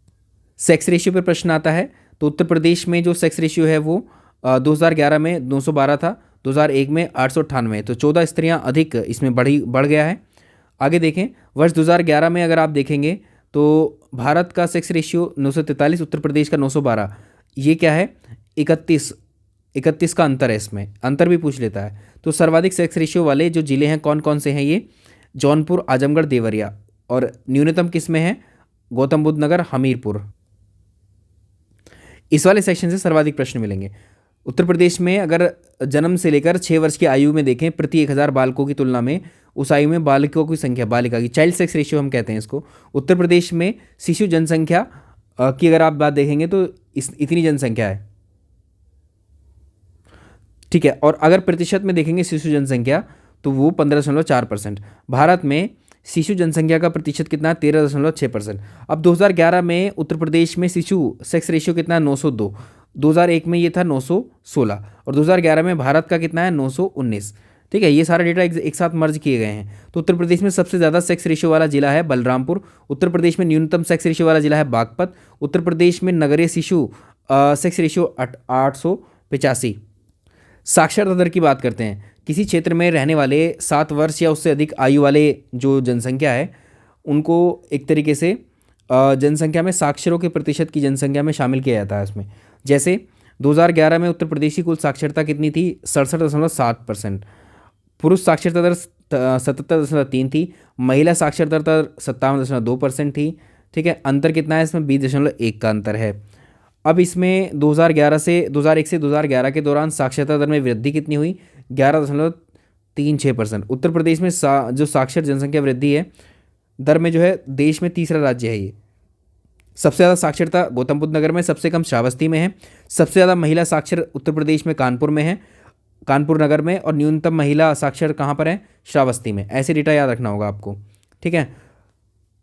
सेक्स रेशियो पर प्रश्न आता है, तो उत्तर प्रदेश में जो सेक्स रेशियो है वो 2011 में 912 था, 2001 में 898 है, तो 14 स्त्रियां अधिक इसमें बढ़ गया है। आगे देखें, वर्ष 2011 में अगर आप देखेंगे तो भारत का सेक्स रेशियो 943, उत्तर प्रदेश का 912। ये क्या है, 31 का अंतर है, इसमें अंतर भी पूछ लेता है। तो सर्वाधिक सेक्स रेशियो वाले जो जिले हैं कौन कौन से हैं, ये जौनपुर, आजमगढ़, देवरिया, और न्यूनतम किस में है, गौतम बुद्ध नगर, हमीरपुर। इस वाले सेक्शन से सर्वाधिक प्रश्न मिलेंगे। उत्तर प्रदेश में अगर जन्म से लेकर 6 वर्ष की आयु में देखें, प्रति 1000 बालकों की तुलना में उस आयु में बालिका की चाइल्ड सेक्स रेशियो हम कहते हैं इसको। उत्तर प्रदेश में शिशु जनसंख्या की अगर आप बात देखेंगे तो इतनी जनसंख्या है, ठीक है, और अगर प्रतिशत में देखेंगे शिशु जनसंख्या तो वो 15.4%। भारत में शिशु जनसंख्या का प्रतिशत कितना है, 13.6%। अब 2011 में उत्तर प्रदेश में शिशु सेक्स रेशियो कितना है, 902। 2001 में ये था 916, और 2011 में भारत का कितना है, 919, ठीक है। ये सारे डेटा एक साथ मर्ज किए गए हैं। तो उत्तर प्रदेश में सबसे ज़्यादा सेक्स रेशियो वाला जिला है बलरामपुर। उत्तर प्रदेश में न्यूनतम सेक्स रेशियो वाला जिला है बागपत। उत्तर प्रदेश में नगरीय शिशु सेक्स रेशियो 885। साक्षरता दर की बात करते हैं, किसी क्षेत्र में रहने वाले 7 वर्ष या उससे अधिक आयु वाले जो जनसंख्या है उनको एक तरीके से जनसंख्या में साक्षरों के प्रतिशत की जनसंख्या में शामिल किया जाता है इसमें। जैसे 2011 में उत्तर प्रदेश की कुल साक्षरता कितनी थी, 67.7%। पुरुष साक्षरता दर 77.3 थी, महिला साक्षरता दर 57.2% थी, ठीक है। अंतर कितना है इसमें, 20.1 का अंतर है। अब इसमें 2011 से 2001 से 2011 के दौरान साक्षरता दर में वृद्धि कितनी हुई, 11.36%। उत्तर प्रदेश में जो साक्षर जनसंख्या वृद्धि है दर में जो है देश में तीसरा राज्य है ये। सबसे ज़्यादा साक्षरता गौतम बुद्ध नगर में, सबसे कम श्रावस्ती में है। सबसे ज़्यादा महिला साक्षर उत्तर प्रदेश में कानपुर में है, कानपुर नगर में, और न्यूनतम महिला साक्षर कहाँ पर है, श्रावस्ती में। ऐसे डेटा याद रखना होगा आपको, ठीक है।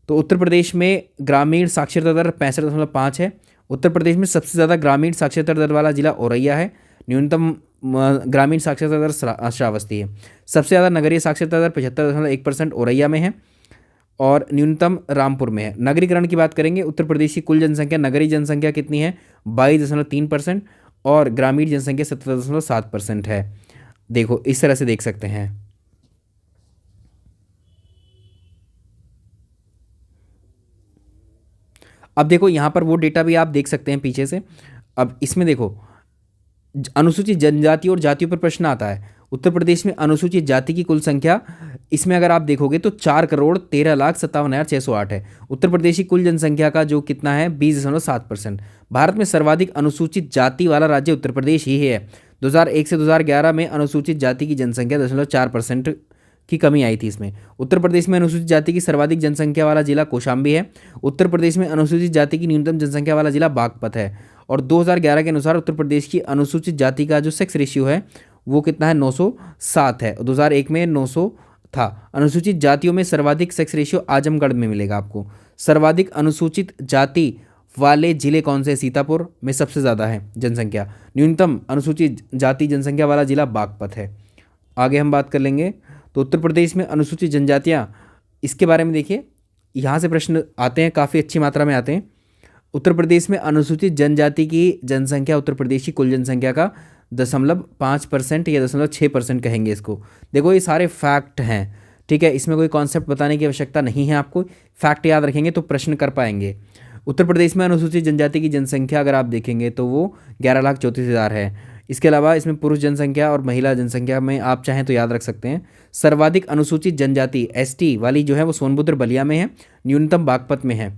तो उत्तर प्रदेश में ग्रामीण साक्षरता दर 65.5 है। उत्तर प्रदेश में सबसे ज़्यादा ग्रामीण साक्षरता दर वाला जिला औरैया है, न्यूनतम ग्रामीण साक्षरता दर श्रावस्ती है। सबसे ज़्यादा नगरीय साक्षरता दर 75.1% औरैया में है, और न्यूनतम रामपुर में है। नगरीकरण की बात करेंगे, उत्तर प्रदेश की कुल जनसंख्या, नगरीय जनसंख्या कितनी है, 22.3%, और ग्रामीण जनसंख्या 17.7% है। देखो इस तरह से देख सकते हैं। अब देखो यहाँ पर वो डेटा भी आप देख सकते हैं पीछे से। अब इसमें देखो अनुसूचित जनजाति और जातियों पर प्रश्न आता है। उत्तर प्रदेश में अनुसूचित जाति की कुल संख्या, इसमें अगर आप देखोगे तो 4,13,57,608 है। उत्तर प्रदेश की कुल जनसंख्या का जो कितना है 20.7%। भारत में सर्वाधिक अनुसूचित जाति वाला राज्य उत्तर प्रदेश ही है। 2001 से 2011 में अनुसूचित जाति की जनसंख्या 0.4% की कमी आई थी इसमें। उत्तर प्रदेश में अनुसूचित जाति की सर्वाधिक जनसंख्या वाला जिला कौशाम्बी है। उत्तर प्रदेश में अनुसूचित जाति की न्यूनतम जनसंख्या वाला जिला बागपत है। और 2011 के अनुसार उत्तर प्रदेश की अनुसूचित जाति का जो सेक्स रेशियो है वो कितना है 907 है। 2001 में 900 था। अनुसूचित जातियों में सर्वाधिक सेक्स रेशियो आजमगढ़ में मिलेगा आपको। सर्वाधिक अनुसूचित जाति वाले जिले कौन से? सीतापुर में सबसे ज़्यादा है जनसंख्या। न्यूनतम अनुसूचित जाति जनसंख्या वाला जिला बागपत है। आगे हम बात कर लेंगे तो उत्तर प्रदेश में अनुसूचित जनजातियाँ, इसके बारे में देखिए, यहाँ से प्रश्न आते हैं, काफ़ी अच्छी मात्रा में आते हैं। उत्तर प्रदेश में अनुसूचित जनजाति की जनसंख्या उत्तर प्रदेश की कुल जनसंख्या का 0.5% या 0.6% कहेंगे इसको। देखो ये सारे फैक्ट हैं, ठीक है, इसमें कोई कॉन्सेप्ट बताने की आवश्यकता नहीं है आपको, फैक्ट याद रखेंगे तो प्रश्न कर पाएंगे। उत्तर प्रदेश में अनुसूचित जनजाति की जनसंख्या अगर आप देखेंगे तो वो 11,34,000 है। इसके अलावा इसमें पुरुष जनसंख्या और महिला जनसंख्या में आप चाहें तो याद रख सकते हैं। सर्वाधिक अनुसूचित जनजाति एसटी वाली जो है वो सोनभद्र बलिया में है, न्यूनतम बागपत में है।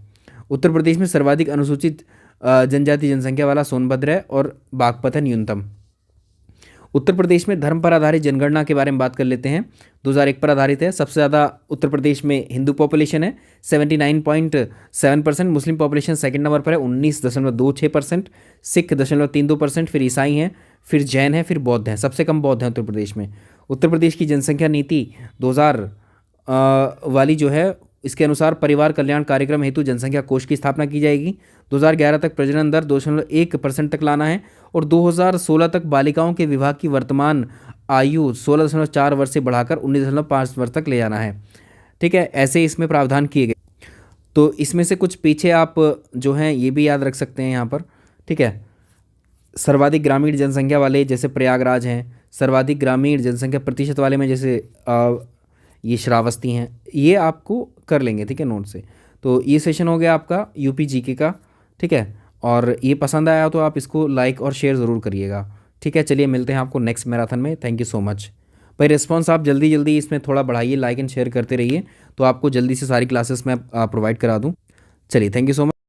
उत्तर प्रदेश में सर्वाधिक अनुसूचित जनजाति जनसंख्या वाला सोनभद्र है और बागपत है न्यूनतम। उत्तर प्रदेश में धर्म पर आधारित जनगणना के बारे में बात कर लेते हैं। 2001 पर आधारित है। सबसे ज़्यादा उत्तर प्रदेश में हिंदू पॉपुलेशन है 79.7%, मुस्लिम पॉपुलेशन सेकंड नंबर पर है 19.26%, सिख 0.32%, फिर ईसाई हैं, फिर जैन हैं, फिर बौद्ध हैं। सबसे कम बौद्ध हैं उत्तर प्रदेश में। उत्तर प्रदेश की जनसंख्या नीति 2000 वाली जो है, इसके अनुसार परिवार कल्याण कार्यक्रम हेतु जनसंख्या कोष की स्थापना की जाएगी। 2011 तक प्रजनन दर 2.1% तक लाना है और 2016 तक बालिकाओं के विवाह की वर्तमान आयु 16.4 वर्ष से बढ़ाकर 19.5 वर्ष तक ले जाना है। ठीक है, ऐसे इसमें प्रावधान किए गए। तो इसमें से कुछ पीछे आप जो हैं ये भी याद रख सकते हैं यहाँ पर। ठीक है, सर्वाधिक ग्रामीण जनसंख्या वाले जैसे प्रयागराज हैं, सर्वाधिक ग्रामीण जनसंख्या प्रतिशत वाले में जैसे ये श्रावस्ती हैं, ये आपको कर लेंगे। ठीक है, नोट से। तो ये सेशन हो गया आपका यूपी जीके का। ठीक है, और ये पसंद आया तो आप इसको लाइक और शेयर ज़रूर करिएगा। ठीक है, चलिए मिलते हैं आपको नेक्स्ट मैराथन में। थैंक यू सो मच भाई। रिस्पॉन्स आप जल्दी जल्दी इसमें थोड़ा बढ़ाइए, लाइक एंड शेयर करते रहिए तो आपको जल्दी से सारी क्लासेस मैं प्रोवाइड करा दूँ। चलिए, थैंक यू सो मच।